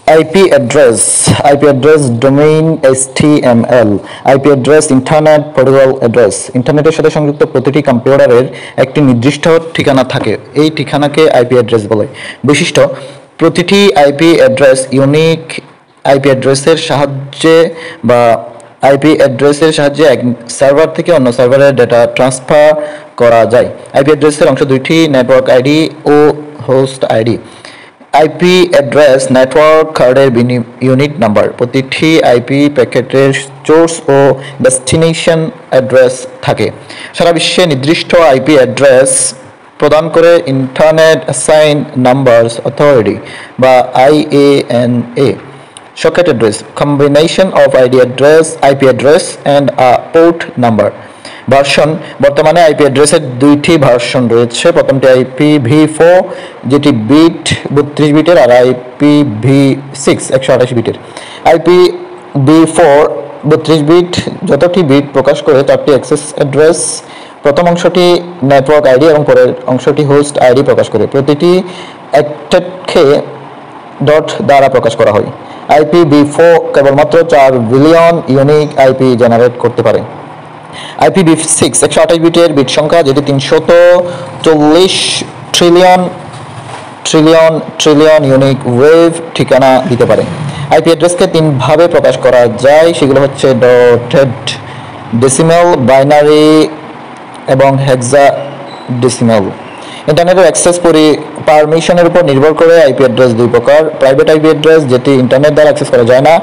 IP address domain HTML, IP address internet protocol address. ইন্টারনেটের সাথে সংযুক্ত প্রতিটি কম্পিউটারের একটি নির্দিষ্ট ঠিকানা থাকে, এই ঠিকানাকে আইপি অ্যাড্রেস বলে। বৈশিষ্ট্য: প্রতিটি আইপি অ্যাড্রেস ইউনিক আইপি অ্যাড্রেসের সাহায্যে বা আইপি অ্যাড্রেসের সাহায্যে এক সার্ভার থেকে অন্য সার্ভারে ডেটা ট্রান্সফার করা যায়। আইপি অ্যাড্রেসের অংশ দুইটি: নেটওয়ার্ক আইডি ও host ID. IP address network কার্ডের ইউনিট নাম্বার। প্রতিটি আইপি প্যাকেটের সোর্স ও ডেস্টিনেশন অ্যাড্রেস থাকে। সারা বিশ্বে নির্দিষ্ট আইপি অ্যাড্রেস প্রদান করে ইন্টারনেট অ্যাসাইন নাম্বারস অথরিটি বা IANA। Socket address combination of IP address and port number. Version: বর্তমানে আইপি অ্যাড্রেসের দুইটি ভার্সন রয়েছে। প্রথমটি IPv4 যেটি বিট 32 বিটের আর IPv6 128 বিটের। IPv4 32 বিট যতটি বিট প্রকাশ করে চারটি অ্যাক্সেস অ্যাড্রেস। প্রথম অংশটি নেটওয়ার্ক আইডি এবং পরের অংশটি হোস্ট আইডি প্রকাশ করে। প্রতিটি অ্যাক্টেডকে ডট দ্বারা প্রকাশ করা হয়। IPv4 কেবলমাত্র 4 বিলিয়ন ইউনিক আইপি জেনারেট করতে পারে। IPv6 128 বিটের বিট সংখ্যা, যেটি 340 ট্রিলিয়ন ইউনিক ওয়েভ ঠিকানা দিতে পারে। আইপি অ্যাড্রেসকে তিনভাবে প্রকাশ করা যায়, সেগুলো হচ্ছে ডটেড ডেসিমেল, বাইনারি এবং হেক্সাডেসিমেল। ইন্টারনেটের অ্যাক্সেস পারমিশনের উপর নির্ভর করে আইপি অ্যাড্রেস দুই প্রকার: প্রাইভেট আইপি অ্যাড্রেস যেটি ইন্টারনেট দ্বারা অ্যাক্সেস করা যায় না,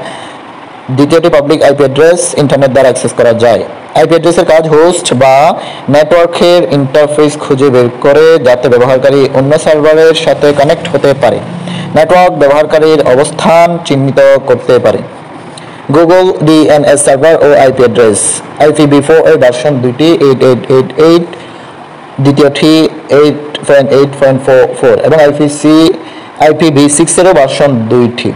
দ্বিতীয়টি পাবলিক আইপি অ্যাড্রেস ইন্টারনেট দ্বারা অ্যাক্সেস করা যায়। আইপি অ্যাড্রেসের কাজ হোস্ট বা নেটওয়ার্কের ইন্টারফেস খুঁজে বের করে যাতে ব্যবহারকারী অন্য সার্ভারের সাথে কানেক্ট হতে পারে। নেটওয়ার্ক ব্যবহারকারীর অবস্থান চিহ্নিত করতে পারে। গুগল DNS সার্ভার ও আইপি অ্যাড্রেস। IPv4 এর ভার্সন দুইটি 8888, দ্বিতীয়টি 8.8.44 এবং IPv6 এরও ভার্সন দুইটি।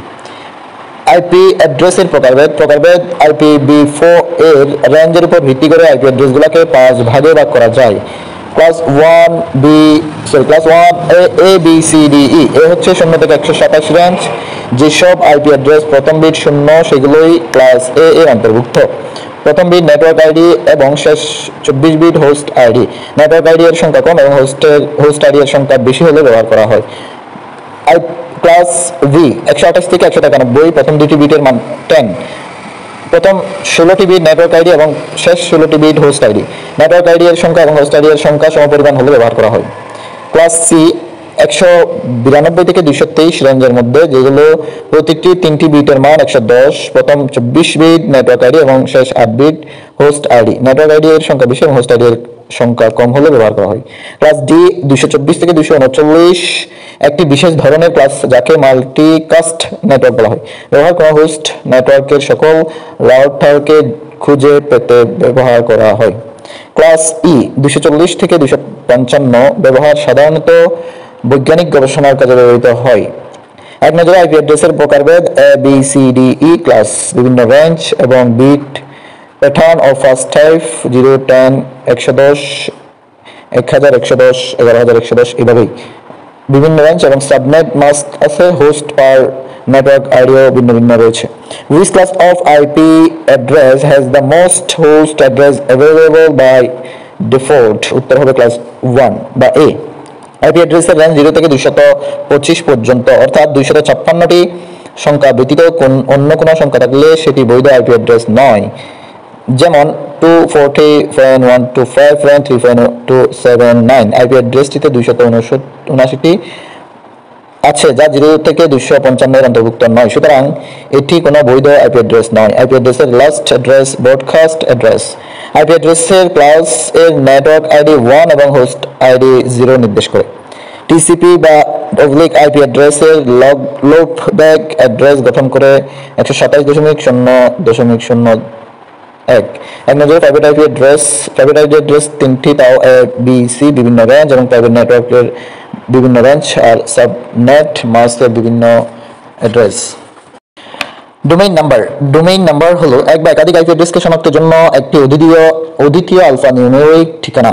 আইপি অ্যাড্রেসের প্রকারভেদ। IPv4 এর রেঞ্জের উপর ভিত্তি করে আইপি অ্যাড্রেসগুলোকে 5 ভাগে ভাগ করা যায়। Class 1 A B C D E। এ হচ্ছে 0 থেকে 127 রেঞ্জ। যেসব আইপি অ্যাড্রেস প্রথম বিট 0 সেগুলোই ক্লাস A এর অন্তর্ভুক্ত। প্রথম বিট নেটওয়ার্ক আইডি এবং শেষ 24 bit host ID. Network ID এর সংখ্যা কম এবং হোস্ট আইডি এর সংখ্যা বেশি হলে ব্যবহার করা হয়। ক্লাস V 128 থেকে 193, প্রথম দুটি বিটের মান 10। প্রথম 16টি বিট নেটওয়ার্ক আইডি এবং শেষ 16টি bit host ID. Network ID এর সংখ্যা এবং হোস্ট আইডি এর সংখ্যা সমপরিমাণ হলে ব্যবহার করা হয়। ক্লাস C 192 থেকে 223 রেঞ্জের মধ্যে, যেগুলো প্রতিটি 3টি বিটের মান 110। প্রথম 24 বিট নেটওয়ার্ক আইডি এবং শেষ 8 bit host ID. Network ID এর সংখ্যা বেশি এবং হোস্ট আইডি এর সংখ্যা কম হলে ব্যবহার করা হয়। ক্লাস D 224 থেকে 239, একটি বিশেষ ধরনের ক্লাস যাকে মাল্টিকাস্ট নেটওয়ার্ক বলা হয়। ব্যবহার করা হোস্ট নেটওয়ার্কের সকল রাউটারকে খুঁজে পেতে ব্যবহার করা হয়। ক্লাস E 240 থেকে 255, ব্যবহার সাধারণত বৈজ্ঞানিক গবেষণার কাজে ব্যবহৃত হয়। এক নজরে আইপি অ্যাড্রেসের প্রকারভেদ। ABCDE ক্লাস, বিভিন্ন রেঞ্জ এবং বিট প্যাটার্ন ও ফার্স্ট টাইপ 0, 10, 110, 1110, 11110 এভাবেই বিভিন্ন রেঞ্জ এবং সাবনেট মাস্ক আছে। হোস্ট পার নেটওয়ার্ক আইডিও ভিন্ন ভিন্ন রয়েছে। Which class of IP address has the most host address available by default? উত্তর হবে ক্লাস 1 বা A। আইপি অ্যাড্রেসের রেঞ্জ 0 থেকে 225 পর্যন্ত, অর্থাৎ 256টি সংখ্যা ব্যতীত অন্য কোনো সংখ্যা থাকলে সেটি বৈধ আইপি অ্যাড্রেস নয়। যেমন 240.125.3.279। আইপি অ্যাড্রেসটিতে 279টি আছে যা 0 থেকে 255 এর অন্তর্ভুক্ত নয়, সুতরাং এটি কোনো বৈধ আইপি অ্যাড্রেস নয়। আইপি অ্যাড্রেসের last address broadcast address. IP অ্যাড্রেসের ক্লাস এর নেটওয়ার্ক আইডি 1 এবং হোস্ট আইডি 0 নির্দেশ করে। টিসিপি বা পাবলিক আইপি অ্যাড্রেসের লুপব্যাক অ্যাড্রেস গঠন করে 127.0.0.1। এক নজরে প্রাইভেট আইপি অ্যাড্রেস 3টি, তাও A B C বিভিন্ন রেঞ্জ এবং প্রাইভেট নেটওয়ার্কের বিভিন্ন রেঞ্জ আর সাবনেট মাস্কের বিভিন্ন অ্যাড্রেস। ডোমেইন নাম্বার হলো এক বা একাধিক আইপি অ্যাড্রেসকে শনাক্তের জন্য একটি অদ্বিতীয় আলফা নিউমেরিক ঠিকানা।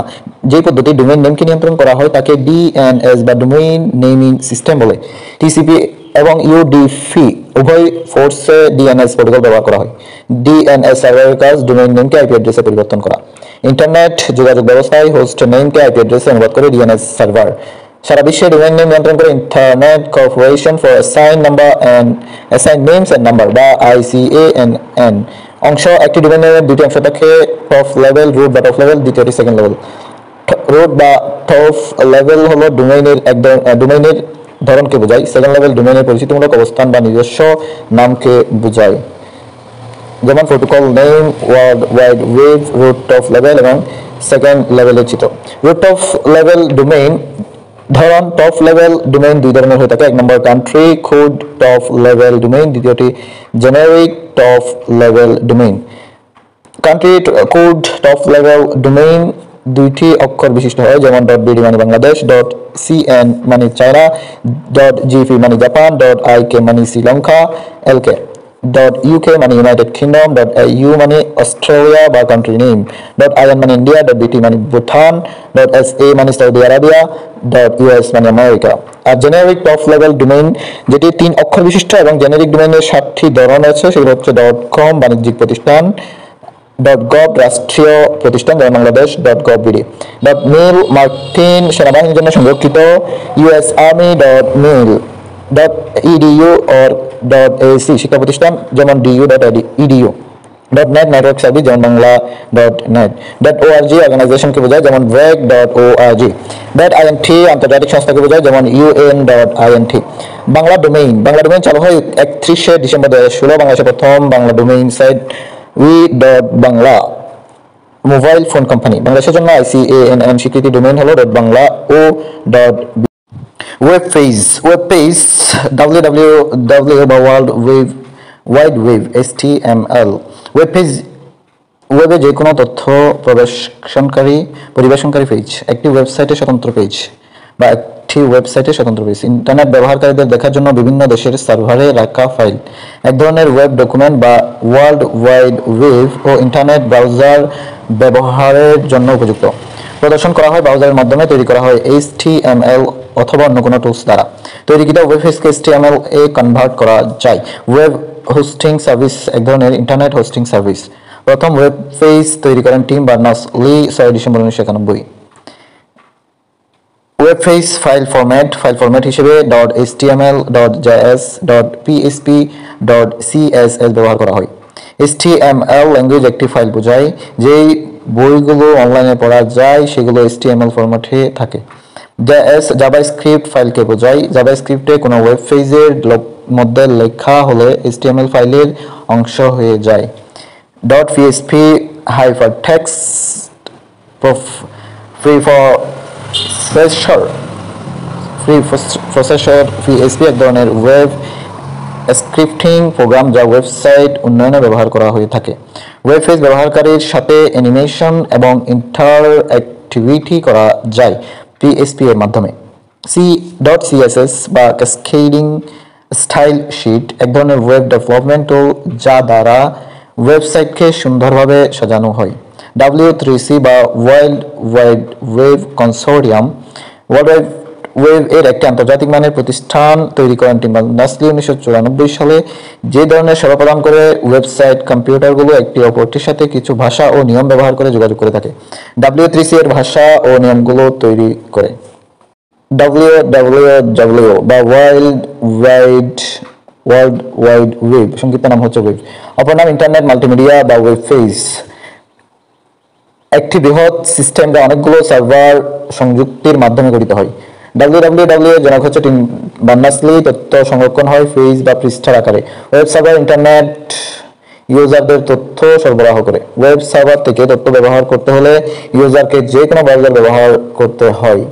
যে পদ্ধতি ডোমেইন নেমকে নিয়ন্ত্রণ করা হয় তাকে DNS বা ডোমেইন নেমিং সিস্টেম বলে। টিসিপি এবং ইউডিপি উভয় ফোর্সে ডিএনএস প্রোটোকল ব্যবহার করা হয়। ডিএনএস সার্ভারের কাজ ডোমেইন নেমকে আইপি অ্যাড্রেসে পরিবর্তন করা। ইন্টারনেট যোগাযোগ ব্যবস্থায় হোস্ট নেমকে আইপি অ্যাড্রেসে অনুবাদ করে ডিএনএস সার্ভার। সারা বিশ্বে ডোমেইন নেম নিয়ন্ত্রণ করে internet corporation for assign number and assign names and number বা ICANN। অংশ একটি ডোমেইন নেমের দুটি অংশ থাকে, টপ লেভেল রুট বা টপ লেভেল, দ্বিতীয়টি সেকেন্ড লেভেল। রুট বা টপ লেভেল হলো ডোমেইনের ডোমেইনের ধরনকে বোঝায়। সেকেন্ড লেভেল ডোমেইনের পরিচিতিমূলক অবস্থান বা নিজস্ব নামকে বোঝায়, যেমন protocol name, world wide web, root top level এবং সেকেন্ড লেভেলের চিত্র। রুট টপ লেভেল ডোমেইন ধরন টপ লেভেল ডোমেইন দুই ধরনের হয়ে থাকে। এক নম্বর country code top level domain, দ্বিতীয়টি generic top level domain. Country code top level domain দুইটি অক্ষর বিশিষ্ট হয়, যেমন .bd মানে বাংলাদেশ, .cn মানে চায়না, .gp মানে জাপান, .ik মানে শ্রীলঙ্কা, .lk .uk মানে ইউনাইটেড কিংডম, .au মানে অস্ট্রেলিয়া বা কান্ট্রি নেম, .in মানে ইন্ডিয়া, .bt মানে ভুটান, .sa মানে সৌদি আরবিয়া, .us মানে আমেরিকা। আর জেনারিক টপ লেভেল ডোমেইন যেটি 3 অক্ষর বিশিষ্ট এবং জেনারিক ডোমেইনের 7টি ধরন আছে, সেগুলো হচ্ছে .com বাণিজ্যিক প্রতিষ্ঠান, .gov রাষ্ট্রীয় প্রতিষ্ঠান যেমন বাংলাদেশ, .gov.bd .mil মার্কিন সেনাবাহিনীর জন্য সংরক্ষিত, US Army, .mil .edu or .ac শিক্ষা প্রতিষ্ঠান যেমন .du.edu .net নেটওয়ার্ক সার্ভিস যেমন বাংলা .net .org অর্গানাইজেশনকে বোঝায় যেমন wag.org .int আন্তর্জাতিক সংস্থাকে বোঝায় যেমন UN.int বাংলা ডোমেইন চালু হয় 31শে ডিসেম্বর 2016। বাংলাদেশের প্রথম Bangla domain site we.bangla mobile phone company. বাংলাদেশের জন্য ICANN স্বীকৃতি ডোমেইন হলো .bangla o.b। Web page www বা world wide web HTML। Web page ওয়েবে যে কোনো তথ্য পরিবেশনকারী পেজ, একটি ওয়েবসাইটের স্বতন্ত্র পেজ বা একটি ওয়েবসাইটের স্বতন্ত্র পেজ। ইন্টারনেট ব্যবহারকারীদের দেখার জন্য বিভিন্ন দেশের সার্ভারে রাখা ফাইল, এক ধরনের ওয়েব ডকুমেন্ট বা ওয়ার্ল্ড ওয়াইড ওয়েব ও ইন্টারনেট ব্রাউজার ব্যবহারের জন্য উপযুক্ত। প্রদর্শন করা হয় ব্রাউজারের মাধ্যমে, তৈরি করা হয় HTML অথবা অন্য কোনো টুলস দ্বারা। তৈরিকৃত ওয়েব পেজকে HTML এ কনভার্ট করা যায়। ওয়েব হোস্টিং সার্ভিস এক ধরনের ইন্টারনেট হোস্টিং সার্ভিস। প্রথম ওয়েব পেজ তৈরি করেন team Berners-Lee 6 December 1991। Web page file format হিসেবে .html, .js, .php, .css ব্যবহার করা হয়। HTML ল্যাঙ্গুয়েজ একটি ফাইল বোঝায়, যেই বইগুলো অনলাইনে পড়া যায় সেগুলো HTML ফরম্যাটে থাকে। JS জাভাস্ক্রিপ্ট ফাইলকে বোঝায়, জাভাস্ক্রিপ্টে কোনো ওয়েব পেজের মধ্যে লেখা হলে HTML ফাইলের অংশ হয়ে যায়। .php hypertext preprocessor PHP এক ধরনের ওয়েব স্ক্রিপ্টিং প্রোগ্রাম যা ওয়েবসাইট উন্নয়নে ব্যবহার করা হয়ে থাকে। ওয়েব পেজ ব্যবহারকারীর সাথে অ্যানিমেশন এবং ইন্টারঅ্যাক্টিভিটি করা যায় PHP এর মাধ্যমে। .css বা ক্যাসকেডিং স্টাইল শিট এক ধরনের ওয়েব ডেভেলপমেন্ট টুল যা দ্বারা ওয়েবসাইটকে সুন্দরভাবে সাজানো হয়। W3C বা world wide web consortium world wide web এর একটি আন্তর্জাতিক মানের প্রতিষ্ঠান তৈরি করেন টিম বার্নার্স-লি 1994 সালে। যে ধরনের সেবা প্রদান করে ওয়েবসাইট কম্পিউটারগুলো একটি অপরটির সাথে কিছু ভাষা ও নিয়ম ব্যবহার করে যোগাযোগ করে থাকে। W3C এর ভাষা ও নিয়মগুলো তৈরি করে। www বা ওয়ার্ল্ড ওয়াইড ওয়েব সংক্ষিপ্ত নাম হচ্ছে ওয়েব, অপর নাম ইন্টারনেট মাল্টিমিডিয়া বা ওয়েব পেজ। একটি বৃহৎ সিস্টেম যা অনেকগুলো সার্ভার সংযুক্তির মাধ্যমে গঠিত হয়। www এর জনক হচ্ছে টিম বার্নার্স-লি। তথ্য সংরক্ষণ হয় পেজ বা পৃষ্ঠার আকারে। ওয়েব সার্ভার ইন্টারনেট ইউজারদের তথ্য সরবরাহ করে। ওয়েব সার্ভার থেকে তথ্য ব্যবহার করতে হলে ইউজারকে যে কোনো ব্রাউজার ব্যবহার করতে হয়।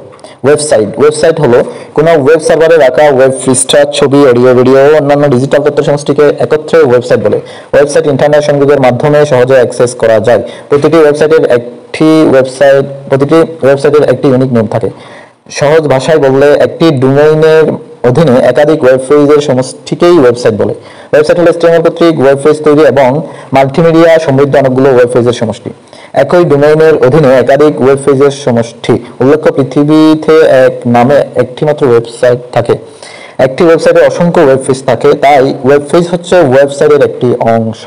ওয়েবসাইট হলো কোনো ওয়েব সার্ভারে রাখা ওয়েব পৃষ্ঠা, ছবি, অডিও, ভিডিও ও অন্যান্য ডিজিটাল তথ্য সমষ্টিকে একত্রে ওয়েবসাইট বলে। ওয়েবসাইট ইন্টারনেট সংযোগের মাধ্যমে সহজে অ্যাক্সেস করা যায়। প্রতিটি ওয়েবসাইটের একটি ইউনিক নেম থাকে। সহজ ভাষায় বললে একটি ডোমেইনের অধীনে একাধিক ওয়েব পেজের সমষ্টিকেই ওয়েবসাইট বলে। ওয়েবসাইট হলো HTML ভিত্তিক ওয়েব পেজ তৈরি এবং মাল্টিমিডিয়া সমৃদ্ধ অনেকগুলো ওয়েব পেজের সমষ্টি। একই ডোমেইনের অধীনে একাধিক ওয়েব পেজের সমষ্টি। উল্লেখ্য, পৃথিবীতে এক নামে একটি মাত্র ওয়েবসাইট থাকে। একটি ওয়েবসাইটে অসংখ্য ওয়েব পেজ থাকে, তাই ওয়েব পেজ হচ্ছে ওয়েবসাইটের একটি অংশ।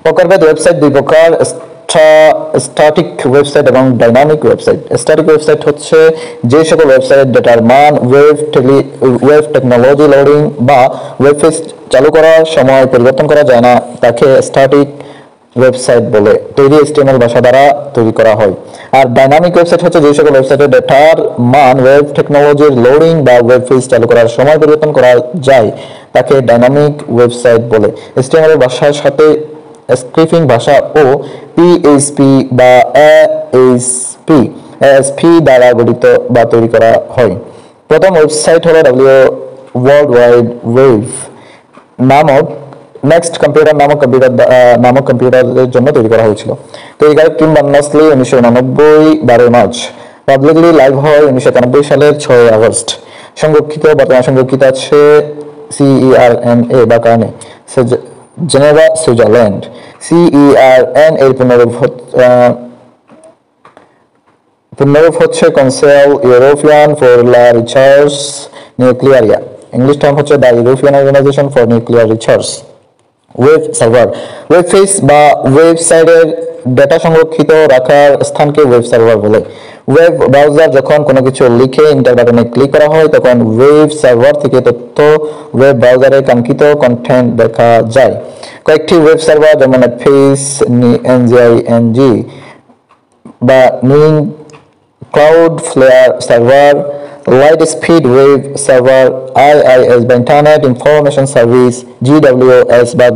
প্রকারভেদ ওয়েবসাইট দুই প্রকার: স্ট্যাটিক ওয়েবসাইট এবং ডাইনামিক ওয়েবসাইট। স্ট্যাটিক ওয়েবসাইট হচ্ছে যে সকল ওয়েবসাইট ডেটার মান ওয়েব টেকনোলজি লোডিং বা ওয়েব পেজ চালু করার সময় পরিবর্তন করা যায় না, তাকে স্ট্যাটিক ওয়েবসাইট বলে। তৈরি HTML ভাষা দ্বারা তৈরি করা হয়। আর ডাইনামিক ওয়েবসাইট হচ্ছে যে সকল ওয়েবসাইটের ডেটার মান ওয়েব টেকনোলজির লোডিং বা ওয়েব পেজ চালু করার সময় পরিবর্তন করা যায়, তাকে ডাইনামিক ওয়েবসাইট বলে। HTML ভাষার সাথে স্ক্রিপ্টিং ভাষা ও PHP বা ASP দ্বারা গঠিত বা তৈরি করা হয়। প্রথম ওয়েবসাইট হলো ওয়ার্ল্ড ওয়াইড ওয়েব নামক নেক্সট কম্পিউটার নামক কম্পিউটারের জন্য তৈরি করা হয়েছিল। তৈরিকারক Tim Berners Lee 1989 12 March. Publicly live হয় 1991 সালের 6 আগস্ট। বর্তমানে সংরক্ষিত আছে CERNA বা কার্নে, জেনেভা, সুইজারল্যান্ড। CERN এর পুনরূপ হচ্ছে কাউন্সিল ইউরোপিয়ান ফর লা রিসার্চ নিউক্লিয়ারিয়া। ইংলিশ টার্ম হচ্ছে the European organisation for nuclear research. Web server web page বা ওয়েবসাইটের ডেটা সংরক্ষিত রাখার স্থানকে ওয়েব সার্ভার বলে। ওয়েব ব্রাউজার যখন কোনো কিছু লিখে এন্টার বাটনে ক্লিক করা হয়, তখন ওয়েব সার্ভার থেকে তথ্য ওয়েব ব্রাউজারে কাঙ্ক্ষিত কন্টেন্ট দেখা যায়। কয়েকটি ওয়েব সার্ভার যেমন ফেস, NGING বা Ning, Cloudflare server, light speed web server, IIS বা ইন্টারনেট ইনফরমেশন সার্ভিস, GWS বা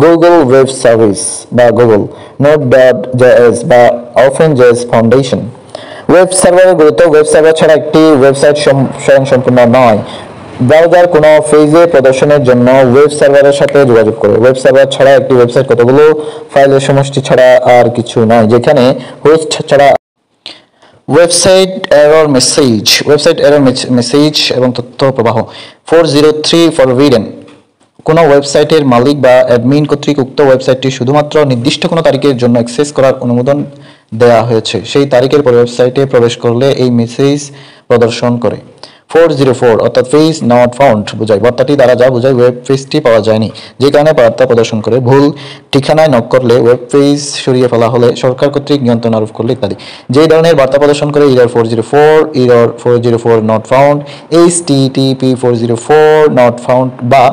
গুগল ওয়েব সার্ভিস বা গুগল, Node.js বা OpenJS ফাউন্ডেশন। ওয়েব সার্ভারের গুরুত্ব: ওয়েব সার্ভার ছাড়া একটি ওয়েবসাইট স্বয়ংসম্পূর্ণ নয়। ব্রাউজার কোনো পেজে প্রদর্শনের জন্য ওয়েব সার্ভারের সাথে যোগাযোগ করে। ওয়েব সার্ভার ছাড়া একটি ওয়েবসাইট কতগুলো ফাইলের সমষ্টি ছাড়া আর কিছু নয়, যেখানে হোস্ট ছাড়া। ওয়েবসাইট এরর মেসেজ এবং তথ্য প্রবাহ। 403 ফরবিডেন। কোনো ওয়েবসাইটের মালিক বা অ্যাডমিন কর্তৃক উক্ত ওয়েবসাইটটি শুধুমাত্র নির্দিষ্ট কোনো তারিখের জন্য অ্যাক্সেস করার অনুমোদন দেওয়া হয়েছে। সেই তারিখের পরে ওয়েবসাইটে প্রবেশ করলে এই মেসেজ প্রদর্শন করে। 404 অর্থাৎ পেজ নট ফাউন্ড বোঝায়। বার্তাটি দ্বারা যা বোঝায় ওয়েব পেজটি পাওয়া যায়নি, যে কারণে বার্তা প্রদর্শন করে। ভুল ঠিকানায় নক করলে, ওয়েব পেজ সরিয়ে ফেলা হলে, সরকার কর্তৃক নিয়ন্ত্রণ আরোপ করলে ইত্যাদি। যে ধরনের বার্তা প্রদর্শন করে error 404, error 404 not found, HTTP 404 not found বা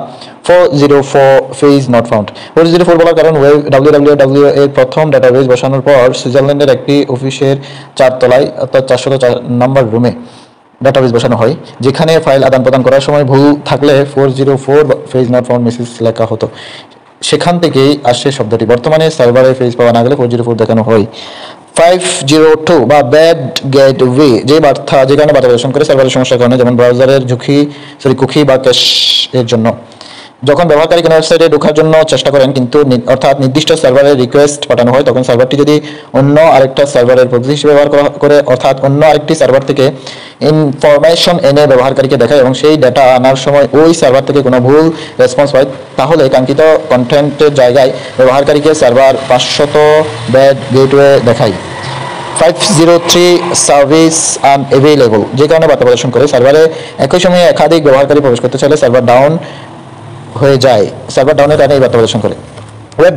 404 পেজ নট ফাউন্ড। 404 বলার কারণ www এর প্রথম ডাটাবেজ বসানোর পর সুইজারল্যান্ডের একটি অফিসের 4 তলায় অর্থাৎ 404 নম্বর রুমে ডাটাবেজ বসানো হয়, যেখানে ফাইল আদান প্রদান করার সময় ভুল থাকলে 404 পেজ নট ফাউন্ড মেসেজ লেখা হতো। সেখান থেকেই আসে শব্দটি। বর্তমানে সার্ভারে পেজ পাওয়া না গেলে 404 দেখানো হয়। 502 বা ব্যাড গেটওয়ে, যে কারণে বার্তা প্রদর্শন করে সার্ভারের সমস্যার কারণে, যেমন ব্রাউজারের কুকি বা ক্যাশ এর জন্য। যখন ব্যবহারকারী কোনো ওয়েবসাইটে ঢোকার জন্য চেষ্টা করেন কিন্তু অর্থাৎ নির্দিষ্ট সার্ভারের রিকোয়েস্ট পাঠানো হয়, তখন সার্ভারটি যদি অন্য আরেকটা সার্ভারের প্রতিনিধি হিসেবে ব্যবহার করে অর্থাৎ অন্য আরেকটি সার্ভার থেকে ইনফরমেশন এনে ব্যবহারকারীকে দেখায় এবং সেই ডেটা আনার সময় ওই সার্ভার থেকে কোনো ভুল রেসপন্স হয়, তাহলে কাঙ্ক্ষিত কন্টেন্টের জায়গায় ব্যবহারকারীকে সার্ভার 500 ব্যাড গেটওয়ে দেখায়। 503 সার্ভিস আনএভেইলেবল, যে কারণে বার্তা প্রদর্শন করে সার্ভারে একই সময়ে একাধিক ব্যবহারকারী প্রবেশ করতে চাইলে সার্ভার ডাউন হয়ে যায়। সার্ভার ডাউনের কারণে এই বার্তা প্রদর্শন করে। ওয়েব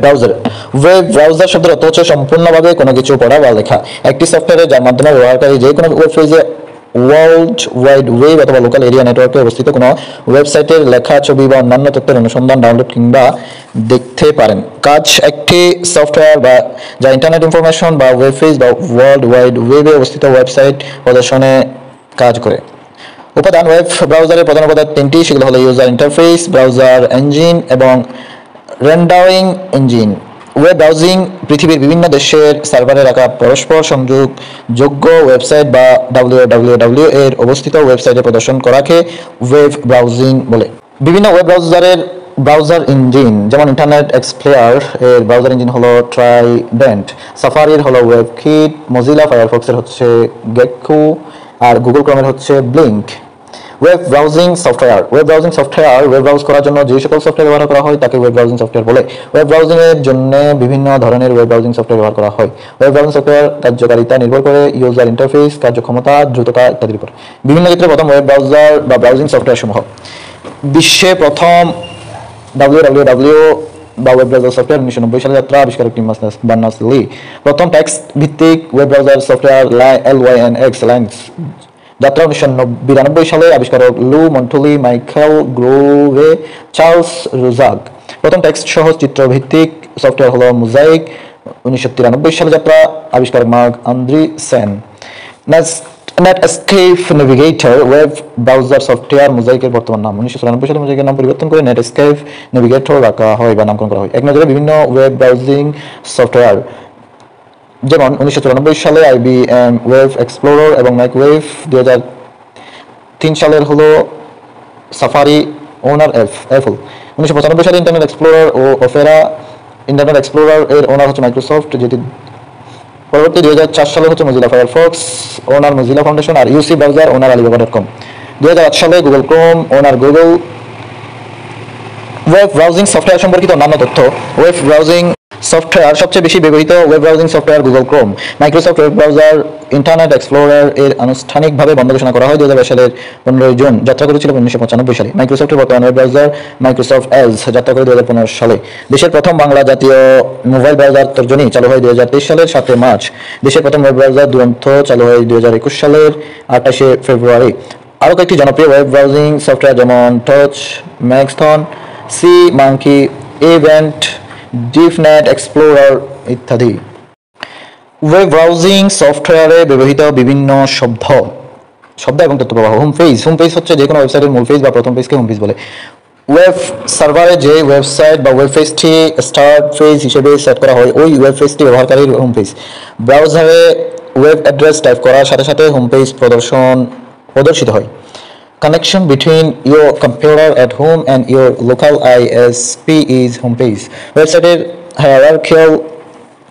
ব্রাউজার শব্দের অর্থ হচ্ছে সম্পূর্ণভাবে কোনো কিছু পড়া বা লেখা। একটি সফটওয়্যার যার মাধ্যমে ব্যবহারকারী যে কোনো ওয়েব পেজে ওয়ার্ল্ড ওয়াইড ওয়েব অথবা লোকাল এরিয়া নেটওয়ার্কে অবস্থিত কোনো ওয়েবসাইটের লেখা, ছবি বা অন্যান্য তথ্যের অনুসন্ধান, ডাউনলোড কিংবা দেখতে পারেন। কাজ: একটি সফটওয়্যার যা ইন্টারনেট ইনফরমেশন বা ওয়েব পেজ বা ওয়ার্ল্ড ওয়াইড ওয়েবে অবস্থিত ওয়েবসাইট প্রদর্শনে কাজ করে। উপাদান: ওয়েব ব্রাউজারের প্রধান উপাদান 3টি, সেগুলো হলো ইউজার ইন্টারফেস, ব্রাউজার ইঞ্জিন এবং রেন্ডারিং ইঞ্জিন। ওয়েব ব্রাউজিং পৃথিবীর বিভিন্ন দেশের সার্ভারে রাখা পরস্পর সংযোগযোগ্য ওয়েবসাইট বা www এর অবস্থিত ওয়েবসাইটে প্রদর্শন করাকে ওয়েব ব্রাউজিং বলে। বিভিন্ন ওয়েব ব্রাউজারের ব্রাউজার ইঞ্জিন, যেমন ইন্টারনেট এক্সপ্লোরার এর ব্রাউজার ইঞ্জিন হলো ট্রাইডেন্ট, সাফারির হলো ওয়েবকিট, মজিলা ফায়ারফক্সের হচ্ছে গেকো আর গুগল ক্রোমের হচ্ছে blink. Web browsing software. Web browsing software web browse করার জন্য যে সকল সফটওয়্যার ব্যবহার করা হয় তাকে ওয়েব ব্রাউজিং সফটওয়্যার বলে। ওয়েব ব্রাউজিং এর জন্য বিভিন্ন ধরনের ওয়েব ব্রাউজিং সফটওয়্যার ব্যবহার করা হয়। ওয়েব ব্রাউজিং সফটওয়্যার কার্যকারিতা নির্ভর করে ইউজার ইন্টারফেস, কার্যক্ষমতা, দ্রুততা ইত্যাদির উপর। বিভিন্ন ক্ষেত্রে প্রথম ওয়েব ব্রাউজার বা ব্রাউজিং সফটওয়্যার সমূহ। বিশ্বে প্রথম www বা ওয়েব ব্রাউজার সফটওয়্যার 1990 সালে যাত্রা আবিষ্কারক টিম বার্নার্স-লি। প্রথম টেক্সট ভিত্তিক ওয়েব ব্রাউজার সফটওয়্যার LYNX যাত্রা 1992 সালে আবিষ্কারক লু মন্টুলি, মাইকেল গ্রোভে, চার্লস রোজাগ। প্রথম টেক্সট সহ চিত্র ভিত্তিক সফটওয়্যার হলো মোজাইক 1993 সালে যাত্রা আবিষ্কারক Marc Andreessen. Netscape Navigator web browser software মোজাইকের বর্তমান নাম। 1994 সালে মোজাইকের নাম পরিবর্তন করে নেটস্কেপ নেভিগেটর রাখা হয় বা নামকরণ করা হয়। এক নজরে বিভিন্ন ওয়েব ব্রাউজিং সফটওয়্যার যেমন 1994 সালে IBM ওয়েব এক্সপ্লোরার এবং ম্যাক ওয়েব। 2003 সালের হলো সাফারি ওনার অ্যাপল। 1995 সালে ইন্টারনেট এক্সপ্লোরার ও অপেরা। ইন্টারনেট এক্সপ্লোরার এর ওনার হচ্ছে মাইক্রোসফট, যেটি পরবর্তী 2004 সালে হচ্ছে মজিলা ফায়ারফক্স, ওনার মজিলা ফাউন্ডেশন, আর ইউসি ব্রাউজার ওনার alibaba.com। 2008 সালে গুগল ক্রোম, ওনার গুগল। ওয়েব ব্রাউজিং সফটওয়্যার সম্পর্কিত অন্যান্য তথ্য। ওয়েব ব্রাউজিং সফটওয়্যার সবচেয়ে বেশি ব্যবহৃত web browsing software Google Chrome. Microsoft web browser internet explorer এর আনুষ্ঠানিকভাবে বন্ধ ঘোষণা করা হয় 2022 সালের 15 জুন। যাত্রা করেছিল 1995 সালে। মাইক্রোসফটের বর্তমান ওয়েব ব্রাউজার মাইক্রোসফট এজ যাত্রা করে 2015 সালে। দেশের প্রথম বাংলা জাতীয় মোবাইল ব্রাউজার তর্জনী চালু হয় 2023 সালের 7 মার্চ। দেশের প্রথম ওয়েব ব্রাউজার দুরন্ত চালু হয় 2021 সালের 28 ফেব্রুয়ারি। আরও কয়েকটি জনপ্রিয় ওয়েব ব্রাউজিং সফটওয়্যার যেমন Torch, Maxthon, SeaMonkey, event, Deepnet Explorer ইত্যাদি। ওয়েব ব্রাউজিং সফটওয়্যারে ব্যবহৃত বিভিন্ন শব্দ এবং তথ্য প্রবাহ। হোম পেজ হচ্ছে যে কোনো ওয়েবসাইটের মূল পেজ বা প্রথম পেজকে হোম পেজ বলে। ওয়েব সার্ভারে যে ওয়েবসাইট বা ওয়েব পেজটি স্টার্ট পেজ হিসেবে সেট করা হয় ওই ওয়েব পেজটি ব্যবহারকারীর হোম পেজ। ব্রাউজারে ওয়েব অ্যাড্রেস টাইপ করার সাথে সাথে হোম পেজ প্রদর্শিত হয়। Connection between your computer at home and your local ISP is homepage. ওয়েবসাইটের হায়ারার্কিয়াল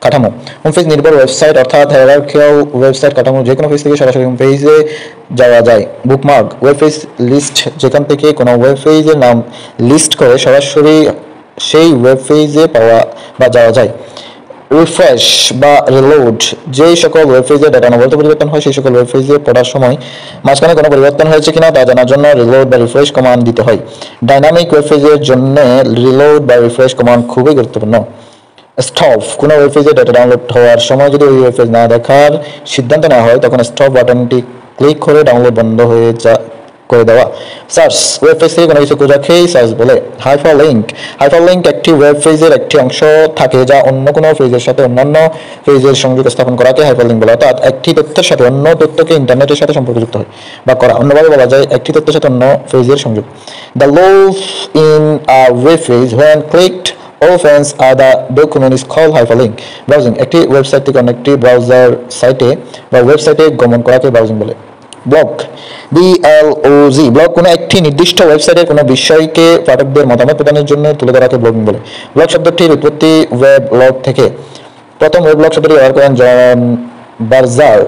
কাঠামো। হোমপেজ নির্ভর ওয়েবসাইট অর্থাৎ হায়ারার্কিয়াল ওয়েবসাইট কাঠামো যে কোনো পেজ থেকে সরাসরি হোমপেজে যাওয়া যায়। বুকমার্ক ওয়েব পেজ লিস্ট, যেখান থেকে কোনো ওয়েব পেজের নাম লিস্ট করে সরাসরি সেই ওয়েব পেজে পাওয়া বা যাওয়া যায়। রিফ্রেশ বা রিলোড, যেই সকল ওয়েব পেজে ডাটা অনবরত পরিবর্তন হয় সেই সকল ওয়েব পেজে পড়ার সময় মাঝখানে কোনো পরিবর্তন হয়েছে কিনা তা জানার জন্য রিলোড বা রিফ্রেশ কমান্ড দিতে হয়। ডাইনামিক ওয়েব পেজের জন্য রিলোড বা রিফ্রেশ কমান্ড খুবই গুরুত্বপূর্ণ। স্টপ, কোনো ওয়েব পেজে ডাটা ডাউনলোড হওয়ার সময় যদি ওই ওয়েব পেজ না দেখার সিদ্ধান্ত নেওয়া হয় তখন স্টপ বাটনটি ক্লিক করে ডাউনলোড বন্ধ হয়ে করে দেওয়া। সার্চ, ওয়েব পেজ থেকে কোনো কিছু খোঁজাকেই সার্চ বলে। হাইপারলিংক একটি ওয়েব পেজের একটি অংশ থাকে যা অন্য কোনো পেজের সাথে অন্যান্য পেজের সংযোগ স্থাপন করাকে হাইপারলিংক বলে। অর্থাৎ একটি তথ্যের সাথে অন্য তথ্যকে ইন্টারনেটের সাথে সম্পর্কযুক্ত হয় বা করা। অন্যভাবে বলা যায় একটি তথ্যের সাথে অন্য পেজের সংযোগ। The loop in a web page when clicked all fans are the document is called hyperlink. Browsing, একটি ওয়েবসাইট থেকে অন্য একটি ব্রাউজার সাইটে বা ওয়েবসাইটে গমন করাকে ব্রাউজিং বলে। ব্লগ, BLOG, ব্লগ কোনো একটি নির্দিষ্ট ওয়েবসাইটের কোনো বিষয়কে পাঠকদের মতামত প্রদানের জন্য তুলে ধরাকে ব্লগিং বলে। ব্লগ শব্দটির উৎপত্তি ওয়েব লগ থেকে। প্রথম ওয়েব ব্লগ শব্দটি ব্যবহার করেন জন বার্জার।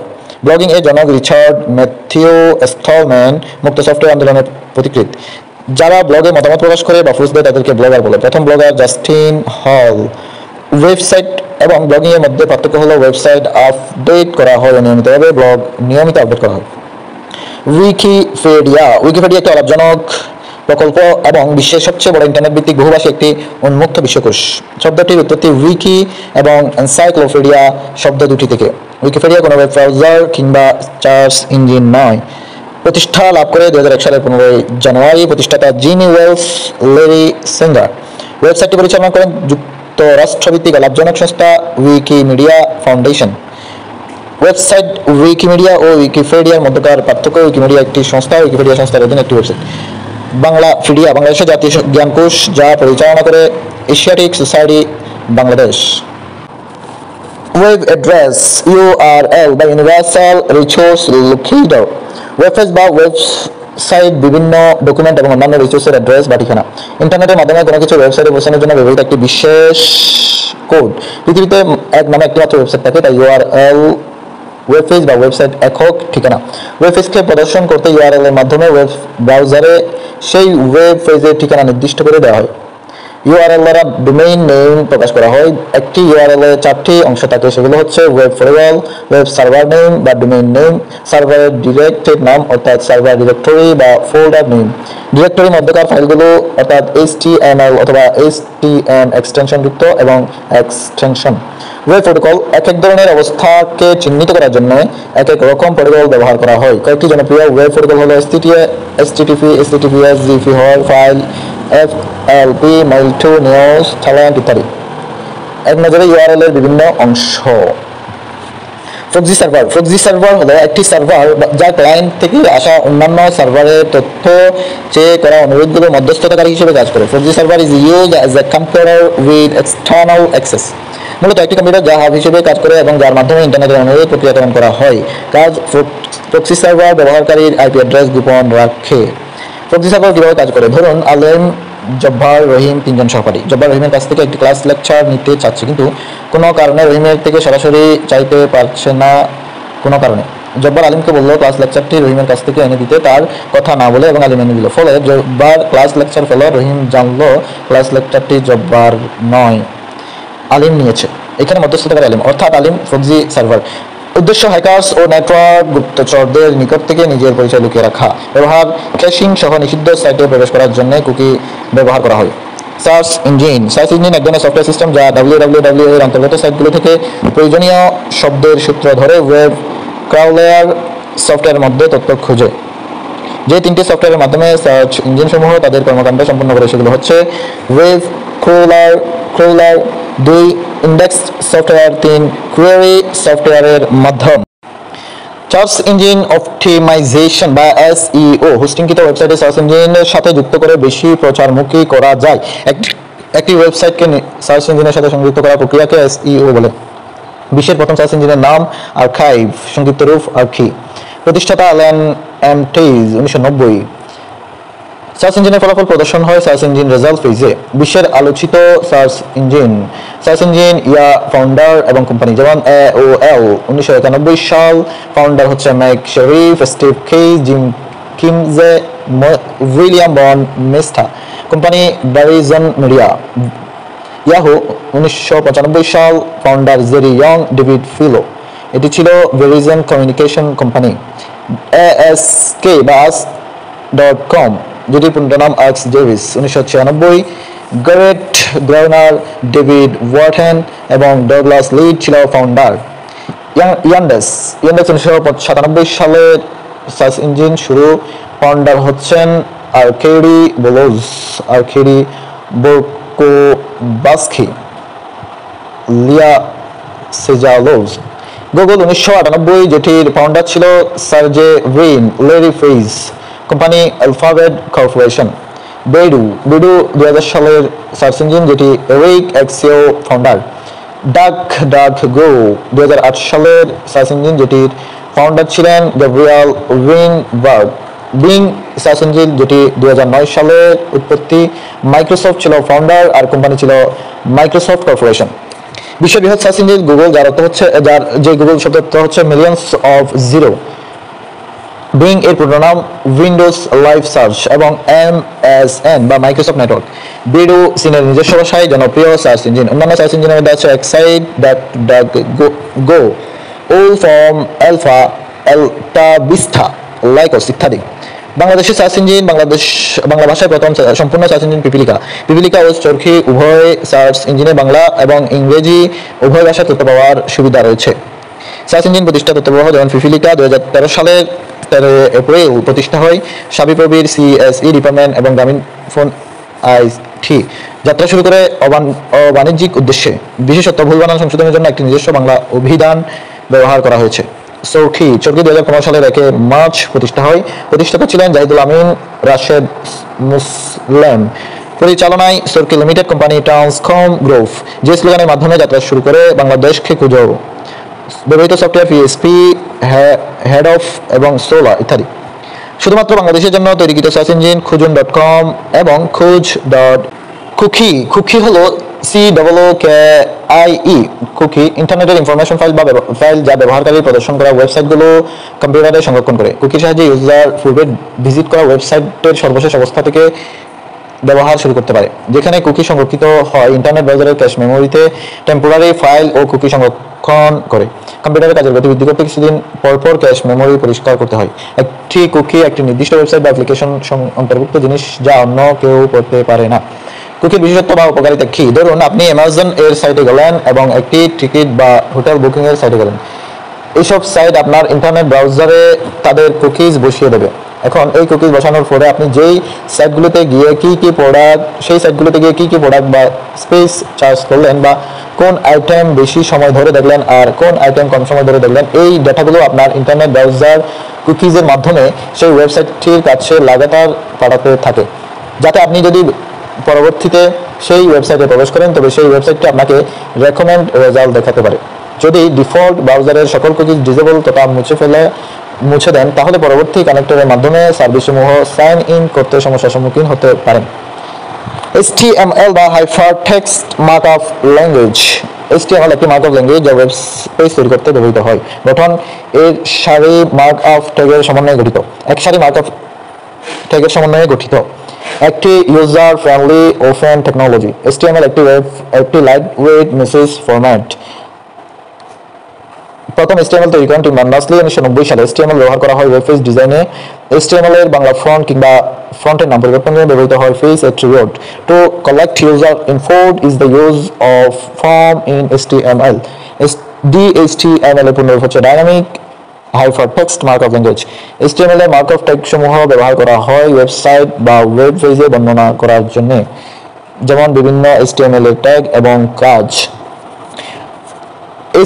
ব্লগিং এর জনক রিচার্ড ম্যাথিউ স্টলম্যান মুক্ত সফটওয়্যার আন্দোলনের পথিকৃৎ। যারা ব্লগে মতামত প্রকাশ করে বা পোস্ট দেয় তাদেরকে ব্লগার বলে। প্রথম ব্লগার জাস্টিন হল। ওয়েবসাইট এবং ব্লগিং এর মধ্যে পার্থক্য হলো ওয়েবসাইট আপডেট করা হয় নিয়মিতভাবে, ব্লগ নিয়মিত আপডেট করা হয়। উইকিপিডিয়া একটি অলাভজনক প্রকল্প এবং বিশ্বের সবচেয়ে বড় ইন্টারনেট ভিত্তিক বহুভাষী একটি উন্মুক্ত বিশ্বকোষ। শব্দটির উৎপত্তি উইকি এবং এনসাইক্লোপিডিয়া শব্দ দুটি থেকে। উইকিপিডিয়া কোনো ওয়েব ব্রাউজার কিংবা সার্চ ইঞ্জিন নয়। প্রতিষ্ঠা লাভ করে 2001 সালের 15 জানুয়ারি। প্রতিষ্ঠাতা জিমি ওয়েলস, লেরি সেঙ্গার। ওয়েবসাইটটি পরিচালনা করেন যুক্তরাষ্ট্রভিত্তিক লাভজনক সংস্থা উইকিমিডিয়া ফাউন্ডেশন। ওয়েবসাইট উইকিমিডিয়া ও উইকিপিডিয়ার মধ্যকার পার্থক্য। উইকিমিডিয়া একটি সংস্থা, উইকিপিডিয়া সংস্থার অধীনে একটি ওয়েবসাইট। বাংলাপিডিয়া বাংলাদেশের জাতীয় জ্ঞানকোষ যা পরিচালনা করে Asiatic society Bangladesh. Web address URL বা ইউনিভার্সাল রিসোর্স লোকেটর। ওয়েবপেজ বা ওয়েবসাইট বিভিন্ন ডকুমেন্ট এবং অন্যান্য রিসোর্সের অ্যাড্রেস বা ঠিকানা। ইন্টারনেটের মাধ্যমে কোনো কিছু ওয়েবসাইটে পৌঁছানোর জন্য ব্যবহৃত একটি বিশেষ কোড। পৃথিবীতে এক নামে একটি মাত্র ওয়েবসাইট থাকে, তাই URL ওয়েব পেজ বা ওয়েবসাইট একক ঠিকানা। ওয়েব পেজকে প্রদর্শন করতে ইউআরএল এর মাধ্যমে ওয়েব ব্রাউজারে সেই ওয়েব পেজের ঠিকানা নির্দিষ্ট করে দেওয়া হয়। ইউআরএল দ্বারা ডোমেইন নেম প্রকাশ করা হয়। একটি ইউআরএল এর 4টি অংশ থাকে, সেগুলো হচ্ছে web protocol, web server name বা ডোমেইন নেম, সার্ভারের ডিরেক্টেড নাম অর্থাৎ সার্ভার ডিরেক্টরি বা ফোল্ডার নেম, ডিরেক্টরির মধ্যকার ফাইলগুলো অর্থাৎ HTML অথবা HTM এক্সটেনশন যুক্ত এবং এক্সটেনশন। ওয়েব প্রোটোকল এক এক ধরনের অবস্থাকে চিহ্নিত করার জন্য এক এক রকম প্রোটোকল ব্যবহার করা হয়। কয়েকটি জনপ্রিয় ওয়েব প্রোটোকল হলো HTTP, HTTPS, GPFI, file, FLP, Mail2, Neos, Talent ইত্যাদি। এক নজরে ইউআরএল এর বিভিন্ন অংশ। Proxy server. প্রক্সি সার্ভার হলো একটি সার্ভার যা ক্লায়েন্ট থেকে আসা অন্যান্য সার্ভারের তথ্য চেয়ে করা অনুরোধগুলোর মধ্যস্থতাকারী হিসেবে কাজ করে। Proxy server is used as a computer with external access. মূলত একটি কম্পিউটার যা হাব হিসেবে কাজ করে এবং যার মাধ্যমে ইন্টারনেটের অনুরোধ প্রক্রিয়াকরণ করা হয়। কাজ প্রক্সি সার্ভার ব্যবহারকারীর আইপি অ্যাড্রেস গোপন রাখে। প্রক্সি সার্ভার কীভাবে কাজ করে? ধরুন আলেম, জব্বার, রহিম 3 জন সহপাঠী। জব্বার রহিমের কাছ থেকে একটি ক্লাস লেকচার নিতে চাচ্ছে, কিন্তু কোনো কারণে রহিমের থেকে সরাসরি চাইতে পারছে না। কোনো কারণে জব্বার আলিমকে বলল ক্লাস লেকচারটি রহিমের কাছ থেকে এনে দিতে, তার কথা না বলে, এবং আলিম এনে দিল। ফলে জব্বার ক্লাস লেকচার পেল। রহিম জানলো ক্লাস লেকচারটি জব্বার নয়, আলিম নিয়েছে। এখানে মধ্যস্থতাকারী আলিম অর্থাৎ আলিম প্রক্সি সার্ভার। উদ্দেশ্য হ্যাকার্স ও নেটওয়ার্ক গুপ্তচরদের নিকট থেকে নিজের পরিচয় লুকিয়ে রাখা। ব্যবহার ক্যাশিং সহ নিষিদ্ধ সাইটে প্রবেশ করার জন্য কুকি ব্যবহার করা হয়। Search engine. সার্চ ইঞ্জিন এক ধরনের সফটওয়্যার সিস্টেম যা www এর অন্তর্গত সাইটগুলো থেকে প্রয়োজনীয় শব্দের সূত্র ধরে ওয়েব ক্রাউলার সফটওয়্যারের মধ্যে তথ্য খোঁজে। যে 3টি সফটওয়্যারের মাধ্যমে সার্চ ইঞ্জিনসমূহ তাদের কর্মকাণ্ড সম্পন্ন করে সেগুলো হচ্ছে web crawler, 2 index software, 3 query সফটওয়্যারের মাধ্যম। সার্চ ইঞ্জিন অপটিমাইজেশন বা SEO। হোস্টিংকৃত ওয়েবসাইটে সার্চ ইঞ্জিনের সাথে যুক্ত করে বেশি প্রচারমুখী করা যায়। একটি ওয়েবসাইটকে সার্চ ইঞ্জিনের সাথে সংযুক্ত করার প্রক্রিয়াকে SEO বলে। বিশ্বের প্রথম সার্চ ইঞ্জিনের নাম আর্কাইভ, সংক্ষিপ্ত রূপ আর্কি। প্রতিষ্ঠাতা অ্যালান এম টেইজ, 1990। সার্চ ইঞ্জিনের ফলাফল প্রদর্শন হয় সার্চ ইঞ্জিন রেজাল্ট পেজে। বিশ্বের আলোচিত সার্চ ইঞ্জিন ইয়া ফাউন্ডার এবং কোম্পানি, যেমন AOL 1991 সাল। ফাউন্ডার হচ্ছে Marc Seriff, Steve Case, Jim Kimsey, William von Meister. Company Verizon media. Yahoo 1995 সাল। Founder Jerry Yang, David Filo. এটি ছিল ভেরিজন কমিউনিকেশন কোম্পানি। ASK বা ask.com, যেটির পূর্ণ নাম আক্স ডেভিস, 1996। গ্যারেট গ্রাউনার, ডেভিড ওয়ার্টেন এবং ডগলাস লিড ছিল ফাউন্ডার। ইয়ান্ডেক্স 1997 সালের সার্চ ইঞ্জিন শুরু। ফাউন্ডার হচ্ছেন আর্কেডি বোরকোবাস্কি, লিয়া সেজালোভ। গুগল 1998, যেটির ফাউন্ডার ছিল Sergey Brin, Larry Page. Company Alphabet corporation. Baidu 2000 সালের সার্চ ইঞ্জিন, যেটি এরিক এক্সিও ফাউন্ডার। ডাকডাকগো 2008 সালের সার্চ ইঞ্জিন, যেটির ফাউন্ডার ছিলেন Gabriel Weinberg. Bing search engine, যেটি 2009 সালের উৎপত্তি। মাইক্রোসফট ছিল ফাউন্ডার আর কোম্পানি ছিল মাইক্রোসফট কর্পোরেশন। বিশ্বের বৃহৎ সার্চ ইঞ্জিন গুগল, যার যে গুগল শব্দের অর্থ হচ্ছে মিলিয়ন্স অফ জিরো। বিং এর পুরো নাম উইন্ডোজ লাইভ সার্চ এবং MSN বা মাইক্রোসফট নেটওয়ার্ক। বেডু চীনের নিজস্ব ভাষায় জনপ্রিয় সার্চ ইঞ্জিন। অন্যান্য সার্চ ইঞ্জিনের মধ্যে আছে এক্সাইট, ডাকডাকগো, ওল ফর্ম, আলফা, অ্যালটাভিস্টা, লাইকস ইত্যাদি। বাংলাদেশের সার্চ ইঞ্জিন। বাংলা ভাষায় প্রথম সম্পূর্ণ সার্চ ইঞ্জিন পিপিলিকা ও চরখি উভয় সার্চ ইঞ্জিনে বাংলা এবং ইংরেজি উভয় ভাষায় তথ্য পাওয়ার সুবিধা রয়েছে। সার্চ ইঞ্জিন প্রতিষ্ঠা তথ্যবহ, যেমন পিপিলিকা 2013 সালের 13 এপ্রিল প্রতিষ্ঠা হয়। শাবিপ্রবির CSE ডিপার্টমেন্ট এবং গ্রামীণ ফোন IT যাত্রা শুরু করে অবাণিজ্যিক উদ্দেশ্যে। বিশেষত ভুল বানান সংশোধনের জন্য একটি নিজস্ব বাংলা অভিধান ব্যবহার করা হয়েছে। চরখি 2015 সালের 1 মার্চ প্রতিষ্ঠা হয়। প্রতিষ্ঠাতা ছিলেন জাহিদুল আমিন, রাশেদ মুসলেম। পরিচালনায় Charkhi limited company, Transcom group. যে স্লোগানের মাধ্যমে যাত্রা শুরু করে বাংলাদেশকে খুঁজো। ব্যবহৃত সফটওয়্যার PHP, হেড অফ এবং সোলা ইত্যাদি। শুধুমাত্র বাংলাদেশের জন্য তৈরিকৃত সার্চ ইঞ্জিন খুঁজুন.com এবং খুঁজ.কুকি। কুকি হলো COOKIE কুকি ইন্টারনেটের ইনফরমেশন ফাইল বা ফাইল যা ব্যবহারকারী প্রদর্শন করা ওয়েবসাইটগুলো কম্পিউটারে সংরক্ষণ করে। কুকির সাহায্যে ইউজার পূর্বে ভিজিট করা ওয়েবসাইটের সর্বশেষ অবস্থা থেকে ব্যবহার শুরু করতে পারে। যেখানে কুকি সংরক্ষিত হয় ইন্টারনেট ব্রাউজারের ক্যাশ মেমোরিতে টেম্পোরারি ফাইল ও কুকি সংরক্ষণ করে। কম্পিউটারের কাজের গতি বৃদ্ধি করতে কিছুদিন পরপর ক্যাশ মেমোরি পরিষ্কার করতে হয়। একটি কুকি একটি নির্দিষ্ট ওয়েবসাইট বা অ্যাপ্লিকেশন অন্তর্ভুক্ত জিনিস যা অন্য কেউ করতে পারে না। কুকির বিশেষত্ব বা উপকারিতা কি? ধরুন আপনি অ্যামাজন এর সাইটে গেলেন এবং একটি টিকিট বা হোটেল বুকিং এর সাইটে গেলেন। এইসব সাইট আপনার ইন্টারনেট ব্রাউজারে তাদের কুকিজ বসিয়ে দেবে। এখন এই কুকিজ বসানোর পরে আপনি যেই সাইটগুলোতে গিয়ে কি প্রোডাক্ট সেই সাইটগুলোতে গিয়ে কি প্রোডাক্ট বা স্পেস চার্জ করলেন বা কোন আইটেম বেশি সময় ধরে দেখলেন আর কোন আইটেম কম সময় ধরে দেখলেন, এই ডেটাগুলো আপনার ইন্টারনেট ব্রাউজার কুকিজের মাধ্যমে সেই ওয়েবসাইটটির কাছে লাগাতার পাঠাতে থাকে, যাতে আপনি যদি পরবর্তীতে সেই ওয়েবসাইটে প্রবেশ করেন তবে সেই ওয়েবসাইটটি আপনাকে রেকমেন্ড রেজাল্ট দেখাতে পারে। যদি ডিফল্ট ব্রাউজারের সকল কুকিজ ডিসেবল তথা মুছে দেন তাহলে পরবর্তী কানেক্টরের মাধ্যমে সার্ভিসসমূহ সাইন ইন করতে সমস্যার সম্মুখীন হতে পারেন। HTML বা হাইপারটেক্সট মার্কআপ ল্যাঙ্গুয়েজ। HTML একটি মার্কআপ ল্যাঙ্গুয়েজ যা ওয়েব পেজ তৈরি করতে ব্যবহৃত হয়। গঠন এর সারি মার্কআপ ট্যাগের সমন্বয়ে গঠিত। এক সারি মার্কআপ ট্যাগের সমন্বয়ে গঠিত একটি user friendly open technology. HTML একটি লাইটওয়েট মেসেজ ফরম্যাট। প্রথম HTML তৈরি করেন টিম বার্নার্স-লি 1990 সালে। HTML ব্যবহার করা হয় ওয়েব পেজ ডিজাইনে। HTML এর বাংলা ফ্রন্ট কিংবা ফ্রন্টের নাম পরিবর্তনে ব্যবহৃত হয় face attribute. To collect user info is the use of form in HTML। DHTML এর পূর্ণরূপ হচ্ছে dynamic hypertext markup language. HTML এর মার্কআপ ট্যাগ সমূহ ব্যবহার করা হয় ওয়েবসাইট বা ওয়েব পেজে বর্ণনা করার জন্য, যেমন বিভিন্ন HTML এর ট্যাগ এবং কাজ।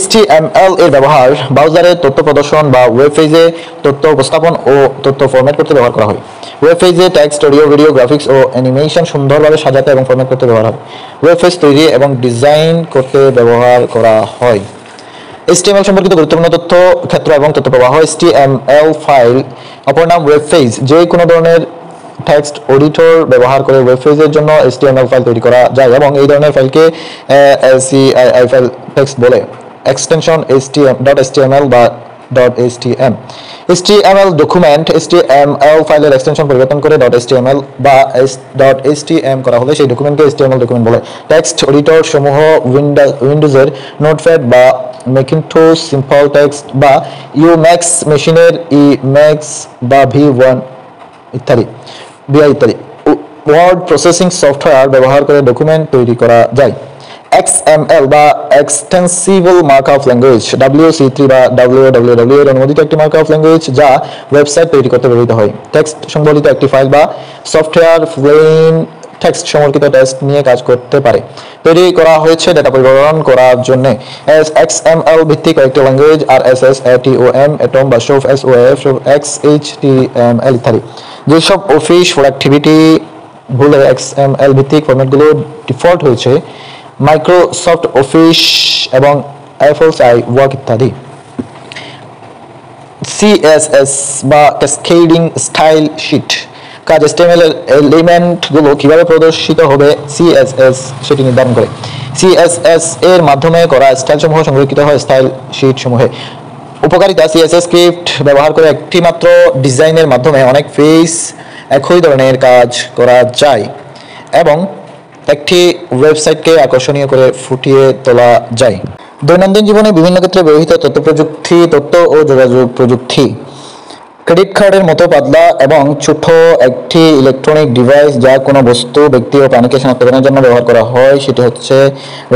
HTML এর ব্যবহার ব্রাউজারে তথ্য প্রদর্শন বা ওয়েব পেজে তথ্য উপস্থাপন ও তথ্য ফরম্যাট করতে ব্যবহার করা হয়। ওয়েব পেজে টেক্সট, অডিও, ভিডিও, গ্রাফিক্স ও অ্যানিমেশন সুন্দরভাবে সাজাতে এবং ফরম্যাট করতে ব্যবহার হয়। ওয়েব পেজ তৈরি এবং ডিজাইন করতে ব্যবহার করা হয়। HTML সম্পর্কিত গুরুত্বপূর্ণ তথ্য ক্ষেত্র এবং তথ্য প্রবাহ। HTML ফাইল অপর নাম ওয়েব পেজ। যে কোনো ধরনের টেক্সট এডিটর ব্যবহার করে ওয়েব পেজের জন্য HTML ফাইল তৈরি করা যায় এবং এই ধরনের ফাইলকে ASCII ফাইল টেক্সট বলে। এক্সটেনশন .html বা .htm। HTML document. HTML ফাইলের এক্সটেনশন পরিবর্তন করে .html বা .htm করা হলে সেই ডকুমেন্টকে HTML ডকুমেন্ট বলে। টেক্সট এডিটর সমূহ উইন্ডোজের নোটপ্যাড বা ম্যাকিনটশ সিম্পল টেক্সট বা Emacs মেশিনের Emacs বা V1 ইত্যাদি ওয়ার্ড প্রসেসিং সফটওয়্যার ব্যবহার করে ডকুমেন্ট তৈরি করা যায়। XML বা এক্সটেন্সিবল মার্কআপ ল্যাঙ্গুয়েজ। WC3 বা WWW এর অনুমোদিত একটি মার্কআপ ল্যাঙ্গুয়েজ যা ওয়েবসাইট তৈরি করতে ব্যবহৃত হয়। টেক্সট সংবলিত একটি ফাইল বা সফটওয়্যার প্লেন টেক্সট সম্পর্কিত টেক্সট নিয়ে কাজ করতে পারে। তৈরি করা হয়েছে ডেটা পরিবর্তন করার জন্য। XML ভিত্তিক কয়েকটি ল্যাঙ্গুয়েজ RSS, ATOM, ATOM বা SOAP, SOAP, XHTML ইত্যাদি। যেসব অফিস প্রোডাক্টিভিটি বলে XML ভিত্তিক ফরম্যাটগুলো ডিফল্ট হয়েছে মাইক্রোসফট অফিস এবং FLI ওয়ার্ক ইত্যাদি। CSS বা ক্যাসকেডিং স্টাইল শিট কাজ। HTML এর এলিমেন্টগুলো কিভাবে প্রদর্শিত হবে CSS সেটি নির্ধারণ করে। CSS এর মাধ্যমে করা স্টাইলসমূহ সংরক্ষিত হয় স্টাইল শিট সমূহে। উপকারিতা। CSS স্ক্রিপ্ট ব্যবহার করে একটি মাত্র ডিজাইনের মাধ্যমে অনেক পেজ একই ধরনের কাজ করা যায় এবং একটি ওয়েবসাইটকে আকর্ষণীয় করে ফুটিয়ে তোলা যায়। দৈনন্দিন জীবনে বিভিন্ন ক্ষেত্রে ব্যবহৃত তথ্য প্রযুক্তি, তথ্য ও যোগাযোগ প্রযুক্তি। ক্রেডিট কার্ডের মতো পাতলা এবং ছোট একটি ইলেকট্রনিক ডিভাইস যা কোনো বস্তু, ব্যক্তি ও প্রাণীকে শনাক্তকরণের জন্য ব্যবহার করা হয় সেটি হচ্ছে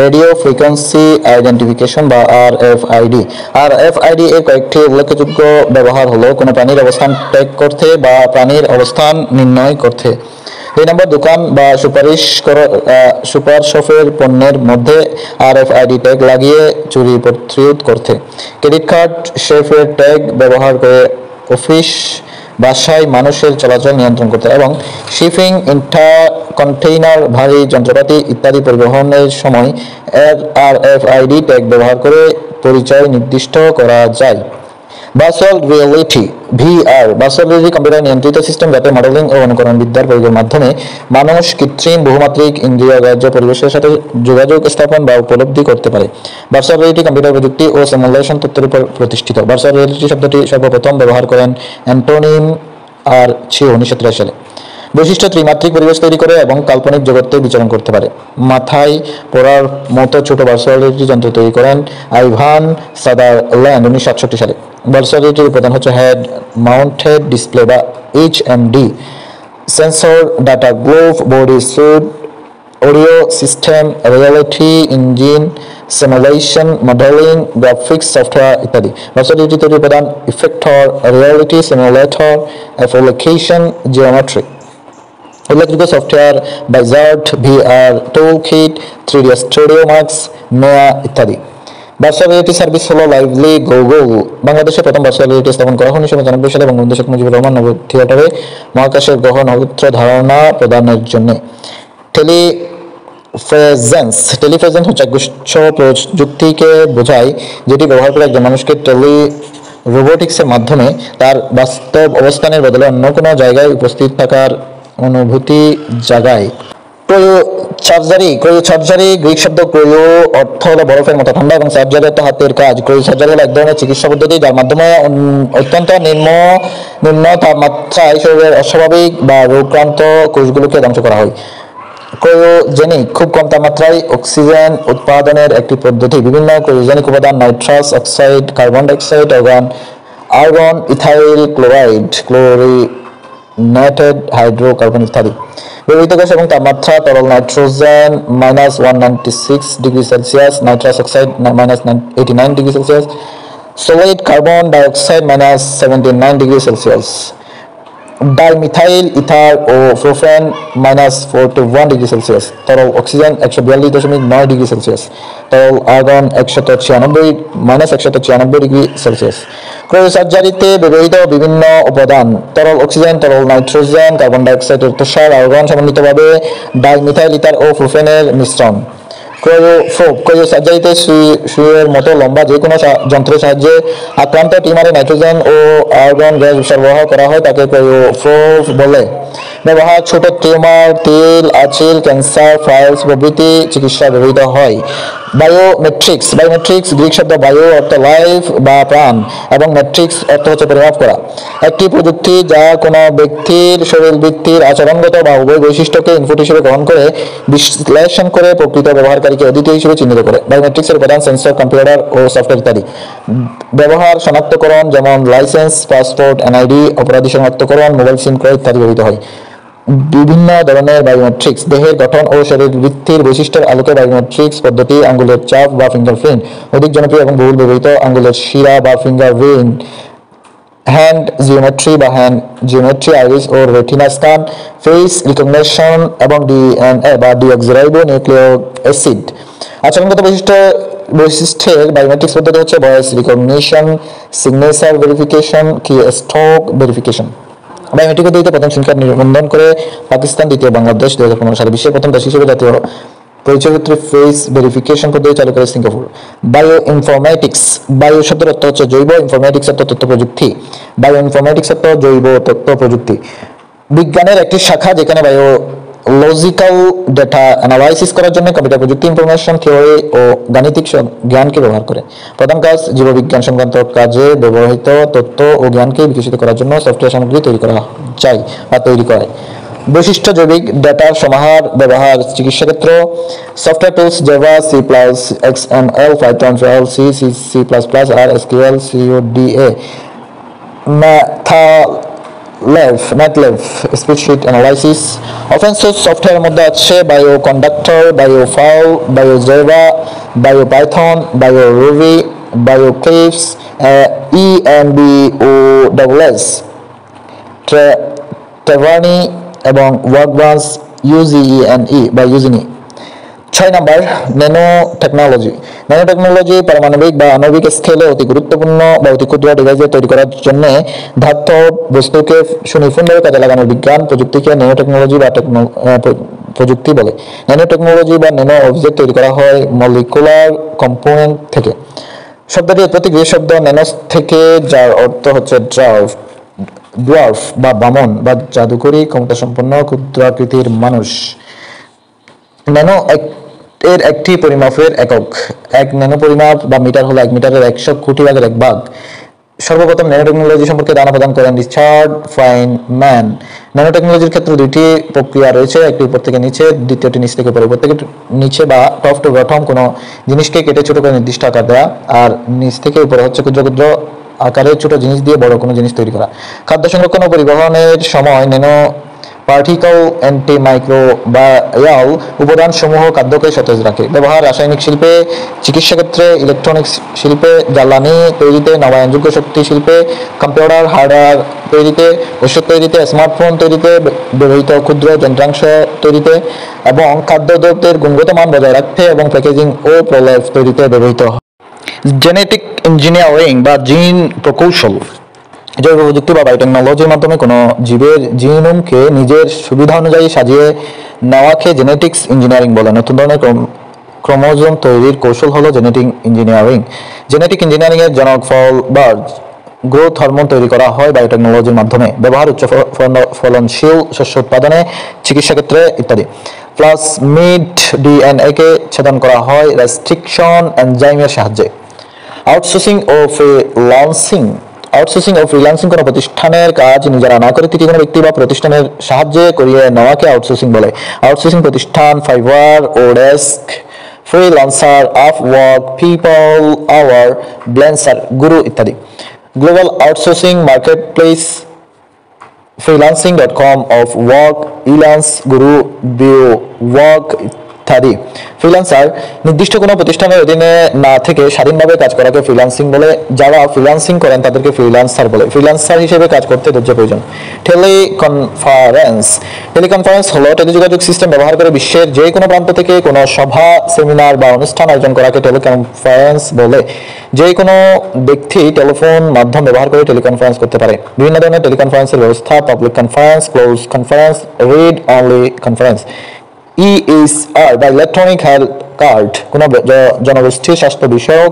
রেডিও ফ্রিকোয়েন্সি আইডেন্টিফিকেশন বা RFID। RFID এর কয়েকটি উল্লেখযোগ্য ব্যবহার হলো কোনো প্রাণীর অবস্থান ট্র্যাক করতে বা প্রাণীর অবস্থান নির্ণয় করতে। 2 নম্বর, দোকান বা সুপার শপের পণ্যের মধ্যে RFID ট্যাগ লাগিয়ে চুরি প্রতিরোধ করতে। ক্রেডিট কার্ড শেফের ট্যাগ ব্যবহার করে অফিস, বাসায় মানুষের চলাচল নিয়ন্ত্রণ করতে এবং শিপিং, কন্টেইনার, ভারী যন্ত্রপাতি ইত্যাদি পরিবহনের সময় RFID ট্যাগ ব্যবহার করে পরিচয় নির্দিষ্ট করা যায়। Virtual reality VR virtual reality computer নিয়ন্ত্রিত সিস্টেম যাতে মডেলিং ও অনুকরণ বিদ্যার প্রয়োগের মাধ্যমে মানুষ কৃত্রিম বহুমাত্রিক ইন্দ্রিয়গ্রাহ্য পরিবেশের সাথে যোগাযোগ স্থাপন বা উপলব্ধি করতে পারে। ভার্চুয়াল রিয়েলিটি কম্পিউটার প্রযুক্তি ও সিমুলেশন তত্ত্বের উপর প্রতিষ্ঠিত। ভার্চুয়াল রিয়েলিটি শব্দটি সর্বপ্রথম ব্যবহার করেন অ্যান্টনিম আর ছিও 1983 সালে। বৈশিষ্ট্য ত্রিমাত্রিক পরিবেশ তৈরি করে এবং কাল্পনিক জগতে বিচরণ করতে পারে। মাথায় পড়ার মতো ছোট ভার্চুয়াল রিয়েলিটি যন্ত্র তৈরি করেন আইভান সাদারল্যান্ড 1968 সালে। ভার্চুয়াল রিয়েলিটির উপাদান হচ্ছে হেড মাউন্টেড ডিসপ্লে বা HMD, sensor, data glove, body sweet, audio system, reality engine, simulation, modelling, graphics software ইত্যাদি। ভার্চুয়াল রিয়েলিটি তৈরির উপাদান effector, reality simulator, application, geometry. উল্লেখযোগ্য software বাইজার্ড, VR toolkit, 3D studio max, নোয়া ইত্যাদি। Virtual reality service হলো lively Google. বাংলাদেশে প্রথম virtual reality স্থাপন করা হয় 1995 সালে বঙ্গবন্ধু শেখ মুজিবুর রহমান নব থিয়েটারে মহাকাশের গ্রহ নক্ষত্র ধারণা প্রদানের জন্য। টেলিপ্রেজেন্স হচ্ছে একগুচ্ছ প্রযুক্তিকে বোঝায় যেটি ব্যবহার করে একজন মানুষকে রোবোটিক্সের মাধ্যমে তার বাস্তব অবস্থানের বদলে অন্য কোনো জায়গায় উপস্থিত থাকার অনুভূতি জাগায়। ক্রায়োসার্জারি গ্রিক শব্দ ক্রায়ো অর্থ হলো বরফের মতো ঠান্ডা এবং সার্জারি অর্থ হাতের কাজ। ক্রায়োসার্জারি হলো এক ধরনের চিকিৎসা পদ্ধতি যার মাধ্যমে অত্যন্ত নিম্ন তাপমাত্রায় শরীরের অস্বাভাবিক বা রোগক্রান্ত কোষগুলোকে ধ্বংস করা হয়। ক্রায়োজেনিক খুব কম তাপমাত্রায় অক্সিজেন উৎপাদনের একটি পদ্ধতি। বিভিন্ন ক্রায়োজেনিক উপাদান nitrous oxide, carbon dioxide, argon, ethyl chloride, chlorinated hydrocarbon ইত্যাদি। ব্যবহৃত গ্যাস এবং তাপমাত্রা: তরল nitrogen -196 degree Celsius, nitrous oxide -89 degree Celsius, solid carbon dioxide -79 degree Celsius, dimethyl ether ও প্রোপেন -41 ডিগ্রি সেলসিয়াস, তরল অক্সিজেন 142.9 ডিগ্রি সেলসিয়াস, তরল argon -196 degree Celsius. ক্রায়োসার্জারিতে ব্যবহৃত বিভিন্ন উপাদান: তরল অক্সিজেন, তরল নাইট্রোজেন, কার্বন ডাইঅক্সাইডের তুষার, আর্গন সমন্বিতভাবে, ডাইমিথাইল ইথার ও প্রোপেনের মিশ্রণ। ক্রায়োসার্জারিতে সুইয়ের মতো লম্বা যে কোনো যন্ত্রের সাহায্যে আক্রান্ত টিউমারে নাইট্রোজেন ও আর্গন গ্যাস সরবরাহ করা হয়, তাকে ক্রায়োপ্রোব বলে। ব্যবহার: ছোট টিউমার, তিল, আঁচিল, ক্যান্সার, ফাইলস প্রভৃতি চিকিৎসা ব্যবহৃত হয়। বায়োমেট্রিক্স গ্রিক শব্দ বায়ো অর্থ লাইফ বা প্রাণ এবং মেট্রিক্স অর্থ হচ্ছে পরিমাপ করা। একটি প্রযুক্তি যা কোনো ব্যক্তির শরীরবৃত্তির আচরণগত বা উভয় বৈশিষ্ট্যকে ইনপুট হিসেবে গ্রহণ করে বিশ্লেষণ করে প্রকৃত ব্যবহারকারীকে অদ্বিতীয় হিসেবে চিহ্নিত করে। বায়োমেট্রিক্সের উপাদান সেন্সর, কম্পিউটার ও সফটওয়্যার ইত্যাদি। ব্যবহার: শনাক্তকরণ যেমন লাইসেন্স, পাসপোর্ট, এনআইডি, অপরাধী শনাক্তকরণ, মোবাইল সিম ক্রয় ইত্যাদি ব্যবহৃত হয়। বিভিন্ন ধরনের বায়োমেট্রিক্স: দেহের গঠন ও শরীরবৃত্তির বৈশিষ্ট্যের আলোকে বায়োমেট্রিক্স পদ্ধতি, আঙ্গুলের ছাপ বা ফিঙ্গারপ্রিন্ট অধিক জনপ্রিয় এবং বহুল ব্যবহৃত, আঙ্গুলের শিরা বা ফিঙ্গারপ্রিন্ট, হ্যান্ড জিওমেট্রি বা হ্যান্ড জিওমেট্রি, আইরিস ও রেটিনা স্ক্যান, ফেস রিকগনিশন এবং ডিএনএ বা ডিঅক্সিরাইবো নিউক্লিক অ্যাসিড। আচরণগত বৈশিষ্ট্যের বায়োমেট্রিক্স পদ্ধতি হচ্ছে ভয়েস রিকগনিশন, সিগনেচার ভেরিফিকেশন, কি স্ট্রোক ভেরিফিকেশন। বায়োমেট্রিক পদ্ধতিতে প্রথম সিম কার্ড নিবন্ধন করে পাকিস্তান, দ্বিতীয় বাংলাদেশ, 2015 সালে বিশ্বের প্রথম দেশ হিসেবে জাতীয় পরিচয়পত্র ফেস ভেরিফিকেশন পদ্ধতি চালু করে সিঙ্গাপুর। বায়ো ইনফরমেটিক্স বায়ো শব্দের অর্থ হচ্ছে জৈব, ইনফরমেটিক্স অর্থ তথ্য প্রযুক্তি। বায়ো ইনফরমেটিক্স অর্থ জৈব তথ্য প্রযুক্তি, বিজ্ঞানের একটি শাখা যেখানে বায়োলজিক্যাল ডেটা অ্যানালাইসিস করার জন্য কম্পিউটার প্রযুক্তি ইনফরমেশন থিওরি ও গাণিতিক জ্ঞানকে ব্যবহার করে। প্রধান কাজ: জীববিজ্ঞান সংক্রান্ত কাজে ব্যবহৃত তথ্য ও জ্ঞানকে বিকশিত করার জন্য সফটওয়্যার সামগ্রী তৈরি করা যায় বা তৈরি করে। বৈশিষ্ট্য: জৈবিক ডেটার সমাহার। ব্যবহার: চিকিৎসা ক্ষেত্র, software tools, Java, C plus, XML, Python, JL, C, C plus plus, R, SQL, CODA, MATLAB, spreadsheet analysis. Open source সফটওয়্যারের মধ্যে আছে বায়োকন্ডাক্টর, বায়োফাউল, বায়োজাভা, বায়োপাইথন, বায়োরুবি, বায়োক্লিপস, EMBOSS, ট্রেভার্নি এবং ওয়ার্কবেঞ্চ, UGENE বা ইউজিনি। 6 নম্বর, ন্যানো টেকনোলজি পারমাণবিক বা আণবিক স্কেলে অতি গুরুত্বপূর্ণ বা অতি ক্ষুদ্র ডিভাইস তৈরি করার জন্য ধাতব বস্তুকে সুনিপুণভাবে কাজে লাগানোর বিজ্ঞান প্রযুক্তিকে ন্যানো টেকনোলজি বা প্রযুক্তি বলে। ন্যানো টেকনোলজি বা ন্যানো অবজেক্ট তৈরি করা হয় মলিকুলার কম্পোনেন্ট থেকে। শব্দটি উৎপত্তি গ্রিক শব্দ ন্যানোস থেকে, যার অর্থ হচ্ছে ডোয়ার্ফ বা বামন বা জাদুকরী ক্ষমতা সম্পন্ন ক্ষুদ্রাকৃতির মানুষ। ন্যানো এর একটি পরিমাপের একক। এক ন্যানো পরিমাপ বা মিটার হলো 1 মিটারের 100 কোটি ভাগের 1 ভাগ। সর্বপ্রথম ন্যানো টেকনোলজি সম্পর্কে ধারণা প্রদান করেন রিচার্ড ফাইনম্যান। ন্যানো টেকনোলজির ক্ষেত্রে দুইটি প্রক্রিয়া রয়েছে, একটি উপর থেকে নিচে, দ্বিতীয়টি নিচ থেকে উপরে। উপর থেকে নিচে বা টপ টু বটম কোনো জিনিসকে কেটে ছোট করে নির্দিষ্ট আকার দেওয়া, আর নিচ থেকে উপরে হচ্ছে ক্ষুদ্র ক্ষুদ্র আকারে ছোট জিনিস দিয়ে বড় কোনো জিনিস তৈরি করা। খাদ্য সংরক্ষণ ও পরিবহনের সময় ন্যানো পার্টিকল অ্যান্টিমাইক্রোবায়াল উপাদানসমূহ খাদ্যকে সতেজ রাখে। ব্যবহার রাসায়নিক শিল্পে, চিকিৎসা ক্ষেত্রে, ইলেকট্রনিক্স শিল্পে, জ্বালানি তৈরিতে, নবায়নযোগ্য শক্তি শিল্পে, কম্পিউটার হার্ডওয়্যার তৈরিতে, ওষুধ তৈরিতে, স্মার্টফোন তৈরিতে, ব্যবহৃত ক্ষুদ্র যন্ত্রাংশ তৈরিতে এবং খাদ্যদ্রব্যের গুণগত মান বজায় রাখতে এবং প্যাকেজিং ও প্রলেপ তৈরিতে ব্যবহৃত হয়। জেনেটিক ইঞ্জিনিয়ারিং বা জিন প্রকৌশল জৈব প্রযুক্তি বা বায়োটেকনোলজির মাধ্যমে কোনো জীবের জিনোমকে নিজের সুবিধা অনুযায়ী সাজিয়ে নেওয়াকে জেনেটিক্স ইঞ্জিনিয়ারিং বলে। নতুন ধরনের ক্রোমোজোম তৈরির কৌশল হলো জেনেটিক ইঞ্জিনিয়ারিং। জেনেটিক ইঞ্জিনিয়ারিং এর জনক বার্জ গ্রোথ হরমোন তৈরি করা হয় বায়োটেকনোলজির মাধ্যমে। ব্যবহার উচ্চ ফলনশীল শস্য উৎপাদনে, চিকিৎসা ক্ষেত্রে ইত্যাদি। প্লাজমিড ডিএনএ কে ছেদন করা হয় রেস্ট্রিকশন এনজাইমের সাহায্যে। আউটসোর্সিং ও ফ্রিল্যান্সিং কোনো প্রতিষ্ঠানের কাজ নিজেরা না করে তৃতীয় কোনো ব্যক্তি বা প্রতিষ্ঠানের সাহায্যে করিয়ে নেওয়াকে আউটসোর্সিং বলে। আউটসোর্সিং প্রতিষ্ঠান Fiverr, oDesk, Freelancer, Upwork, people hour, ব্লেন্সার, গুরু ইত্যাদি। Global outsourcing marketplace freelancing.com, of work, Elance, Guru, বিও ওয়ার্ক ইত্যাদি। ফ্রিল্যান্সার নির্দিষ্ট কোনো প্রতিষ্ঠানের অধীনে না থেকে স্বাধীনভাবে কাজ করাকে ফ্রিল্যান্সিং বলে। যারা ফ্রিল্যান্সিং করেন তাদেরকে ফ্রিল্যান্সার বলে। ফ্রিল্যান্সার হিসেবে কাজ করতে ধৈর্য প্রয়োজন। টেলিকনফারেন্স হলো টেলিযোগাযোগ সিস্টেম ব্যবহার করে বিশ্বের যে কোনো প্রান্ত থেকে কোনো সভা, সেমিনার বা অনুষ্ঠান আয়োজন করাকে টেলিকনফারেন্স বলে। যে কোনো ব্যক্তি টেলিফোন মাধ্যম ব্যবহার করে টেলিকনফারেন্স করতে পারে। বিভিন্ন ধরনের টেলিকনফারেন্সের ব্যবস্থা: public conference, close conference, read only conference. EHR বা ইলেকট্রনিক হেলথ কার্ড কোনো জনগোষ্ঠীর স্বাস্থ্য বিষয়ক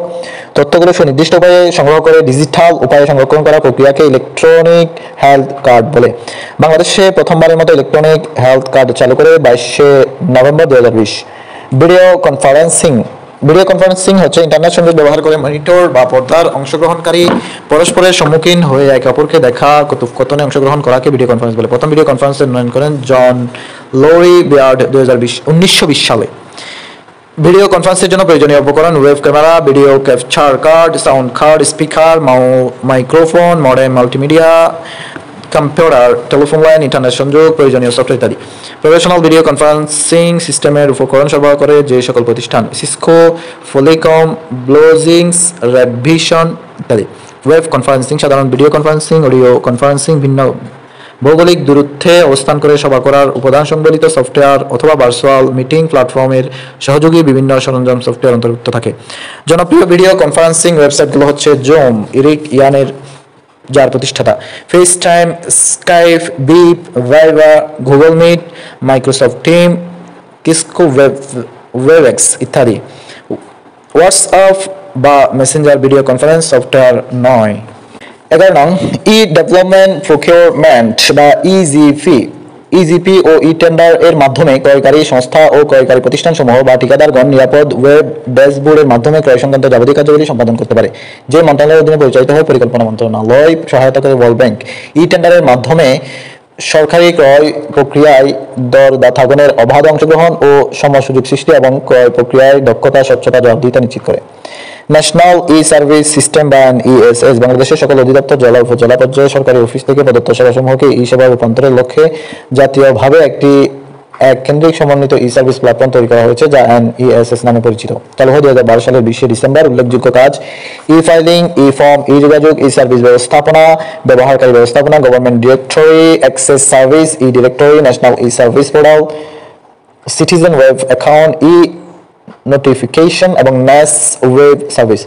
তথ্যগুলো সুনির্দিষ্ট উপায়ে সংগ্রহ করে ডিজিটাল উপায়ে সংরক্ষণ করা প্রক্রিয়াকে ইলেকট্রনিক হেলথ কার্ড বলে। বাংলাদেশে প্রথমবারের মতো ইলেকট্রনিক হেলথ কার্ড চালু করে 22শে নভেম্বর 2020। ভিডিও কনফারেন্সিং হচ্ছে ইন্টারনেট সংযোগ ব্যবহার করে মনিটর বা পর্দার অংশগ্রহণকারী পরস্পরের সম্মুখীন হয়ে একে অপরকে দেখা কথোপকথনে অংশগ্রহণ করাকে ভিডিও কনফারেন্স বলে। প্রথম ভিডিও কনফারেন্সের উন্নয়ন করেন জন লরি বেয়ার্ড 1920 সালে। ভিডিও কনফারেন্সের জন্য প্রয়োজনীয় উপকরণ: web camera, video capture card, sound card, speaker, microphone, modem, multimedia, computer, telephone line, internet সংযোগ, প্রয়োজনীয় সফটওয়্যার ইত্যাদি। প্রফেশনাল ভিডিও কনফারেন্সিং সিস্টেমের উপকরণ সরবরাহ করে যে সকল প্রতিষ্ঠান: সিসকো, ফলিকম, ব্লোজিংস, রেডভিশন ইত্যাদি। ওয়েব কনফারেন্সিং সাধারণ ভিডিও কনফারেন্সিং, অডিও কনফারেন্সিং ভিন্ন ভৌগোলিক দূরত্বে অবস্থান করে সভা করার উপাদান সংবলিত সফটওয়্যার অথবা ভার্চুয়াল মিটিং প্ল্যাটফর্মের সহযোগী বিভিন্ন সরঞ্জাম সফটওয়্যার অন্তর্ভুক্ত থাকে। জনপ্রিয় ভিডিও কনফারেন্সিং ওয়েবসাইটগুলো হচ্ছে জুম, ইরিক ইয়ানের যার প্রতিষ্ঠাতা, FaceTime, Skype, BiP, Viber, Google Meet, Microsoft Team, Cisco WebEx ইত্যাদি। হোয়াটসঅ্যাপ বা মেসেঞ্জার ভিডিও কনফারেন্স সফটওয়্যার নয়। 11 নং ই ডেভেলপমেন্ট প্রকিউরমেন্ট বা ইজিপি ও ই টেন্ডার এর মাধ্যমে ক্রয়কারী সংস্থা ও ক্রয়কারী প্রতিষ্ঠানসমূহ বা ঠিকাদারগণ নিরাপদ ওয়েব ড্যাশবোর্ডের মাধ্যমে ক্রয় সংক্রান্ত যাবতীয় কার্যাবলী সম্পাদন করতে পারে, যে মন্ত্রণালয়ের অধীনে পরিচালিত হয়। পরিকল্পনা মন্ত্রণালয় সহায়তা করে ওয়ার্ল্ড ব্যাংক। ই টেন্ডারের মাধ্যমে সরকারি ক্রয় প্রক্রিয়ায় দরদাতাগণের অবাধ অংশগ্রহণ ও সম সুযোগ সৃষ্টি এবং ক্রয় প্রক্রিয়ায় দক্ষতা, স্বচ্ছতা, জবাবদিহিতা নিশ্চিত করে। ন্যাশনাল ই সার্ভিস সিস্টেম বা ESS বাংলাদেশের সকল অধিদপ্তর, জেলা উপজেলা পর্যায়ে সরকারি অফিস থেকে প্রদত্ত সেবাসমূহকে ই সেবা রূপান্তরের লক্ষ্যে জাতীয়ভাবে এক কেন্দ্রিক সমন্বিত ই সার্ভিস প্ল্যাটফর্ম তৈরি করা হয়েছে, যা NESS নামে পরিচিত। চালু হয় 2012 সালের 20শে ডিসেম্বর। উল্লেখযোগ্য কাজ: ই ফাইলিং, ই ফর্ম, ই যোগাযোগ, ই সার্ভিস ব্যবস্থাপনা, ব্যবহারকারী ব্যবস্থাপনা, government directory, access service, e directory, national e service portal, citizen web account, e notification এবং ন্যাস ওয়েব সার্ভিস।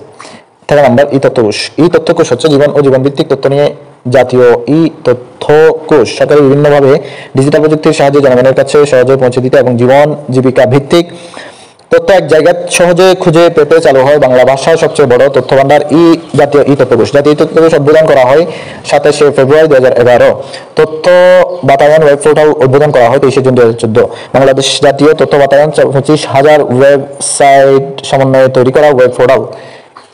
13 নম্বর ই তথ্যকোষ। ই তথ্যকোষ হচ্ছে জীবন ও জীবনভিত্তিক তথ্য নিয়ে জাতীয় ই তথ্যকোষ। সরকারি বিভিন্নভাবে ডিজিটাল প্রযুক্তির সাহায্যে জনগণের কাছে সহজে পৌঁছে দিতে এবং জীবন জীবিকা ভিত্তিক তথ্য এক জায়গায় সহজে খুঁজে পেতে চালু হয় বাংলা ভাষার সবচেয়ে বড় তথ্য ভান্ডার জাতীয় তথ্যকোষ। জাতীয় তথ্যকোষ উদ্বোধন করা হয় 27শে ফেব্রুয়ারি 2011। তথ্য বাতায়ন ওয়েব পোর্টাল উদ্বোধন করা হয় 23শে জুন 2014। বাংলাদেশ জাতীয় তথ্য বাতায়ন 25,000 ওয়েবসাইট সমন্বয়ে তৈরি করা ওয়েব পোর্টাল।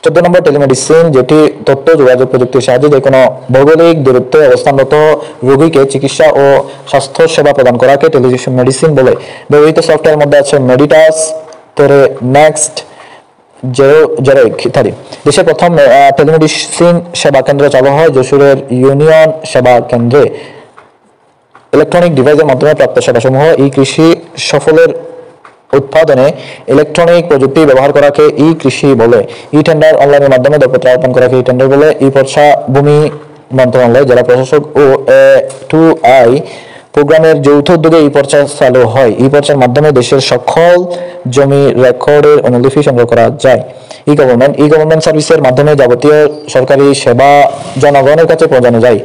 14 নম্বর টেলিমেডিসিন, যেটি তথ্য যোগাযোগ প্রযুক্তির সাহায্যে যে কোনো ভৌগোলিক দূরত্বে অবস্থানরত রোগীকে চিকিৎসা ও স্বাস্থ্য সেবা প্রদান করাকে টেলিমেডিসিন বলে। ব্যবহৃত সফটওয়্যারের মধ্যে আছে মেডিটাস, নেক্সট, ইত্যাদি। দেশের প্রথম টেলিমেডিসিন সেবা কেন্দ্র চালু হয় যশোরের ইউনিয়ন সেবা কেন্দ্রে। ইলেকট্রনিক ডিভাইসের মাধ্যমে প্রাপ্ত সেবাসমূহ কৃষি সফলের উৎপাদনে ইলেকট্রনিক প্রযুক্তি ব্যবহার করাকে কৃষি বলে। টেন্ডার, অনলাইনের মাধ্যমে দরপত্র আহ্বান করাকে টেন্ডার বলে। পর্ষা, ভূমি মন্ত্রণালয়, জেলা প্রশাসক ও A2I প্রোগ্রামের যৌথ উদ্যোগে পর্চা চালু হয়। পর্চার মাধ্যমে দেশের সকল জমি রেকর্ডের অনুলিপি সংগ্রহ করা যায়। গভর্নমেন্ট সার্ভিসের মাধ্যমে যাবতীয় সরকারি সেবা জনগণের কাছে পৌঁছানো যায়।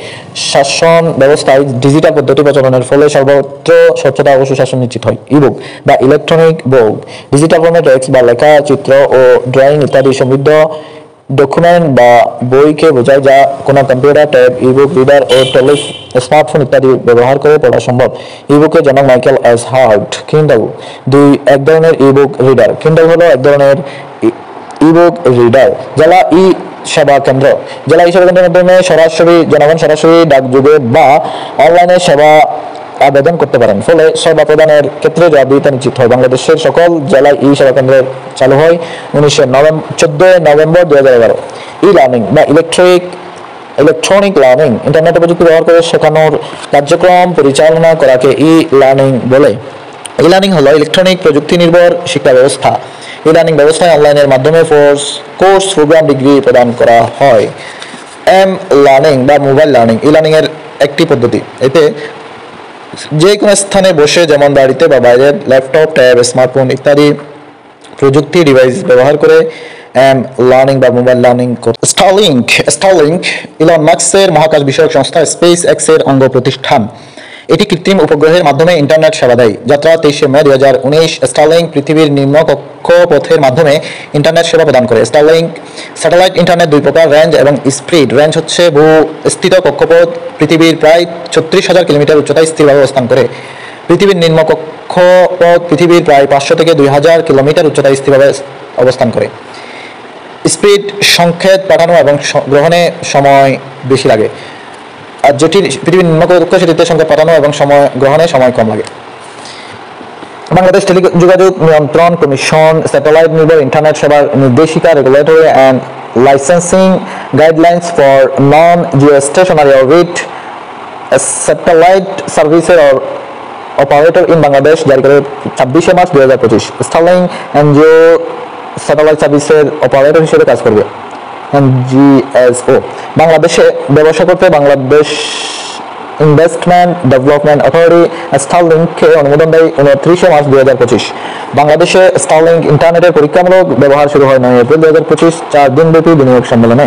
শাসন ব্যবস্থায় ডিজিটাল পদ্ধতি প্রচলনের ফলে সর্বত্র স্বচ্ছতা ও সুশাসন নিশ্চিত হয়। ইবুক বা ইলেকট্রনিক বুক, ডিজিটাল ফর্মে টেক্সট বা লেখা, চিত্র ও ড্রয়িং ইত্যাদি সমৃদ্ধ ডকুমেন্ট বা বইকে বোঝায়, যা কোনো কম্পিউটার, ট্যাব, ইবুক রিডার ও স্মার্টফোন ইত্যাদি ব্যবহার করে পড়া সম্ভব। ইবুকের জনক মাইকেল এস হার্ট। কিন্ডল এক ধরনের ইবুক রিডার। কিন্ডল হলো এক ধরনের ইবুক রিডার। জেলা সেবা কেন্দ্র, জেলা সেবা কেন্দ্রের মাধ্যমে জনগণ সরাসরি ডাকযোগে বা অনলাইনে সেবা আবেদন করতে পারেন, ফলে সেবা প্রদানের ক্ষেত্রে জবাবদিহিতা নিশ্চিত হয়। বাংলাদেশের সকল জেলায় সেবা কেন্দ্র চালু হয় 14 নভেম্বর 2011। লার্নিং বা ইলেকট্রনিক লার্নিং, ইন্টারনেট প্রযুক্তি ব্যবহার করে শেখানোর কার্যক্রম পরিচালনা করাকে লার্নিং বলে। লার্নিং হলো ইলেকট্রনিক প্রযুক্তি নির্ভর শিক্ষা ব্যবস্থা। লার্নিং ব্যবস্থায় অনলাইনের মাধ্যমে কোর্স, প্রোগ্রাম, ডিগ্রি প্রদান করা হয়। লার্নিং বা মোবাইল লার্নিং, লার্নিং এর একটি পদ্ধতি। এতে যে কোনো স্থানে বসে, যেমন বাড়িতে বা বাইরে, ল্যাপটপ, ট্যাব, স্মার্টফোন ইত্যাদি প্রযুক্তি ডিভাইস ব্যবহার করে লার্নিং বা মোবাইল লার্নিং করতে। স্টারলিংক ইলন মাস্কের মহাকাশ বিষয়ক সংস্থা স্পেস এক্সের অঙ্গ প্রতিষ্ঠান। এটি কৃত্রিম উপগ্রহের মাধ্যমে ইন্টারনেট সেবা দেয়। যাত্রা 23শে মে 2019। স্টারলিংক পৃথিবীর নিম্ন কক্ষপথের মাধ্যমে ইন্টারনেট সেবা প্রদান করে। স্টারলিংক স্যাটেলাইট ইন্টারনেট দুই প্রকার, রেঞ্জ এবং স্পিড। রেঞ্জ হচ্ছে ভূ-স্থিত কক্ষপথ পৃথিবীর প্রায় 36,000 কিলোমিটার উচ্চতায় স্থিরভাবে অবস্থান করে। পৃথিবীর নিম্ন কক্ষপথ পৃথিবীর প্রায় 500 থেকে 2000 কিলোমিটার উচ্চতায় স্থিরভাবে অবস্থান করে। স্পিড সংকেত পাঠানো এবং গ্রহণে সময় বেশি লাগে, আর যেটি পৃথিবীর নিম্ন কক্ষ সেটিতে সংকেত পাঠানো এবং গ্রহণে সময় কম লাগে। বাংলাদেশ টেলিযোগাযোগ নিয়ন্ত্রণ কমিশন স্যাটেলাইট নির্ভর ইন্টারনেট সেবার নির্দেশিকা, regulatory and licensing guidelines for non geostationary orbit satellite সার্ভিসের অপারেটর ইন বাংলাদেশ জারি করে 26শে মার্চ 2025। স্টারলিংক এনজিও স্যাটেলাইট সার্ভিসের অপারেটর হিসেবে কাজ করবে। NGSO বাংলাদেশে ব্যবসা করতে বাংলাদেশ ইনভেস্টমেন্ট ডেভেলপমেন্ট অথরিটি স্টারলিংককে অনুমোদন দেয় 29শে মার্চ 2025। বাংলাদেশে স্টারলিংক ইন্টারনেটের পরীক্ষামূলক ব্যবহার শুরু হয় 9 এপ্রিল 2025 4 দিনব্যাপী বিনিয়োগ সম্মেলনে।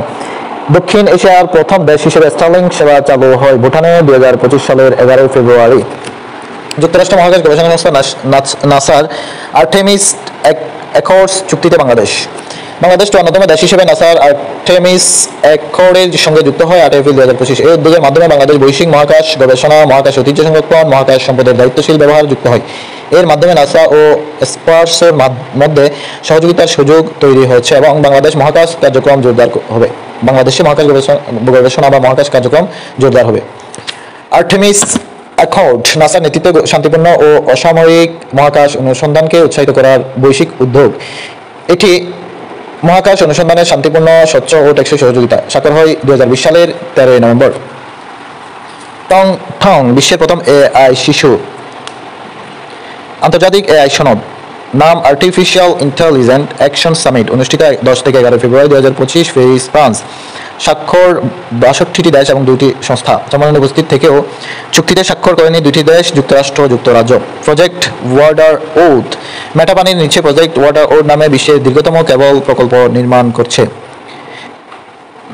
দক্ষিণ এশিয়ার প্রথম দেশ হিসেবে স্টারলিংক সেবা চালু হয় ভুটানে 2025 সালের 11 ফেব্রুয়ারি। যুক্তরাষ্ট্র মহাকাশ গবেষণা সংস্থা নাসার আর্টেমিস অ্যাকর্ডস চুক্তিতে বাংলাদেশ 54তম দেশ হিসেবে নাসার আর্টেমিস অ্যাকর্ডের সঙ্গে যুক্ত হয় 8 এপ্রিল 2025। এই উদ্যোগের মাধ্যমে বাংলাদেশ বৈশ্বিক মহাকাশ গবেষণা, মহাকাশ ঐতিহ্য সংরক্ষণ, মহাকাশ সম্পদের দায়িত্বশীল ব্যবহার যুক্ত হয়। এর মাধ্যমে নাসা ও স্পার্সের মধ্যে সহযোগিতার সুযোগ তৈরি হয়েছে এবং বাংলাদেশ মহাকাশ কার্যক্রম জোরদার হবে। বাংলাদেশে মহাকাশ গবেষণা বা মহাকাশ কার্যক্রম জোরদার হবে। আর্টেমিস অ্যাকর্ড নাসার নেতৃত্বে শান্তিপূর্ণ ও অসামরিক মহাকাশ অনুসন্ধানকে উৎসাহিত করার বৈশ্বিক উদ্যোগ। এটি মহাকাশ অনুসন্ধানের শান্তিপূর্ণ, স্বচ্ছ ও টেকসই সহযোগিতা স্বাক্ষর হয় 2020 সালের 13 নভেম্বর। টং বিশ্বের প্রথম AI শিশু আন্তর্জাতিক AI সনদ, নাম আর্টিফিশিয়াল ইন্টেলিজেন্ট অ্যাকশন সামিট, অনুষ্ঠিত 10 থেকে 11 ফেব্রুয়ারি 2025 প্যারিস, ফ্রান্স। স্বাক্ষর 62টি দেশ এবং 2টি সংস্থা। সম্মেলনে উপস্থিত থেকেও চুক্তিতে স্বাক্ষর করেনি 2টি দেশ, যুক্তরাষ্ট্র ও যুক্তরাজ্য। প্রজেক্ট ওয়াটার ওথ মেটা পানির নিচে প্রজেক্ট ওয়াটার ওথ নামে বিশ্বের দীর্ঘতম কেবল প্রকল্প নির্মাণ করছে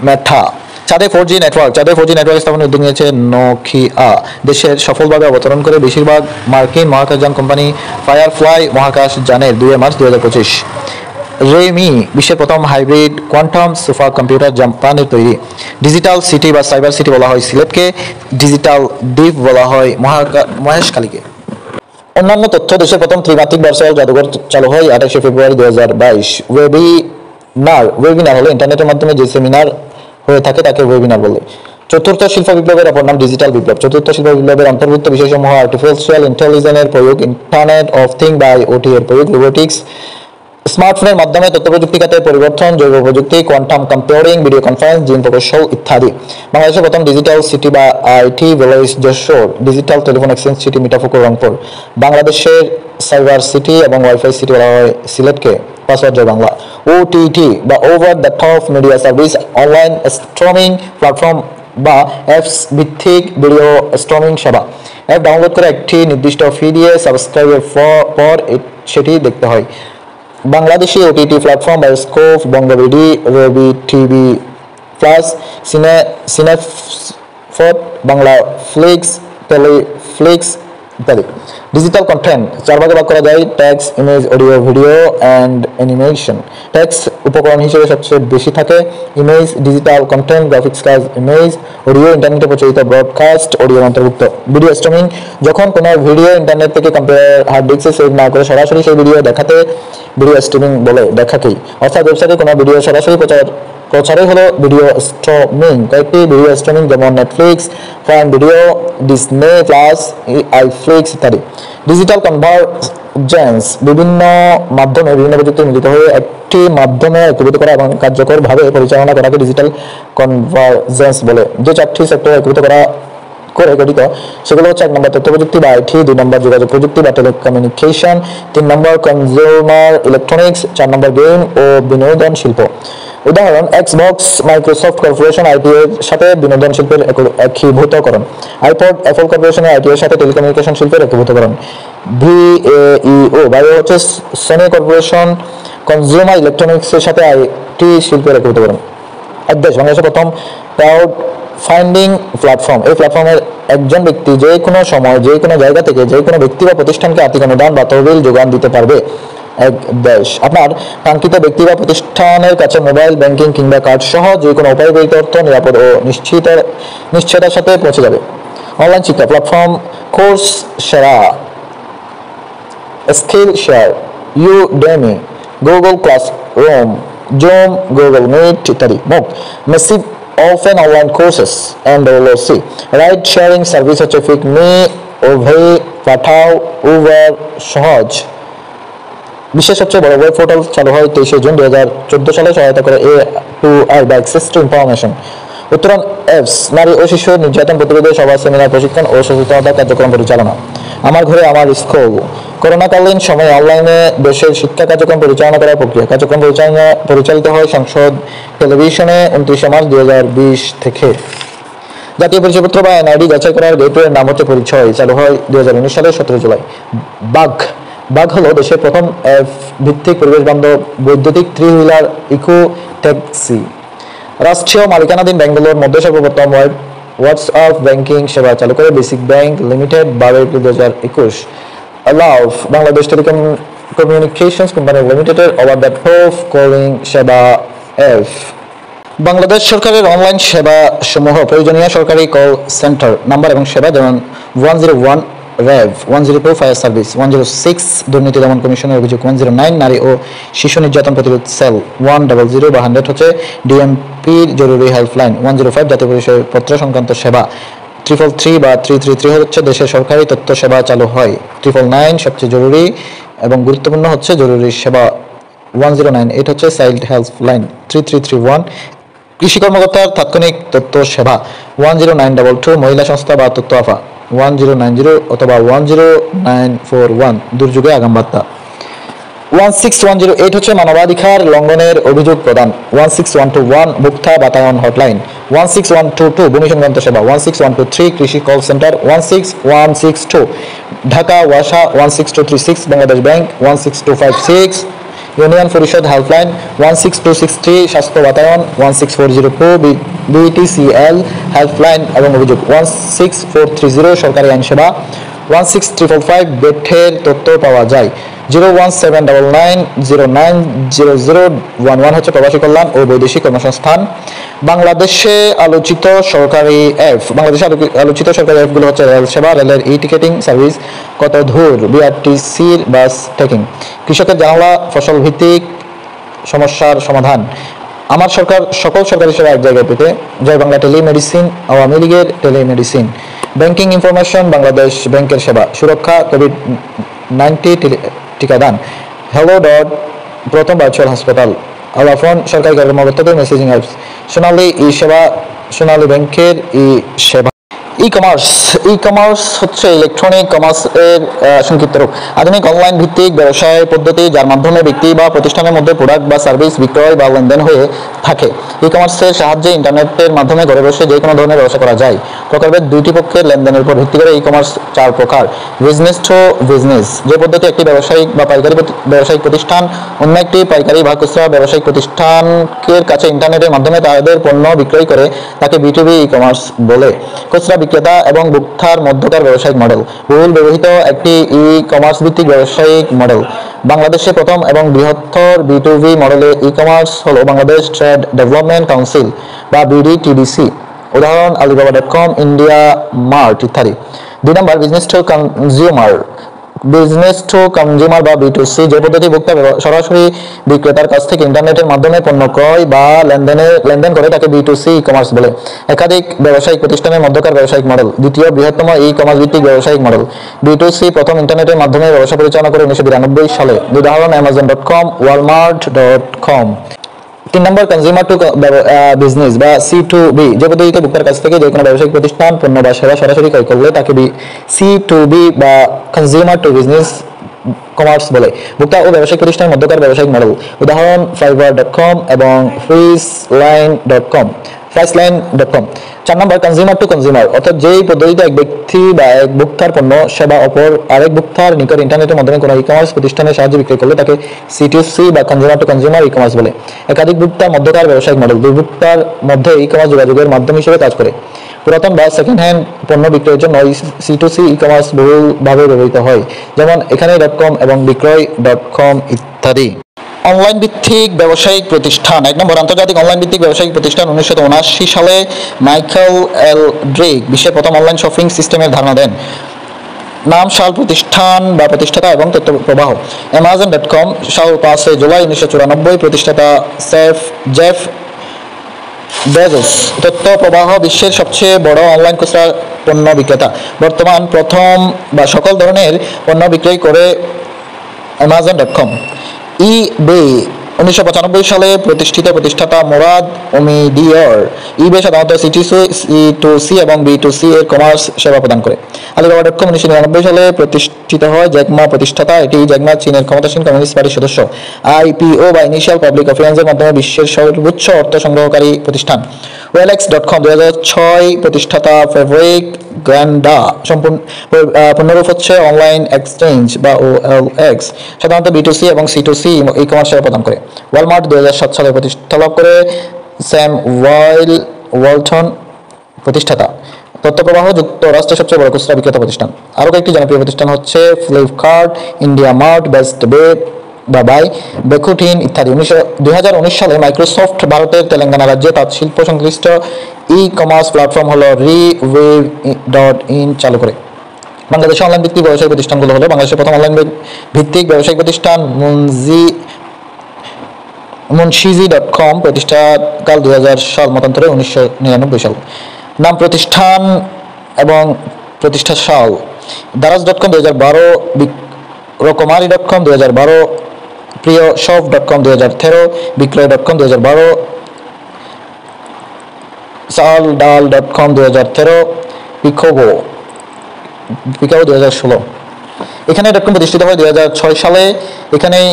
মেটা। চাঁদে 4G নেটওয়ার্ক স্থাপনের উদ্যোগ নিয়েছে নোকিয়া। দেশের সফলভাবে অবতরণ করে বেশিরভাগ মার্কিন মহাকাশযান কোম্পানি ফায়ারফ্লাই মহাকাশ যানের 2 মার্চ 2025। রেমি বিশ্বের প্রথম হাইব্রিড কোয়ান্টাম সুপার কম্পিউটার জাপানের তৈরি। ডিজিটাল সিটি বা সাইবার সিটি বলা হয় সিলেটকে, ডিজিটাল দ্বীপ বলা হয় মহেশখালীকে। অন্যান্য তথ্য, দেশের প্রথম ত্রিমাত্রিক ভার্চুয়াল জাদুঘর চালু হয় 28 ফেব্রুয়ারি 2022। ওয়েবিনার হলো ইন্টারনেটের মাধ্যমে যে সেমিনার হয়ে থাকে তাকে ওয়েবিনার বলে। চতুর্থ শিল্প বিপ্লবের অপর নাম ডিজিটাল বিপ্লব। চতুর্থ শিল্প বিপ্লবের অন্তর্ভুক্ত বিষয়সমূহ আর্টিফিশিয়াল ইন্টেলিজেন্সের প্রয়োগ, ইন্টারনেট অফ থিং বা আইওটি এর প্রয়োগ, রোবোটিক্স, স্মার্টফোনের মাধ্যমে তথ্য প্রযুক্তি খাতের পরিবর্তন, জৈব প্রযুক্তি, কোয়ান্টাম কম্পিউটিং, ভিডিও কনফারেন্স, জিন প্রকৌশল ইত্যাদি। বাংলাদেশের প্রথম ডিজিটাল সিটি বা IT village Jessore, digital telephone exchange city Mithapukur Rangpur. বাংলাদেশের সাইবার সিটি এবং ওয়াইফাই সিটি বলা হয় সিলেটকে। পাসওয়ার্ড জয় বাংলা। ওটিটি বা over the top media service, online streaming platform বা অ্যাপস ভিত্তিক ভিডিও স্ট্রিমিং সেবা। অ্যাপ ডাউনলোড করে একটি নির্দিষ্ট ফি দিয়ে সাবস্ক্রাইবের পর সেটি দেখতে হয়। বাংলাদেশি ওটিটি প্ল্যাটফর্ম বায়োস্কোপ, বঙ্গবিডি, রবি টিভি প্লাস, সিনেফট, বাংলা ফ্লিক্স, টেলিফ্লিক্স ইত্যাদি। ডিজিটাল কন্টেন্ট 4 ভাগে ভাগ করা যায়: text, image, audio, video and animation. Text উপকরণ হিসেবে সবচেয়ে বেশি থাকে। ইমেজ, ডিজিটাল কন্টেন্ট, গ্রাফিক্স কাজ ইমেজ। অডিও, ইন্টারনেটে প্রচলিত ব্রডকাস্ট অডিও অন্তর্ভুক্ত। ভিডিও স্ট্রিমিং, যখন কোনো ভিডিও ইন্টারনেট থেকে কম্পিউটার হার্ড ডিস্কে সেভ না করে সরাসরি সেই ভিডিও দেখাতে ভিডিও স্ট্রিমিং বলে, দেখাকেই। অর্থাৎ ওয়েবসাইটে কোনো ভিডিও সরাসরি প্রচারই হলো ভিডিও স্ট্রিমিং। কয়েকটি ভিডিও স্ট্রিমিং যেমন Netflix, prime video, Disney plus, iflix ইত্যাদি। ডিজিটাল কনভার্জেন্স, বিভিন্ন মাধ্যমে বিভিন্ন প্রযুক্তি মিলিত হয়ে একটি মাধ্যমে একীভূত করা এবং কার্যকরভাবে পরিচালনা করাকে ডিজিটাল কনভার্জেন্স বলে। যে 4টি সেক্টর একীভূত করে গঠিত সেগুলো হচ্ছে: 1 নম্বর তথ্য প্রযুক্তি বা আইটি, 2 নম্বর যোগাযোগ প্রযুক্তি বা টেলিকমিউনিকেশন, 3 নম্বর কনজিউমার ইলেকট্রনিক্স, 4 নম্বর গেম ও বিনোদন শিল্প। উদাহরণ: এক্সবক্স, মাইক্রোসফট কর্পোরেশন আইটি এর সাথে বিনোদন শিল্পের একীভূতকরণ। আইপড, অ্যাপল কর্পোরেশনের আইটি এর সাথে টেলিকমিউনিকেশন শিল্পের একীভূতকরণ। ভিএইও বায়ো হচ্ছে সনি কর্পোরেশন কনজিউমার ইলেকট্রনিক্সের সাথে আইটি শিল্পের একীভূতকরণ। অধ্যায়: বাংলাদেশের প্রথম ক্লাউড ফান্ডিং প্ল্যাটফর্ম। এই প্ল্যাটফর্মের একজন ব্যক্তি যে কোনো সময় যে কোনো জায়গা থেকে যে কোনো ব্যক্তি বা প্রতিষ্ঠানকে আর্থিক অনুদান বা তহবিল যোগান দিতে পারবে। এক দেশ আপনার কাঙ্ক্ষিত ব্যক্তি বা প্রতিষ্ঠানের কাছে মোবাইল ব্যাংকিং কিংবা কার্ড সহ যে কোনো উপায়ে প্রেরিত অর্থ নিরাপদ ও নিশ্চয়তার সাথে পৌঁছে যাবে। অনলাইন শিক্ষা platform: Coursera, Skillshare, Udemy, Google Classroom, Zoom, Google Meet ইত্যাদি। MOOC: massive open online courses and LLC. Ride sharing service হচ্ছে ফিকমি, ওভে, পাঠাও, উবার, সহজ। বিশ্বের সবচেয়ে বড় ওয়েব পোর্টাল চালু হয় 23 জুন 2014 সালে, সহায়তা করে A2I বা অ্যাক্সেস টু ইনফরমেশন। উত্তরণ: অ্যাপস, নারী ও শিশু নির্যাতন প্রতিরোধে সভা, সেমিনার, প্রশিক্ষণ ও সচেতনতা কার্যক্রম পরিচালনা। আমার ঘরে আমার স্কুল, করোনাকালীন সময়ে অনলাইনে দেশের শিক্ষা কার্যক্রম পরিচালনা করার প্রক্রিয়া। কার্যক্রম পরিচালিত হয় সংসদ টেলিভিশনে 29 মার্চ 2020 থেকে। জাতীয় পরিচয়পত্র বা এনআইডি যাচাই করার গেটওয়ের নাম হচ্ছে পরিচয়, চালু হয় 2019 সালের 17 জুলাই। বাগ হলো দেশের প্রথম অ্যাপ ভিত্তিক পরিবেশ বান্ধব বৈদ্যুতিক 3-হুইলার ইকো ট্যাক্সি। রাষ্ট্রীয় মালিকানাধীন ব্যাংকগুলোর মধ্যে সর্বপ্রথম হোয়াটসঅ্যাপ ব্যাংকিং সেবা চালু করে বেসিক ব্যাংক লিমিটেড 12 এপ্রিল 2021। লাভ, বাংলাদেশ টেলিকমিউনিকেশনস কোম্পানি লিমিটেডের ওভার দ্য টপ কলিং সেবা অ্যাপ। বাংলাদেশ সরকারের অনলাইন সেবা সমূহ: প্রয়োজনীয় সরকারি কল সেন্টার নাম্বার এবং সেবা, যেমন 101 র্যাব, 102 ফায়ার সার্ভিস, 106 দুর্নীতি দমন কমিশনের অভিযোগ, 109 নারী ও শিশু নির্যাতন প্রতিরোধ সেল, 100 বা 100 হচ্ছে ডিএমপির জরুরি হেল্পলাইন, 105 জাতীয় পরিচয়পত্র সংক্রান্ত সেবা, 333 বা 333 হচ্ছে দেশের সরকারি তথ্য সেবা চালু হয়, 999 সবচেয়ে জরুরি এবং গুরুত্বপূর্ণ হচ্ছে জরুরি সেবা, 1098 হচ্ছে চাইল্ড হেল্পলাইন, 3331 কৃষি কর্মকর্তার তাৎক্ষণিক তথ্য সেবা, 10922 মহিলা সংস্থা বা তথ্য আফা, 1090 অথবা 10941 দুর্যোগে আগাম বার্তা, 16108 হচ্ছে মানবাধিকার লঙ্ঘনের অভিযোগ প্রদান, 16121 ভোক্তা বাতায়ন হটলাইন, 16122 ভূমি সংক্রান্ত সেবা, 16123 কৃষি কল সেন্টার, 16162 ঢাকা ওয়াসা, 16236 বাংলাদেশ ব্যাংক, 16256 ইউনিয়ন পরিষদ হেল্পলাইন 16263, স্বাস্থ্য বাতায়ন 16404, বিটিসিএল হেল্পলাইন এবং অভিযোগ 16430, সরকারি আইন সেবা 16345, বেঠের তথ্য পাওয়া যায় 01799090011 হচ্ছে প্রবাসী কল্যাণ ও বৈদেশিক কর্মসংস্থান। বাংলাদেশে আলোচিত সরকারি অ্যাপগুলো হচ্ছে রেল সেবা, রেলের টিকেটিং সার্ভিস, কত দূর, বিআরটিসির বাস ট্রেকিং, কৃষকের জানালা, ফসল ভিত্তিক সমস্যার সমাধান, আমার সরকার, সকল সরকারি সেবা এক জায়গায় পেতে, জয় বাংলা টেলিমেডিসিন, আওয়ামী লীগের টেলিমেডিসিন, ব্যাংকিং ইনফরমেশন, বাংলাদেশ ব্যাংকের সেবা, সুরক্ষা, কোভিড-19 টিকাদান, হ্যালো ডট, প্রথম ভার্চুয়াল হাসপাতাল, আলাফোন, সরকারি কর্মকর্তাদের মেসেজিং অ্যাপস, সোনালী ই সেবা, সোনালী ব্যাংকের ই সেবা। ই কমার্স হচ্ছে ইলেকট্রনিক কমার্সের সংক্ষিপ্ত রূপ। আধুনিক অনলাইন ভিত্তিক ব্যবসায় পদ্ধতি যার মাধ্যমে ব্যক্তি বা প্রতিষ্ঠানের মধ্যে প্রোডাক্ট বা সার্ভিস বিক্রয় বা লেনদেন হয়ে থাকে। ই কমার্সের সাহায্যে ইন্টারনেটের মাধ্যমে ঘরে বসে যে কোনো ধরনের ব্যবসা করা যায়। প্রকারভেদ, দুইটি পক্ষের লেনদেনের উপর ভিত্তি করে ই কমার্স 4 প্রকার। বিজনেস টু বিজনেস, যে পদ্ধতি একটি ব্যবসায়িক বা পাইকারি ব্যবসায়িক প্রতিষ্ঠান অন্য একটি পাইকারি বা খুচরা ব্যবসায়িক প্রতিষ্ঠানের কাছে ইন্টারনেটের মাধ্যমে তাদের পণ্য বিক্রয় করে তাকে B2B ই কমার্স বলে। খুচরা বিক্রেতা এবং ভোক্তার মধ্যকার ব্যবসায়িক মডেল, বহুল ব্যবহৃত একটি ই কমার্স ভিত্তিক ব্যবসায়িক মডেল। বাংলাদেশে প্রথম এবং বৃহত্তর B2B মডেলে ই কমার্স হলো বাংলাদেশ ট্রেড ডেভেলপমেন্ট কাউন্সিল বা BDTDC, উদাহরণ alibaba.com, ইন্ডিয়া মার্ট ইত্যাদি। 2 নম্বর বিজনেস টু কনজিউমার বা B2C, যে পদ্ধতি ভোক্তা সরাসরি বিক্রেতার কাছ থেকে ইন্টারনেটের মাধ্যমে পণ্য ক্রয় বা লেনদেন করে তাকে B2C ই কমার্স বলে। একাধিক ব্যবসায়িক প্রতিষ্ঠানের মধ্যকার ব্যবসায়িক মডেল, দ্বিতীয় বৃহত্তম ই কমার্স ভিত্তিক ব্যবসায়িক মডেল। B2C প্রথম ইন্টারনেটের মাধ্যমে ব্যবসা পরিচালনা করে 1992 সালে, উদাহরণ amazon.com, walmart.com। 3 number consumer to business বা C2B, যে পদ্ধতিতে ভোক্তার কাছ থেকে যে কোনো ব্যবসায়িক প্রতিষ্ঠান পণ্য বা সেবা সরাসরি ক্রয় করলে তাকে C2B বা কনজিউমার টু বিজনেস কমার্স বলে। ভোক্তা ও ব্যবসায়িক প্রতিষ্ঠানের মধ্যকার ব্যবসায়িক মডেল, উদাহরণ fiverr.com এবং priceline.com। 4 নম্বর কনজিউমার টু কনজিউমার, অর্থাৎ যেই পদ্ধতিতে এক ব্যক্তি বা এক ভোক্তার পণ্য সেবা অপর আরেক ভোক্তার নিকট ইন্টারনেটের মাধ্যমে কোনো ই কমার্স প্রতিষ্ঠানের সাহায্যে বিক্রয় করলে তাকে C2C বা consumer two consumer e commerce বলে। একাধিক ভোক্তার মধ্যকার ব্যবসায়িক মডেল, দুই ভোক্তার মধ্যে ই কমার্স যোগাযোগের মাধ্যম হিসেবে কাজ করে। পুরাতন বা সেকেন্ড হ্যান্ড পণ্য বিক্রয়ের জন্য C2C ই কমার্স বহুলভাবে ব্যবহৃত হয়, যেমন এখানে.com এবং বিক্রয়.com ইত্যাদি। অনলাইন ভিত্তিক ব্যবসায়িক প্রতিষ্ঠান। 1 নম্বর আন্তর্জাতিক অনলাইন ভিত্তিক ব্যবসায়িক প্রতিষ্ঠান। 1979 সালে মাইকেল এল ড্রেক বিশ্বের প্রথম অনলাইন শপিং সিস্টেমের ধারণা দেন। নাম, সাল, প্রতিষ্ঠান বা প্রতিষ্ঠাতা এবং তথ্য প্রবাহ। amazon.com সাল 5 জুলাই 1994, প্রতিষ্ঠাতা জেফ বেজোস। তথ্য প্রবাহ, বিশ্বের সবচেয়ে বড় অনলাইন খুচরা পণ্য বিক্রেতা। বর্তমান প্রথম বা সকল ধরনের পণ্য বিক্রয় করে amazon.com। eBay 1995 সালে প্রতিষ্ঠিত, প্রতিষ্ঠাতা মোরাদ ওমিডিয়র। eBay সাধারণত C2C এবং B2C এর কমার্স সেবা প্রদান করে। alibaba.com 1999 সালে প্রতিষ্ঠিত হয়, জ্যাকমা প্রতিষ্ঠাতা। এটি জ্যাকমা চীনের ক্ষমতাসীন কমিউনিস্ট পার্টির সদস্য। IPO বা ইনিশিয়াল পাবলিক অফারিংয়ের মাধ্যমে বিশ্বের সর্বোচ্চ অর্থ সংগ্রহকারী প্রতিষ্ঠান। OLX.com 2006, প্রতিষ্ঠাতা ফেডরিক গ্র্যান্ডা। পূর্ণরূপ হচ্ছে অনলাইন এক্সচেঞ্জ বা OLX, সাধারণত B2C এবং C2C ই কমার্স সেবা প্রদান করে। ওয়ালমার্ট 2007 সালে প্রতিষ্ঠা লাভ করে, স্যাম ওয়ালটন প্রতিষ্ঠাতা। তথ্য প্রবাহ, যুক্তরাষ্ট্রের সবচেয়ে বড় খুচরা বিক্রেতা প্রতিষ্ঠান। আরও কয়েকটি জনপ্রিয় প্রতিষ্ঠান হচ্ছে Flipkart, India Mart, Best Buy, বেকুটিন ইত্যাদি। 2019 সালে মাইক্রোসফট ভারতের তেলেঙ্গানা রাজ্যে তাঁত শিল্প সংশ্লিষ্ট ই কমার্স প্ল্যাটফর্ম হলো reweave.in চালু করে। বাংলাদেশের অনলাইন ভিত্তিক ব্যবসায়িক প্রতিষ্ঠানগুলো হলো বাংলাদেশের প্রথম অনলাইন ভিত্তিক ব্যবসায়িক প্রতিষ্ঠান মুনশিজি.com, প্রতিষ্ঠাকাল 2000 সাল, মতান্তরে 1999 সাল। নাম, প্রতিষ্ঠান এবং প্রতিষ্ঠা সাল। দারাজ.com 2012, রকমারি.com 2012, প্রিয়শপ.com 2013, বিক্রয়.com 2012, সালডাল.com 2013, পিকাগো 2016। এখানে.com প্রতিষ্ঠিত হয় 2006 সালে। এখানেই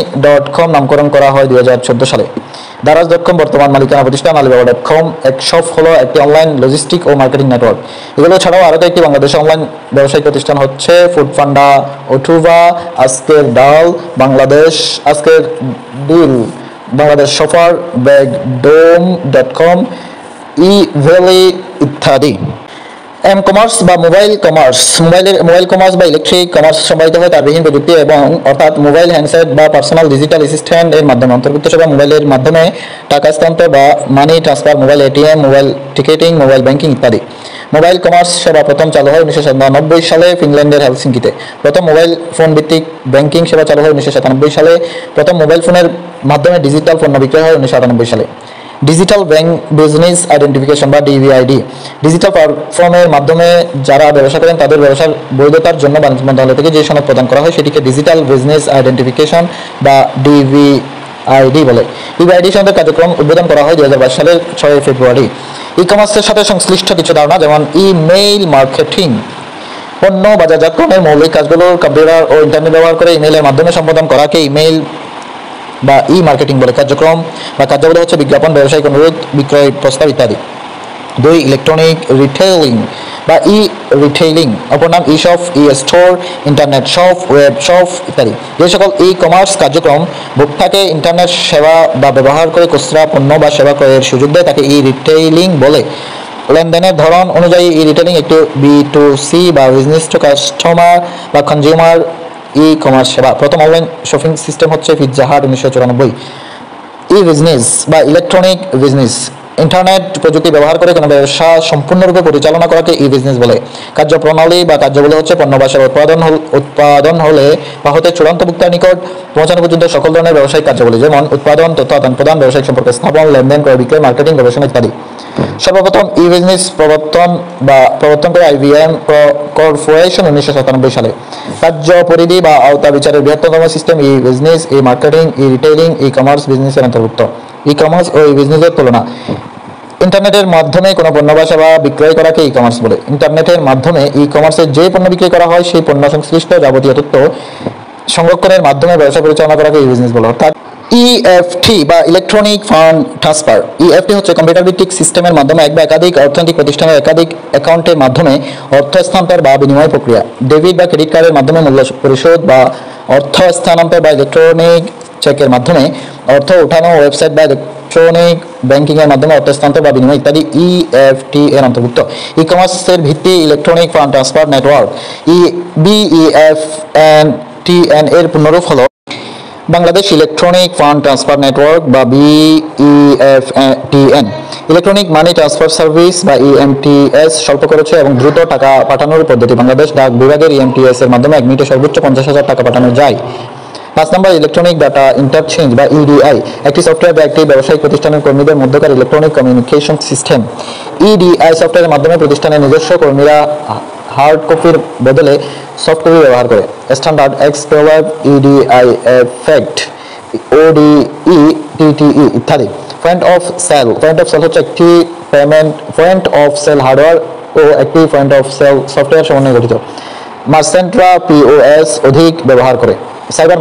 .com নামকরণ করা হয় 2014 সালে। দারাজ.com বর্তমান মালিকানা প্রতিষ্ঠান alibaba.com। একশপ হলো একটি অনলাইন লজিস্টিক ও মার্কেটিং নেটওয়ার্ক। এগুলো ছাড়াও আরও কয়েকটি বাংলাদেশের অনলাইন ব্যবসায়িক প্রতিষ্ঠান হচ্ছে ফুড পান্ডা, অথুবা, আজকের ডাল, বাংলাদেশ আজকের ডিল, বাংলাদেশ সফার, ব্যাগডোম.com, ই ভ্যালি ইত্যাদি। এম কমার্স বা মোবাইল কমার্স, মোবাইল কমার্স বা ইলেকট্রিক কমার্স সম্পাদিত হয় তারবিহীন প্রযুক্তি এবং অর্থাৎ মোবাইল হ্যান্ডসেট বা পার্সোনাল ডিজিটাল অ্যাসিস্ট্যান্ট এর মাধ্যমে অন্তর্ভুক্ত সেবা। মোবাইলের মাধ্যমে টাকা স্থানান্তর বা money transfer, mobile ATM, mobile ticketing, mobile banking ইত্যাদি। মোবাইল কমার্স সেবা প্রথম চালু হয় 1997 সালে ফিনল্যান্ডের হেলসিঙ্কিতে। প্রথম মোবাইল ফোন ভিত্তিক ব্যাংকিং সেবা চালু হয় 1997 সালে। প্রথম মোবাইল ফোনের মাধ্যমে ডিজিটাল পণ্য বিক্রয় হয় 1998 সালে। ডিজিটাল ব্যাংক বিজনেস আইডেন্টিফিকেশন বা ডিবিআইডি, ডিজিটাল প্ল্যাটফর্মের মাধ্যমে যারা ব্যবসা করেন তাদের ব্যবসার বৈধতার জন্য বাণিজ্য মন্ত্রণালয় থেকে যে সনদ প্রদান করা হয় সেটিকে ডিজিটাল বিজনেস আইডেন্টিফিকেশন বা ডিবিআইডি বলে। ডিবিআইডি সনদের কার্যক্রম উদ্বোধন করা হয় 2022 সালের 6 ফেব্রুয়ারি। ই কমার্সের সাথে সংশ্লিষ্ট কিছু ধারণা, যেমন ইমেইল মার্কেটিং, পণ্য বাজারজাতকরণের মৌলিক কাজগুলোর কম্পিউটার ও ইন্টারনেট ব্যবহার করে ইমেইলের মাধ্যমে সম্পাদন করাকে ইমেইল বা ই মার্কেটিং বলে। কার্যক্রম বা কার্যাবলী হচ্ছে বিজ্ঞাপন, ব্যবসায়িক অনুরোধ, বিক্রয় প্রস্তাব ইত্যাদি। 2 ইলেকট্রনিক রিটেইলিং বা ই রিটেইলিং, অপর নাম e shop, e store, internet shop, web shop ইত্যাদি। যে সকল ই কমার্স কার্যক্রম ভোক্তাকে ইন্টারনেট সেবা বা ব্যবহার করে খুচরা পণ্য বা সেবা ক্রয়ের সুযোগ দেয় তাকে ই রিটেইলিং বলে। লেনদেনের ধরন অনুযায়ী ই রিটেইলিং একটি B2C বা বিজনেস টু কাস্টমার বা কনজিউমার ই কমার্স সেবা। প্রথম অনলাইন শপিং সিস্টেম হচ্ছে পিৎজা হাট 1994। ই বিজনেস বা ইলেকট্রনিক বিজনেস, ইন্টারনেট প্রযুক্তি ব্যবহার করে কোনো ব্যবসা সম্পূর্ণরূপে পরিচালনা করাকে ই বিজনেস বলে। কার্যপ্রণালী বা কার্যাবলী হচ্ছে পণ্য বা সেবা উৎপাদন হলে বা হতে চূড়ান্ত ভোক্তার নিকট পৌঁছানো পর্যন্ত সকল ধরনের ব্যবসায়িক কার্যাবলী, যেমন উৎপাদন, তথ্য আদান প্রদান, ব্যবসায়িক সম্পর্ক স্থাপন, লেনদেন, ক্রয় বিক্রয়, মার্কেটিং, গবেষণা ইত্যাদি। সর্বপ্রথম ই বিজনেস প্রবর্তন করে আইবিএম কর্পোরেশন 1997 সালে। কার্য পরিধি বা আওতা বিচারের বৃহত্তম সিস্টেম ই বিজনেস, ই মার্কেটিং, ই রিটেইলিং, ই কমার্স বিজনেসের অন্তর্ভুক্ত। ই কমার্স ও ই বিজনেসের তুলনা। ইন্টারনেটের মাধ্যমে কোনো পণ্য বা সেবা বিক্রয় করাকে ই কমার্স বলে। ইন্টারনেটের মাধ্যমে ই কমার্সের যে পণ্য বিক্রয় করা হয় সেই পণ্য সংশ্লিষ্ট যাবতীয় তথ্য সংরক্ষণের মাধ্যমে ব্যবসা পরিচালনা করাকে ই বিজনেস বলে। অর্থাৎ ইএফটি বা ইলেকট্রনিক ফান্ড ট্রান্সফার। ইএফটি হচ্ছে কম্পিউটার ভিত্তিক সিস্টেমের মাধ্যমে এক বা একাধিক অর্থনৈতিক প্রতিষ্ঠানের একাধিক অ্যাকাউন্টের মাধ্যমে অর্থ স্থানান্তর বা বিনিময় প্রক্রিয়া। ডেবিট বা ক্রেডিট কার্ডের মাধ্যমে মূল্য পরিশোধ বা অর্থ স্থানান্তর বা ইলেকট্রনিক চেকের মাধ্যমে অর্থ ওঠানো, ওয়েবসাইট বা ইলেকট্রনিক ব্যাংকিং এর মাধ্যমে অর্থ স্থানান্তর বা বিনিময় ইত্যাদি ইএফটি এর অন্তর্ভুক্ত। ই কমার্সের ভিত্তি electronic fund transfer network. BEFNTN এর পূর্ণরূপ হলো Bangladesh electronic fund transfer network বা BEFTN. Electronic money transfer service বা ইএমটিএস স্বল্প খরচে এবং দ্রুত টাকা পাঠানোর পদ্ধতি। বাংলাদেশ ডাক বিভাগের ইএমটিএস এর মাধ্যমে 1 মিনিটে সর্বোচ্চ 50,000 টাকা পাঠানো যায়। 5 নম্বর ইলেকট্রনিক ডাটা ইন্টারচেঞ্জ বা ইডিআই, একটি সফটওয়্যার বা একটি ব্যবসায়িক প্রতিষ্ঠানের কর্মীদের মধ্যকার ইলেকট্রনিক কমিউনিকেশন সিস্টেম। ইডিআই সফটওয়্যারের মাধ্যমে প্রতিষ্ঠানের নিজস্ব কর্মীরা হার্ড কপির বদলে সফট কপি ব্যবহার করে। Standard explorer, EDI effect, ODE, TTE ইত্যাদি। পয়েন্ট অফ সেল হচ্ছে একটি পয়েন্ট অফ সেল হার্ডওয়্যার ও একটি পয়েন্ট অফ সেল সফটওয়্যার সমন্বয়ে গঠিত। মার্চেন্টরা পিওএস অধিক ব্যবহার করে। সাইবার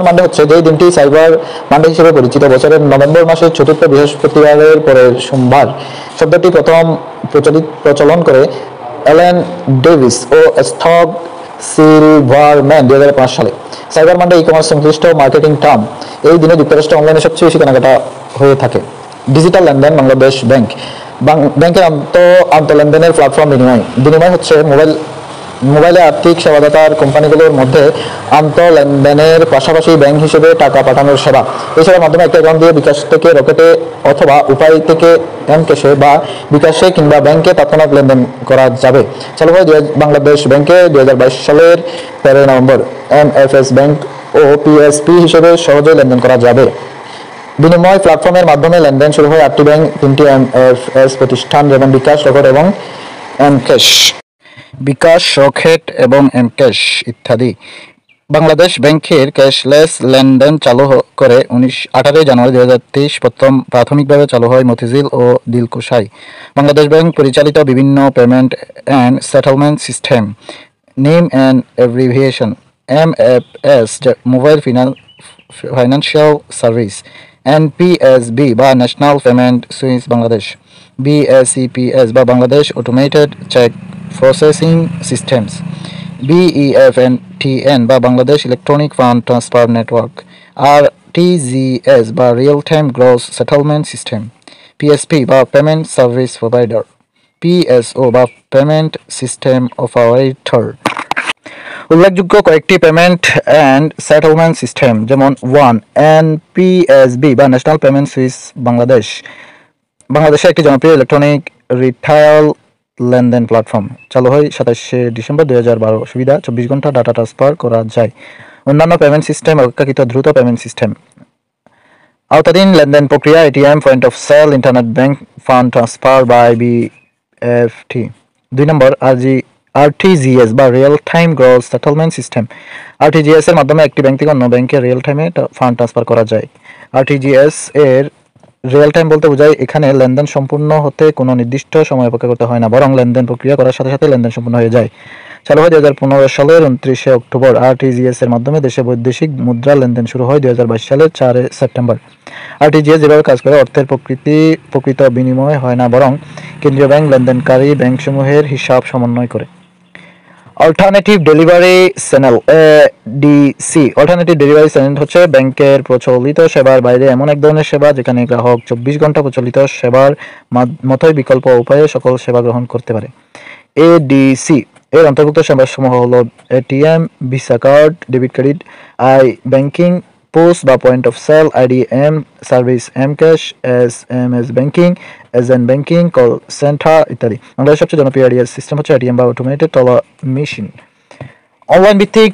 মানডে হচ্ছে যেই দিনটি সাইবার মানডে হিসেবে পরিচিত। বছরের নভেম্বর মাসের চতুর্থ বৃহস্পতিবারের পরের সোমবার শব্দটি প্রথম প্রচলন করে অ্যালেন ডেভিস ও স্টক সিলভারম্যান 2005 সালে। সাইবার মানডে ই কমার্স সংশ্লিষ্ট মার্কেটিং টার্ম। এই দিনে যুক্তরাষ্ট্রে অনলাইনে সবচেয়ে বেশি কেনাকাটা হয়ে থাকে। ডিজিটাল লেনদেন। বাংলাদেশ ব্যাংকের আন্তঃলেনদেনের প্ল্যাটফর্ম। বিনিময় হচ্ছে মোবাইলে আর্থিক সেবাদাতার কোম্পানিগুলোর মধ্যে আন্তঃলেনদেনের পাশাপাশি ব্যাংক হিসেবে টাকা পাঠানোর সেবা। এই সেবার মাধ্যমে একটা অ্যাকাউন্ট দিয়ে বিকাশ থেকে রকেটে অথবা উপায় থেকে এম-ক্যাশে বা বিকাশে কিংবা ব্যাংকে তৎক্ষণাৎ লেনদেন করা যাবে। চালু হয় বাংলাদেশ ব্যাংকে 2022 সালের 13 নভেম্বর। এমএফএস ব্যাংক ও পিএসপি হিসেবে সহজে লেনদেন করা যাবে। বিনিময় প্ল্যাটফর্মের মাধ্যমে লেনদেন শুরু হয় 8টি ব্যাংক, 3টি এমএফএস প্রতিষ্ঠান যেমন বিকাশ, রকেট এবং এম-ক্যাশ ইত্যাদি। বাংলাদেশ ব্যাংকের ক্যাশলেস লেনদেন চালু করে 18 জানুয়ারি 2023 প্রথম প্রাথমিকভাবে চালু হয় মতিঝিল ও দিলকুশায়। বাংলাদেশ ব্যাংক পরিচালিত বিভিন্ন payment and settlement system. Name and abbreviation. MFS mobile financial service. NPSB বা national payment switch Bangladesh, BSEPS বা Bangladesh automated cheque processing systems, BEFNTN বা Bangladesh electronic fund transfer network, RTGS বা real time gross settlement system, PSP বা payment service provider, PSO বা payment system operator. উল্লেখযোগ্য কয়েকটি payment and settlement system যেমন 1. NPSB বা national payment switch Bangladesh, বাংলাদেশে একটি জনপ্রিয় ইলেকট্রনিক রিটেল লেনদেন প্ল্যাটফর্ম। চালু হয় 27 ডিসেম্বর 2012। সুবিধা: 24 ঘন্টা ডাটা ট্রান্সফার করা যায়। অন্যান্য পেমেন্ট সিস্টেম অপেক্ষাকৃত দ্রুত পেমেন্ট সিস্টেম। আওতাধীন লেনদেন প্রক্রিয়া: ATM, point of sale, internet bank fund transfer বা আইবিএফটি। 2 নম্বর আরটিজিএস বা real time gross settlement system. RTGS এর মাধ্যমে একটি ব্যাংক থেকে অন্য ব্যাংকে রিয়েল টাইমে ফান্ড ট্রান্সফার করা যায়। আরটিজিএস এর রিয়েল টাইম বলতে বোঝায় এখানে লেনদেন সম্পূর্ণ হতে কোনো নির্দিষ্ট সময় অপেক্ষা করতে হয় না, বরং লেনদেন প্রক্রিয়া করার সাথে সাথে লেনদেন সম্পূর্ণ হয়ে যায়। চালু হয় 2015 সালের 29 অক্টোবর। আরটিজিএস এর মাধ্যমে দেশে বৈদেশিক মুদ্রা লেনদেন শুরু হয় 2022 সালের 4 সেপ্টেম্বর। আরটিজিএস যেভাবে কাজ করে, অর্থের প্রকৃত বিনিময় হয় না, বরং কেন্দ্রীয় ব্যাংক লেনদেনকারী ব্যাংকসমূহের হিসাব সমন্বয় করে। Alternative delivery channel ADC. Alternative delivery channel হচ্ছে ব্যাংকের প্রচলিত সেবার বাইরে এমন এক ধরনের সেবা যেখানে গ্রাহক 24 ঘন্টা প্রচলিত সেবার মতোই বিকল্প উপায়ে সকল সেবা গ্রহণ করতে পারে। এডিসি এর অন্তর্ভুক্ত সেবাসমূহ হলো ATM, Visa card, debit credit, banking, post বা point of sale, IDM service, mCash, SMS banking, agent banking, call centre ইত্যাদি। বাংলাদেশের সবচেয়ে জনপ্রিয় এডিএস সিস্টেম হচ্ছে এটিএম বা অটোমেটেড টেলার মেশিন। অনলাইন ভিত্তিক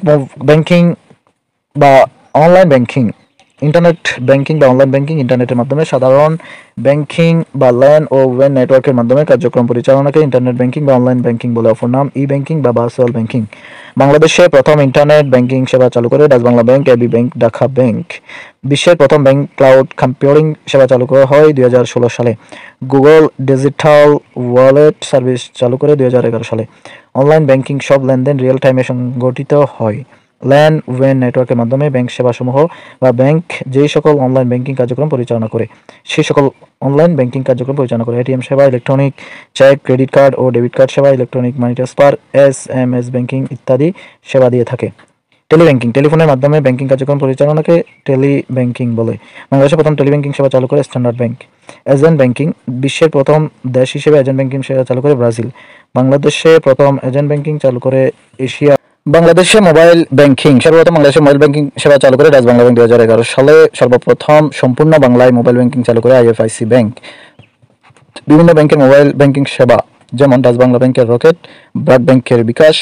ব্যাংকিং বা অনলাইন ব্যাংকিং, ইন্টারনেট ব্যাংকিং বা অনলাইন ব্যাংকিং ইন্টারনেটের মাধ্যমে সাধারণ ব্যাংকিং বা ল্যান ও ওয়েব নেটওয়ার্কের মাধ্যমে কার্যক্রম পরিচালনাকে ইন্টারনেট ব্যাংকিং বা অনলাইন ব্যাংকিং বলে। অপর নাম ই ব্যাংকিং বা ভার্চুয়াল ব্যাংকিং। বাংলাদেশে প্রথম ইন্টারনেট ব্যাংকিং সেবা চালু করে Dutch Bangla bank, AB bank, Dhaka bank. বিশ্বের প্রথম ব্যাংক ক্লাউড কম্পিউটিং সেবা চালু করা হয় 2016 সালে। গুগল ডিজিটাল ওয়ালেট সার্ভিস চালু করে 2011 সালে। অনলাইন ব্যাংকিং সব লেনদেন রিয়েল টাইমে সংগঠিত হয়। ল্যান ওয়েন নেটওয়ার্কের মাধ্যমে ব্যাংক সেবাসমূহ বা ব্যাংক যেই সকল অনলাইন ব্যাংকিং কার্যক্রম পরিচালনা করে সেই সকল অনলাইন ব্যাংকিং কার্যক্রম পরিচালনা করে। এটিএম সেবা, ইলেকট্রনিক চেক, ক্রেডিট কার্ড ও ডেবিট কার্ড সেবা, electronic money transfer, SMS banking ইত্যাদি সেবা দিয়ে থাকে। টেলিব্যাংকিং, টেলিফোনের মাধ্যমে ব্যাংকিং কার্যক্রম পরিচালনাকে টেলিব্যাংকিং বলে। বাংলাদেশে প্রথম টেলিব্যাংকিং সেবা চালু করে স্ট্যান্ডার্ড ব্যাংক। এজেন্ট ব্যাংকিং, বিশ্বের প্রথম দেশ হিসেবে এজেন্ট ব্যাংকিং সেবা চালু করে ব্রাজিল। বাংলাদেশে প্রথম এজেন্ট ব্যাংকিং চালু করে এশিয়া। বাংলাদেশে মোবাইল ব্যাংকিং, সর্বপ্রথম বাংলাদেশে মোবাইল ব্যাংকিং সেবা চালু করে ডাচ বাংলা ব্যাংক 2011 সালে। সর্বপ্রথম সম্পূর্ণ বাংলায় মোবাইল ব্যাংকিং চালু করে আইএফআইসি ব্যাংক। বিভিন্ন ব্যাংকের মোবাইল ব্যাংকিং সেবা যেমন ডাচ বাংলা ব্যাংকের রকেট, ব্র্যাক ব্যাংকের বিকাশ,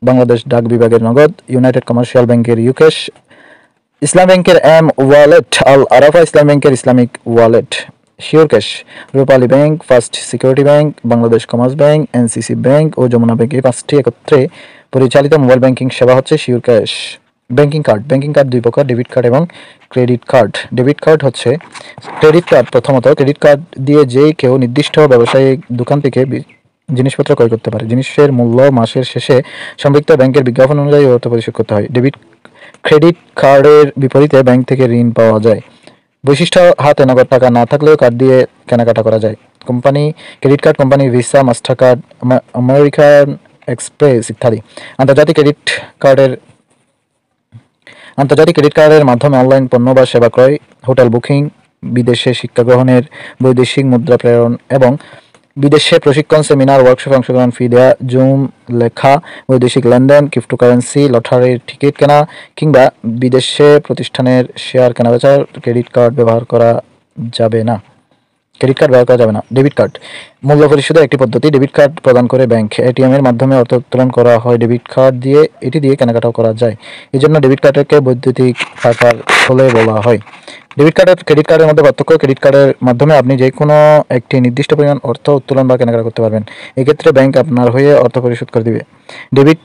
বাংলাদেশ ডাক বিভাগের নগদ, ইউনাইটেড কমার্শিয়াল ব্যাংকের ইউকেশ, ইসলাম ব্যাংকের এম ওয়ালেট, আল আরাফা ইসলাম ব্যাংকের Islamic wallet, SureCash, Rupali Bank, First Security Bank, Bangladesh Commerce Bank, NCC Bank ও যমুনা ব্যাংক। এই 5টি একত্রে পরিচালিত মোবাইল ব্যাংকিং সেবা হচ্ছে SureCash. Banking card, banking card 2 প্রকার: ডেবিট কার্ড এবং ক্রেডিট কার্ড। ডেবিট কার্ড হচ্ছে ক্রেডিট কার্ড। প্রথমত, ক্রেডিট কার্ড দিয়ে যে কেউ নির্দিষ্ট ব্যবসায়িক দোকান থেকে জিনিসপত্র ক্রয় করতে পারে। জিনিসের মূল্য মাসের শেষে সম্পৃক্ত ব্যাংকের বিজ্ঞাপন অনুযায়ী অর্থ পরিশোধ করতে হয়। ক্রেডিট কার্ডের বিপরীতে ব্যাংক থেকে ঋণ পাওয়া যায়। বৈশিষ্ট্য: হাতে নগদ টাকা না থাকলেও কার্ড দিয়ে কেনাকাটা করা যায়। Company credit card: company visa, Mastercard, American express ইত্যাদি। আন্তর্জাতিক ক্রেডিট কার্ডের মাধ্যমে অনলাইন পণ্য বা সেবা ক্রয়, হোটেল বুকিং, বিদেশে শিক্ষা গ্রহণের, বৈদেশিক মুদ্রা প্রেরণ এবং বিদেশে প্রশিক্ষণ, সেমিনার, ওয়ার্কশপে অংশগ্রহণ, ফি দেয়া, জুম লেখা, বৈদেশিক লেনদেন, ক্রিপ্টোকারেন্সি, লটারির টিকিট কেনা কিংবা বিদেশে প্রতিষ্ঠানের শেয়ার কেনাবেচার ক্রেডিট কার্ড ব্যবহার করা যাবে না। ডেবিট কার্ড মূল্য পরিশোধের একটি পদ্ধতি। ডেবিট কার্ড প্রদান করে ব্যাংক। এটিএম এর মাধ্যমে অর্থ উত্তোলন করা হয় ডেবিট কার্ড দিয়ে। এটি দিয়ে কেনাকাটাও করা যায়। এই জন্য ডেবিট কার্ডকে বৈদ্যুতিক টাকার থলে বলা হয়। ডেবিট কার্ড আর ক্রেডিট কার্ডের মধ্যে পার্থক্য: ক্রেডিট কার্ডের মাধ্যমে আপনি যে কোনো একটি নির্দিষ্ট পরিমাণ অর্থ উত্তোলন বা কেনাকাটা করতে পারবেন। এক্ষেত্রে ব্যাংক আপনার হয়ে অর্থ পরিশোধ করে দিবে। ডেবিট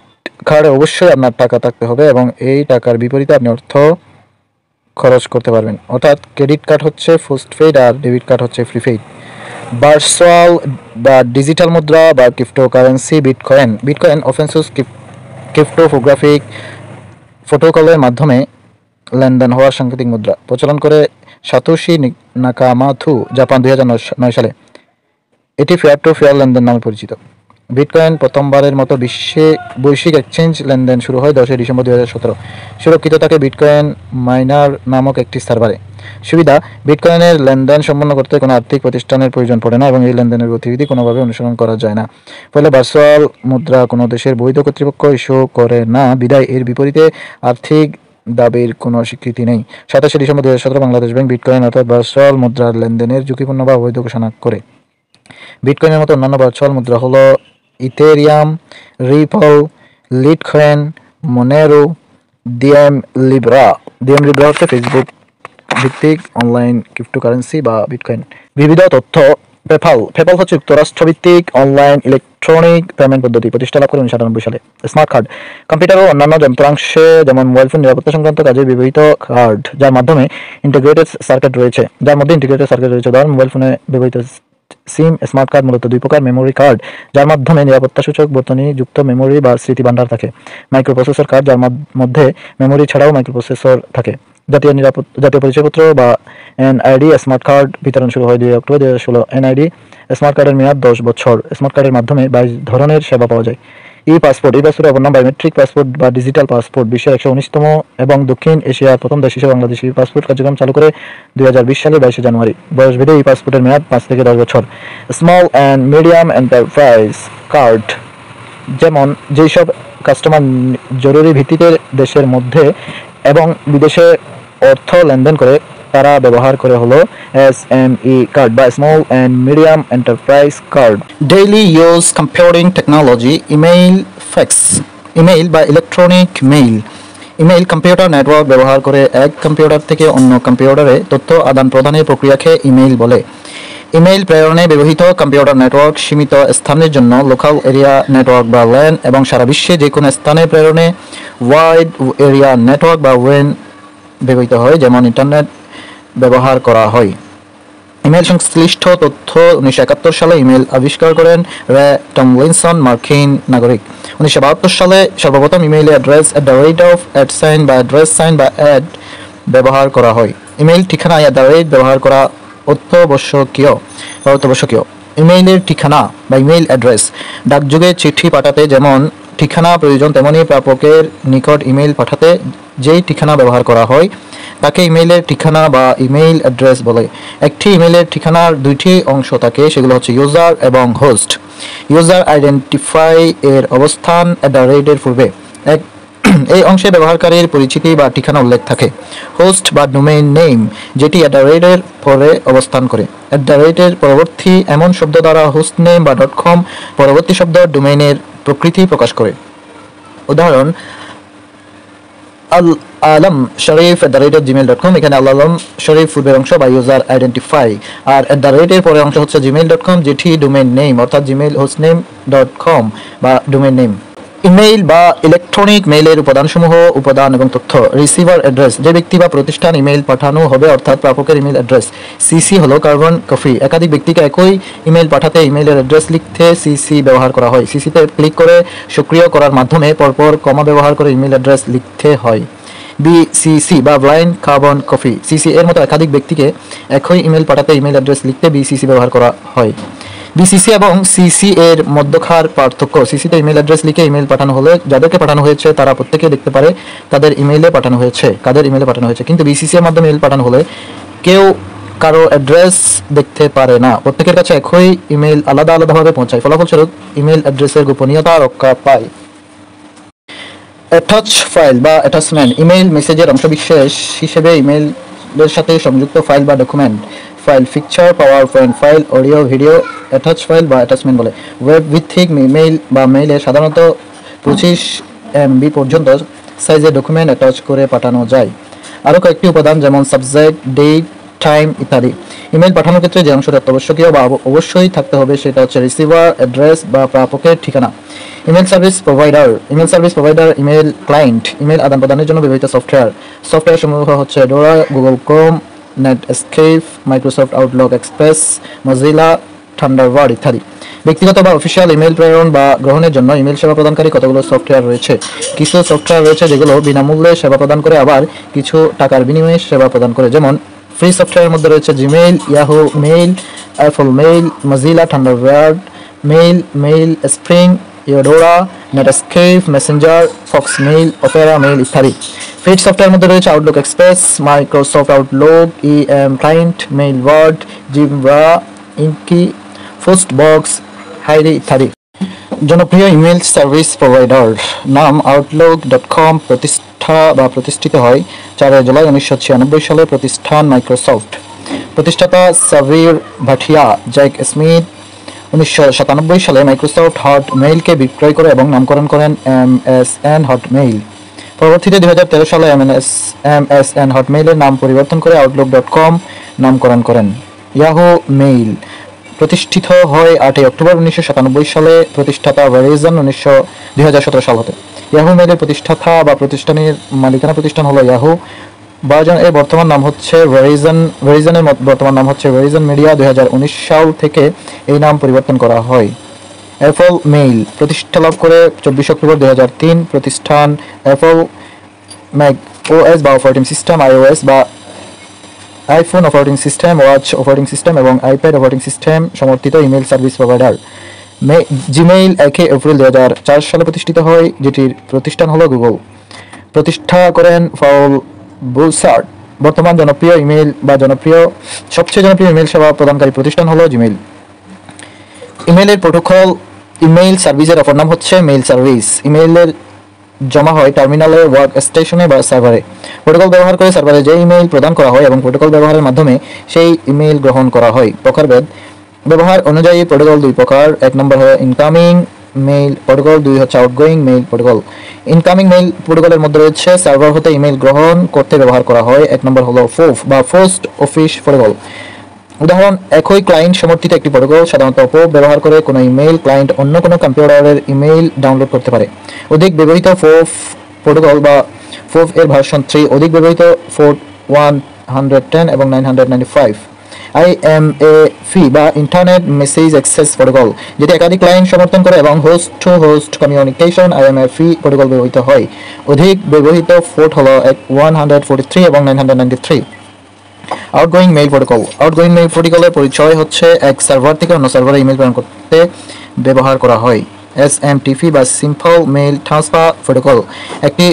কার্ডে অবশ্যই আপনার টাকা থাকতে হবে এবং এই টাকার বিপরীতে আপনি অর্থ খরচ করতে পারবেন। অর্থাৎ ক্রেডিট কার্ড হচ্ছে পোস্টপেইড আর ডেবিট কার্ড হচ্ছে প্রিপেইড। ভার্চুয়াল বা ডিজিটাল মুদ্রা বা cryptocurrency, bitcoin open source cryptographic প্রোটোকলের মাধ্যমে লেনদেন হওয়া সাংকেতিক মুদ্রা। প্রচলন করে সাতোশি নাকামাথু, জাপান 2009 সালে। এটি ফেয়ার টু ফেয়ার লেনদেন নামে পরিচিত। বিটকয়েন প্রথমবারের মতো বৈশ্বিক এক্সচেঞ্জ লেনদেন শুরু হয় 10 ডিসেম্বর 2017। সুরক্ষিত থাকে বিটকয়েন মাইনার নামক একটি সার্ভারে। সুবিধা: বিটকয়েনের লেনদেন সম্পন্ন করতে কোনো আর্থিক প্রতিষ্ঠানের প্রয়োজন পড়ে না এবং এই লেনদেনের গতিবিধি কোনোভাবে অনুসরণ করা যায় না। ফলে ভার্চুয়াল মুদ্রা কোনো দেশের বৈধ কর্তৃপক্ষ ইস্যু করে না বিধায় এর বিপরীতে আর্থিক দাবির কোনো স্বীকৃতি নেই। 27 ডিসেম্বর 2017 বাংলাদেশ ব্যাংক বিটকয়েন অর্থাৎ ভার্চুয়াল মুদ্রার লেনদেনের ঝুঁকিপূর্ণ বা অবৈধ ঘোষণা করে। বিটকয়েনের মতো অন্যান্য ভার্চুয়াল মুদ্রা হলো Ethereum, ripple, litecoin, Monero, DM Libra. DM Libra হচ্ছে ফেসবুক ভিত্তিক অনলাইন ক্রিপ্টোকারেন্সি বা বিটকয়েন। বিবিধ তথ্য: পেপ্যাল হচ্ছে যুক্তরাষ্ট্র ভিত্তিক অনলাইন ইলেকট্রনিক পেমেন্ট পদ্ধতি, প্রতিষ্ঠা লাভ করে 1998 সালে। স্মার্ট কার্ড: কম্পিউটার ও অন্যান্য যন্ত্রাংশে যেমন মোবাইল ফোন নিরাপত্তা সংক্রান্ত কাজে ব্যবহৃত কার্ড যার মধ্যে ইন্টিগ্রেটেড সার্কিট রয়েছে। উদাহরণ: মোবাইল ফোনে ব্যবহৃত সিম। স্মার্ট কার্ড মূলত দুই প্রকার: মেমোরি কার্ড, যার মাধ্যমে নিরাপত্তাসূচক বর্তনী যুক্ত মেমোরি বা স্মৃতি ভান্ডার থাকে। মাইক্রোপ্রসেসর কার্ড, যার মধ্যে মেমোরি ছাড়াও মাইক্রোপ্রসেসর থাকে। জাতীয় পরিচয়পত্র বা এনআইডি। স্মার্ট কার্ড বিতরণ শুরু হয় 2 অক্টোবর 2016। এনআইডি স্মার্ট কার্ডের মেয়াদ 10 বছর। স্মার্ট কার্ডের মাধ্যমে 22 ধরনের সেবা পাওয়া যায়। ই পাসপোর্টের অপর নাম বায়োমেট্রিক পাসপোর্ট বা ডিজিটাল পাসপোর্ট। বিশ্বের 119তম এবং দক্ষিণ এশিয়ার প্রথম দেশ হিসেবে বাংলাদেশ ই পাসপোর্ট কার্যক্রম চালু করে 2020 সালের 22 জানুয়ারি। বয়স ভেদে ই পাসপোর্টের মেয়াদ 5 থেকে 10 বছর। Small and medium enterprise card, যেমন যেসব কাস্টমার জরুরি ভিত্তিতে দেশের মধ্যে এবং বিদেশে অর্থ লেনদেন করে তারা ব্যবহার করে হলো এসএমই কার্ড বা small and medium enterprise card. Daily use computing technology. Email বা electronic mail. Email computer network ব্যবহার করে এক কম্পিউটার থেকে অন্য কম্পিউটারে তথ্য আদান প্রদানের প্রক্রিয়াকে ইমেইল বলে। ইমেইল প্রেরণে ব্যবহৃত কম্পিউটার নেটওয়ার্ক সীমিত স্থানের জন্য লোকাল এরিয়া নেটওয়ার্ক বা ল্যান এবং সারা বিশ্বে যে কোনো স্থানে প্রেরণে ওয়াইড এরিয়া নেটওয়ার্ক বা ওয়েন ব্যবহৃত হয়, যেমন ইন্টারনেট ব্যবহার করা হয়। ইমেইল সংশ্লিষ্ট তথ্য 1971 সালে ইমেইল আবিষ্কার করেন রে টমলিনসন, মার্কিন নাগরিক। 1972 সালে সর্বপ্রথম ইমেইল অ্যাড্রেস @ বা অ্যাড্রেস সাইন বা অ্যাড ব্যবহার করা হয়। ইমেইল ঠিকানা ব্যবহার করা অত্যাবশ্যকীয়। ইমেইলের ঠিকানা বা ইমেইল অ্যাড্রেস। ডাকযোগে চিঠি পাঠাতে যেমন ঠিকানা প্রয়োজন, তেমনি প্রাপকের নিকট ইমেইল পাঠাতে যেই ঠিকানা ব্যবহার করা হয় তাকে ইমেইলের ঠিকানা বা ইমেইল অ্যাড্রেস বলে। একটি ইমেইলের ঠিকানার দুইটি অংশ থাকে, সেগুলো হচ্ছে ইউজার এবং হোস্ট। ইউজার আইডেন্টিফাই এর অবস্থান @ পূর্বে এই অংশে ব্যবহারকারীর পরিচিতি বা ঠিকানা উল্লেখ থাকে। হোস্ট বা ডোমেইন নেম, যেটি @এর পরে অবস্থান করে। @এর পরবর্তী এমন শব্দ দ্বারা হোস্ট নেম বা .com পরবর্তী শব্দ ডোমেইনের প্রকৃতি প্রকাশ করে। উদাহরণ: আলম শরীফ @gmail.com। এখানে আলম শরীফ পূর্বের অংশ বা ইউজার আইডেন্টিফাই, আর @এর পরের অংশ হচ্ছে gmail.com, যেটি ডোমেইন নেম অর্থাৎ জিমেইল হোস্টনেম.com বা ডোমেইন নেম। ইমেইল বা ইলেকট্রনিক মেইলের উপাদান এবং তথ্য। রিসিভার অ্যাড্রেস, যে ব্যক্তি বা প্রতিষ্ঠান ইমেইল পাঠানো হবে অর্থাৎ প্রাপকের ইমেইল অ্যাড্রেস। সিসি হলো কার্বন কপি। একাধিক ব্যক্তিকে একই ইমেইল পাঠাতে ইমেইলের অ্যাড্রেস লিখতে সিসি ব্যবহার করা হয়। সিসিতে ক্লিক করে সক্রিয় করার মাধ্যমে পরপর কমা ব্যবহার করে ইমেইল অ্যাড্রেস লিখতে হয়। বিসিসি বা ব্লাইন্ড কার্বন কপি। সিসি এর মতো একাধিক ব্যক্তিকে একই ইমেইল পাঠাতে ইমেইল অ্যাড্রেস লিখতে বিসিসি ব্যবহার করা হয়। বিসিসি এবং সিসি এর মধ্যকার পার্থক্য: সিসিতে ইমেইল অ্যাড্রেস লিখে ইমেইল পাঠানো হলে যাদেরকে পাঠানো হয়েছে তারা প্রত্যেকে দেখতে পারে কাদের ইমেইলে পাঠানো হয়েছে, কিন্তু বিসিসি এর মাধ্যমে ইমেইল পাঠানো হলে কেউ কারো অ্যাড্রেস দেখতে পারে না। প্রত্যেকের কাছে একই ইমেইল আলাদাভাবে পৌঁছায়। ফলাফলস্বরূপ ইমেইল অ্যাড্রেসের গোপনীয়তা রক্ষা পায়। অ্যাটাচ ফাইল বা অ্যাটাচমেন্ট। ইমেইল মেসেজের অংশবিশেষ হিসেবে ইমেইলের সাথে সংযুক্ত ফাইল বা document file, picture, PowerPoint file, audio, video attach file বা অ্যাটাচমেন্ট বলে। ওয়েব ভিত্তিক মেইল বা মেইলে সাধারণত 25 MB পর্যন্ত সাইজের ডকুমেন্ট অ্যাটাচ করে পাঠানো যায়। আরও কয়েকটি উপাদান যেমন সাবজেক্ট, ডেট, টাইম ইত্যাদি। ইমেইল পাঠানোর ক্ষেত্রে যে অংশটা অত্যাবশ্যকীয় বা অবশ্যই থাকতে হবে সেটা হচ্ছে রিসিভার অ্যাড্রেস বা প্রাপকের ঠিকানা। Email service provider. Email client, email আদান প্রদানের জন্য ব্যবহৃত সফটওয়্যার সমূহ হচ্ছে ডোরা, Google Chrome, Netscape, Microsoft Outlook express, Mozilla, Thunderbird ইত্যাদি। ব্যক্তিগত বা অফিসিয়াল ইমেইল প্রেরণ বা গ্রহণের জন্য ইমেইল সেবা প্রদানকারী কতগুলো সফটওয়্যার রয়েছে। কিছু সফটওয়্যার রয়েছে যেগুলো বিনামূল্যে সেবা প্রদান করে, আবার কিছু টাকার বিনিময়ে সেবা প্রদান করে, যেমন ফ্রি সফটওয়্যারের মধ্যে রয়েছে Gmail, Yahoo mail, Apple mail, Mozilla Thunderbird mail, Mailspring, Eudora, Netscape, Messenger, Foxmail, Opera mail ইত্যাদি। পেইড সফটওয়্যারের মধ্যে রয়েছে Outlook Express, Microsoft Outlook, client, mail word, Zimbra, Inky, Postbox, Hiri ইত্যাদি। জনপ্রিয় ইমেল সার্ভিস প্রোভাইডার নাম আউটলুক.com প্রতিষ্ঠিত হয় 4 জুলাই 1996 সালে। প্রতিষ্ঠান মাইক্রোসফট। প্রতিষ্ঠাতা সাভির ভাটিয়া জ্যাক স্মিথ 1997 সালে মাইক্রোসফট হটমেইলকে বিক্রয় করে এবং নামকরণ করেন MSN হটমেইল। পরবর্তীতে 2013 সালে MSN হটমেইলের নাম পরিবর্তন করে আউটলুক.com নামকরণ করেন। ইয়াহু মেইল প্রতিষ্ঠিত হয় 8 অক্টোবর 1997 সালে। প্রতিষ্ঠাতা ভেরিজন 2017 সাল হতে। ইয়াহু মেইলের প্রতিষ্ঠাতা বা প্রতিষ্ঠানের মালিকানা প্রতিষ্ঠান হলো ইয়াহু। ভার্জন এর বর্তমান নাম হচ্ছে ভেরিজনের বর্তমান নাম হচ্ছে ভেরিজন মিডিয়া। 2019 সাল থেকে এই নাম পরিবর্তন করা হয়। অ্যাপল মেইল প্রতিষ্ঠা লাভ করে 24 অক্টোবর 2003। প্রতিষ্ঠান অ্যাপল ম্যাক ওএস বা অপারেটিং সিস্টেম, iOS বা iPhone operating system, watch operating system এবং আইপ্যাড অপারেটিং সিস্টেম সমর্থিত email service provider. Gmail 1 April 2004 সালে প্রতিষ্ঠিত হয়, যেটির প্রতিষ্ঠান হলো গুগল। প্রতিষ্ঠা করেন পাউল বুসার্ড। বর্তমান জনপ্রিয় ইমেল বা সবচেয়ে জনপ্রিয় ইমেল সেবা প্রদানকারী প্রতিষ্ঠান হলো জিমেইল। ইমেইলের প্রোটোকল ইমেইল সার্ভিসের অপর নাম হচ্ছে মেইল সার্ভিস। ইমেইলের জমা হয় টার্মিনালে, ওয়ার্ক স্টেশনে বা সার্ভারে। প্রোটোকল ব্যবহার করে সার্ভারে যে ইমেইল প্রদান করা হয় এবং প্রোটোকল ব্যবহারের মাধ্যমে সেই ইমেইল গ্রহণ করা হয়। প্রকারভেদ ব্যবহার অনুযায়ী প্রোটোকল 2 প্রকার। 1 নম্বর হলো ইনকামিং মেইল প্রোটোকল, 2 হচ্ছে outgoing mail protocol. Incoming mail প্রোটোকলের মধ্যে রয়েছে সার্ভার হতে ইমেইল গ্রহণ করতে ব্যবহার করা হয়। 1 নম্বর হলো FOF বা পোস্ট অফিস প্রোটোকল। উদাহরণ, একই ক্লায়েন্ট সমর্থিত একটি প্রোটোকল সাধারণত POP ব্যবহার করে কোনো ইমেইল ক্লায়েন্ট অন্য কোনো কম্পিউটারের ইমেইল ডাউনলোড করতে পারে। অধিক ব্যবহৃত FOF প্রোটোকল বা FOF এর ভার্সন 3, অধিক ব্যবহৃত 110 এবং 995। IMAP বা ইন্টারনেট মেসেজ অ্যাক্সেস প্রোটোকল, যেটি একাধিক ক্লায়েন্ট সমর্থন করে এবং host to host communication IMAP protocol ব্যবহৃত হয়। অধিক ব্যবহৃত পোর্ট হলো 143 এবং 993। Outgoing mail protocol. Outgoing mail প্রোটোকলের পরিচয় হচ্ছে এক সার্ভার থেকে অন্য সার্ভারে ইমেল প্রেরণ করতে ব্যবহার করা হয়। SMTP বা সিম্পল মেইল ট্রান্সফার প্রোটোকল একটি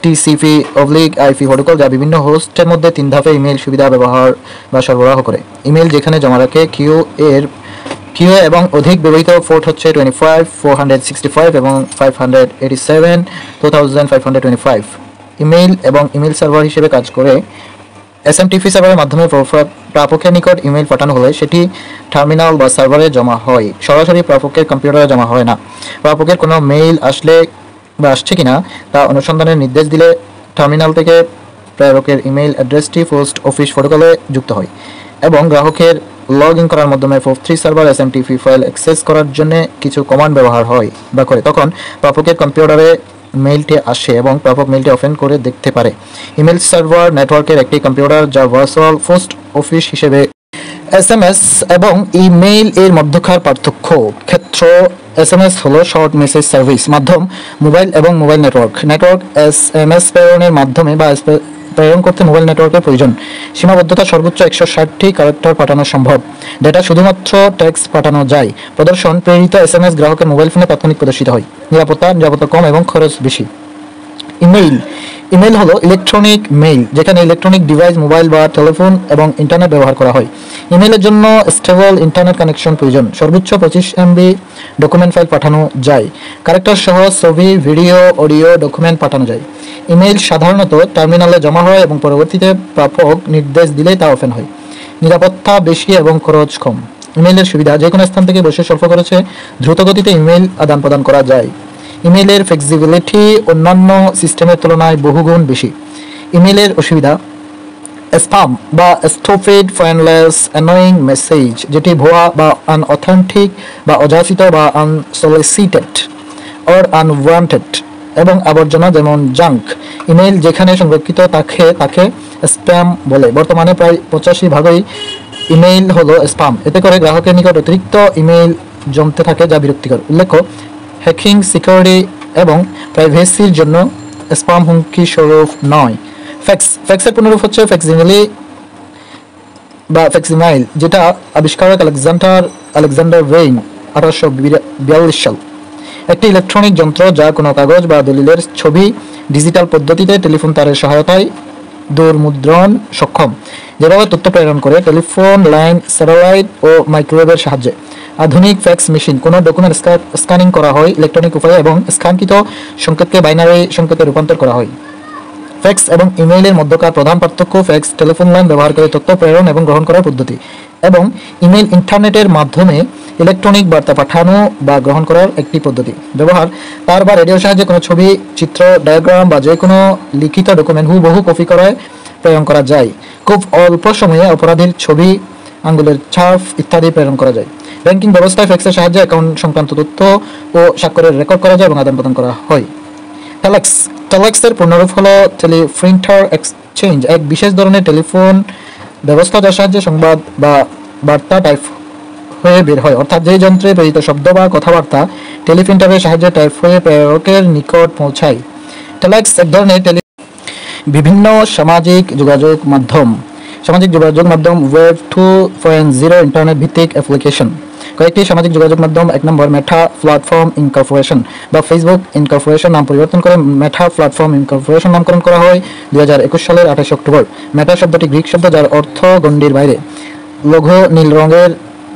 TCP/IP প্রোটোকল যা বিভিন্ন হোস্টের মধ্যে 3 ধাপে ইমেল সুবিধা ব্যবহার বা সরবরাহ করে। ইমেল যেখানে জমা রাখে কিউ এবং অধিক ব্যবহৃত পোর্ট হচ্ছে 25, 465 এবং 587, 2525। ইমেল এবং ইমেল সার্ভার হিসেবে কাজ করে। SMTP সার্ভারের মাধ্যমে প্রাপকের নিকট ইমেল পাঠানো হলে সেটি টার্মিনাল বা সার্ভারে জমা হয়, সরাসরি প্রাপকের কম্পিউটারে জমা হয় না। প্রাপকের কোনো মেইল আসছে কিনা তা অনুসন্ধানের নির্দেশ দিলে টার্মিনাল থেকে প্রেরকের ইমেইল অ্যাড্রেসটি পোস্ট অফিস প্রোটোকলে যুক্ত হয় এবং গ্রাহকের লগ ইন করার মাধ্যমে POP3 server SMTP file access করার জন্য কিছু কমান্ড ব্যবহার হয় বা করে। তখন প্রাপকের কম্পিউটারে মেইলটি আসে এবং প্রাপক মেইলটি ওপেন করে দেখতে পারে। ইমেল সার্ভার নেটওয়ার্কের একটি কম্পিউটার যা ভার্চুয়াল পোস্ট অফিস হিসেবে। SMS এবং ইমেইল এর মধ্যকার পার্থক্য। ক্ষেত্র SMS হলো শর্ট মেসেজ সার্ভিস মাধ্যম, মোবাইল এবং মোবাইল নেটওয়ার্ক। SMS প্রেরণের মাধ্যমে বা প্রেরণ করতে মোবাইল নেটওয়ার্কের প্রয়োজন। সীমাবদ্ধতা সর্বোচ্চ 160টি ক্যারেক্টার পাঠানো সম্ভব। ডেটা শুধুমাত্র টেক্সট পাঠানো যায়। প্রদর্শন প্রেরিত SMS গ্রাহকের মোবাইল ফোনে তাৎক্ষণিক প্রদর্শিত হয়। নিরাপত্তা কম এবং খরচ বেশি। ইমেইল হলো ইলেকট্রনিক মেইল, যেখানে ইলেকট্রনিক ডিভাইস, মোবাইল বা টেলিফোন এবং ইন্টারনেট ব্যবহার করা হয়। ইমেইলের জন্য স্টেবল ইন্টারনেট কানেকশন প্রয়োজন। সর্বোচ্চ 25 MB ডকুমেন্ট ফাইল পাঠানো যায়। ক্যারেক্টার সহ ছবি, ভিডিও, অডিও ডকুমেন্ট পাঠানো যায়। ইমেইল সাধারণত টার্মিনালে জমা হয় এবং পরবর্তীতে প্রাপক নির্দেশ দিলেই তা ওপেন হয়। নিরাপত্তা বেশি এবং খরচ কম। ইমেইলের সুবিধা, যে কোনো স্থান থেকে বসে স্বল্প খরচে দ্রুত গতিতে ইমেইল আদান প্রদান করা যায়। ইমেইলের ফ্লেক্সিবিলিটি অন্যান্য সিস্টেমের তুলনায় বহুগুণ বেশি। ইমেইলের অসুবিধা, স্প্যাম বা স্টপেড পয়েন্টলেস অ্যানোয়িং মেসেজ, যেটি ভুয়া বা আনঅথেন্টিক বা অযাচিত বা আনসলিসিটেড অর আনওয়ান্টেড, এবং আবর্জনা যেমন জাঙ্ক ইমেইল যেখানে সংরক্ষিত তাকে স্প্যাম বলে। বর্তমানে প্রায় 85% ইমেইল হলো স্প্যাম। এতে করে গ্রাহকের নিকট অতিরিক্ত ইমেইল জমতে থাকে, যা বিরক্তিকর। উল্লেখ্য, হ্যাকিং, সিকিউরিটি এবং প্রাইভেসির জন্য স্প্যাম হুমকি স্বরূপ নয়। ফ্যাক্সের পুনরূপ হচ্ছে ফ্যাক্সিমিলি। বা ফ্যাক্সিমাইল, যেটা আবিষ্কারক আলেকজান্ডার ওয়েইন 1842 সাল। একটি ইলেকট্রনিক যন্ত্র যা কোনো কাগজ বা দলিলের ছবি ডিজিটাল পদ্ধতিতে টেলিফোন তারের সহায়তায় দূরমুদ্রণ সক্ষম, যেভাবে তথ্য প্রেরণ করে টেলিফোন লাইন, স্যাটেলাইট ও মাইক্রোওয়েভের সাহায্যে। আধুনিক ফ্যাক্স মেশিন কোনো ডকুমেন্ট স্ক্যানিং করা হয় ইলেকট্রনিক উপায়ে এবং স্ক্যানকৃত সংকেতকে বাইনারি সংকেতে রূপান্তর করা হয়। ফ্যাক্স এবং ইমেইলের মধ্যকার প্রধান পার্থক্য ফ্যাক্স টেলিফোন লাইন ব্যবহার করে তথ্য প্রেরণ এবং গ্রহণ করার পদ্ধতি, এবং ইমেইল ইন্টারনেটের মাধ্যমে ইলেকট্রনিক বার্তা পাঠানো বা গ্রহণ করার একটি পদ্ধতি। ব্যবহার: তার বা রেডিওর সাহায্যে কোনো ছবি, চিত্র, ডায়াগ্রাম বা যে কোনো লিখিত ডকুমেন্ট হুবহু কপি করে প্রেরণ করা যায়। খুব অল্প সময়ে অপরাধীর ছবি, আঙ্গুলের ছাপ ইত্যাদি প্রেরণ করা যায়। ব্যাংকিং ব্যবস্থায় ফ্যাক্সের সাহায্যে অ্যাকাউন্ট সংক্রান্ত তথ্য ও স্বাক্ষরের রেকর্ড করা যায় এবং আদান প্রদান করা হয়। টেলেক্সের পূর্ণরূপ হলো টেলিপ্রিন্টার এক্সচেঞ্জ, এক বিশেষ ধরনের টেলিফোন ব্যবস্থা যার সাহায্যে সংবাদ বা বার্তা টাইপ হয়ে বের হয়, অর্থাৎ যে যন্ত্রে প্রেরিত শব্দ বা কথাবার্তা টেলিপ্রিন্টারের সাহায্যে টাইপ হয়ে প্রেরকের নিকট পৌঁছায়। টেলেক্স এক ধরনের বিভিন্ন সামাজিক যোগাযোগ মাধ্যম ওয়েব 2.0 ইন্টারনেট ভিত্তিক অ্যাপ্লিকেশন। কয়েকটি সামাজিক যোগাযোগ মাধ্যম: 1 নম্বর মেটা প্ল্যাটফর্ম ইনকর্পোরেশন বা ফেসবুক ইনকর্পোরেশন নাম পরিবর্তন করে মেটা প্ল্যাটফর্ম ইনকর্পোরেশন নামকরণ করা হয় 2021 সালের 28 অক্টোবর। মেটা শব্দটি গ্রিক শব্দ যার অর্থ গণ্ডির বাইরে, লঘু নীল রঙের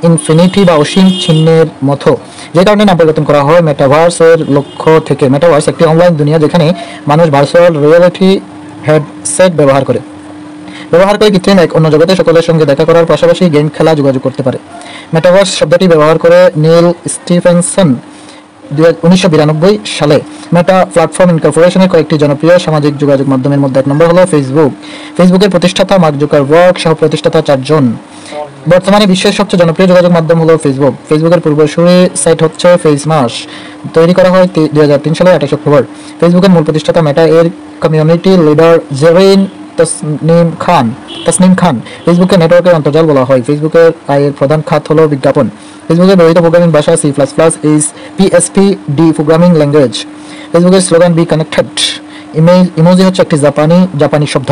ইনফিনিটি বা অসীম চিহ্নের মতো, যে কারণে নাম পরিবর্তন করা হয় মেটাভার্স এর লক্ষ্য থেকে। মেটাভার্স একটি অনলাইন দুনিয়া যেখানে মানুষ ভার্চুয়াল রিয়েলিটি হেডসেট ব্যবহার করে কৃত্রিম এক অন্য জগতে সকলের সঙ্গে দেখা করার পাশাপাশি গেম খেলা, যোগাযোগ করতে পারে। মেটাভার্স শব্দটি ব্যবহার করে নীল স্টিফেনসন 1992 সালে। মেটা প্ল্যাটফর্ম ইনকর্পোরেশনের কয়েকটি জনপ্রিয় সামাজিক যোগাযোগ মাধ্যমের মধ্যে 1 নম্বর হলো ফেসবুকের প্রতিষ্ঠাতা মার্ক জুকারবার্গ সহ প্রতিষ্ঠাতা 4 জন। বর্তমানে বিশ্বের সবচেয়ে জনপ্রিয় যোগাযোগ মাধ্যম হলো ফেসবুকের পূর্বসূরি সাইট হচ্ছে ফেসমাস, তৈরি করা হয় 2003 সালের 28 অক্টোবর। ফেসবুকের মূল প্রতিষ্ঠাতা মেটা এর কমিউনিটি লিডার জেরিন তসনিম খান। ফেসবুকের নেটওয়ার্কের অন্তর্জাল বলা হয়। ফেসবুকের আয়ের প্রধান খাত হলো বিজ্ঞাপন। ফেসবুকের ব্যবহৃত প্রোগ্রামিং ভাষা C++ is PHP programming language. ফেসবুকের স্লোগান বি কানেক্টেড। ইমোজি হচ্ছে একটি জাপানি শব্দ।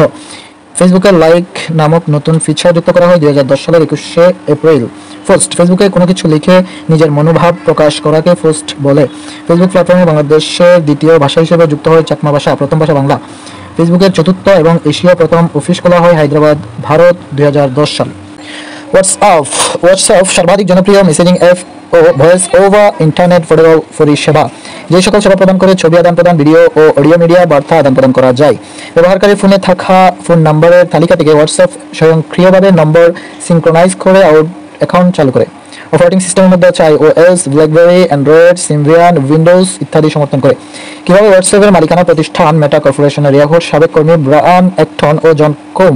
ফেসবুকের লাইক নামক নতুন ফিচার যুক্ত করা হয় 2010 সালের 21শে এপ্রিল। পোস্ট: ফেসবুকে কোনো কিছু লিখে নিজের মনোভাব প্রকাশ করাকে পোস্ট বলে। ফেসবুক প্ল্যাটফর্মে বাংলাদেশের দ্বিতীয় ভাষা হিসেবে যুক্ত হয় চাকমা ভাষা, প্রথম ভাষা বাংলা। ফেসবুকের চতুর্থ এবং এশিয়া প্রথম অফিস খোলা হয় হায়দ্রাবাদ, ভারত 2010 সাল। হোয়াটসঅ্যাপ সর্বাধিক জনপ্রিয় মেসেজিং অ্যাপ ও ভয়েস ওভার ইন্টারনেট প্রোটোকল পরিষেবা, যে সকল সেবা প্রদান করে ছবি আদান প্রদান, ভিডিও ও অডিও মিডিয়া বার্তা আদান প্রদান করা যায়। ব্যবহারকারীর ফোনে থাকা ফোন নম্বরের তালিকা থেকে হোয়াটসঅ্যাপ স্বয়ংক্রিয়ভাবে নম্বর সিনক্রোনাইজ করে অ্যাকাউন্ট চালু করে। অপারেটিং সিস্টেমের মধ্যে আছে iOS, blackberry, Android, Symbian, Windows ইত্যাদি সমর্থন করে। কিভাবে হোয়াটসঅ্যাপের মালিকানা প্রতিষ্ঠান মেটা কর্পোরেশনের ইয়াহুর সাবেক কর্মী ব্রায়ান অ্যাক্টন ও জন কোম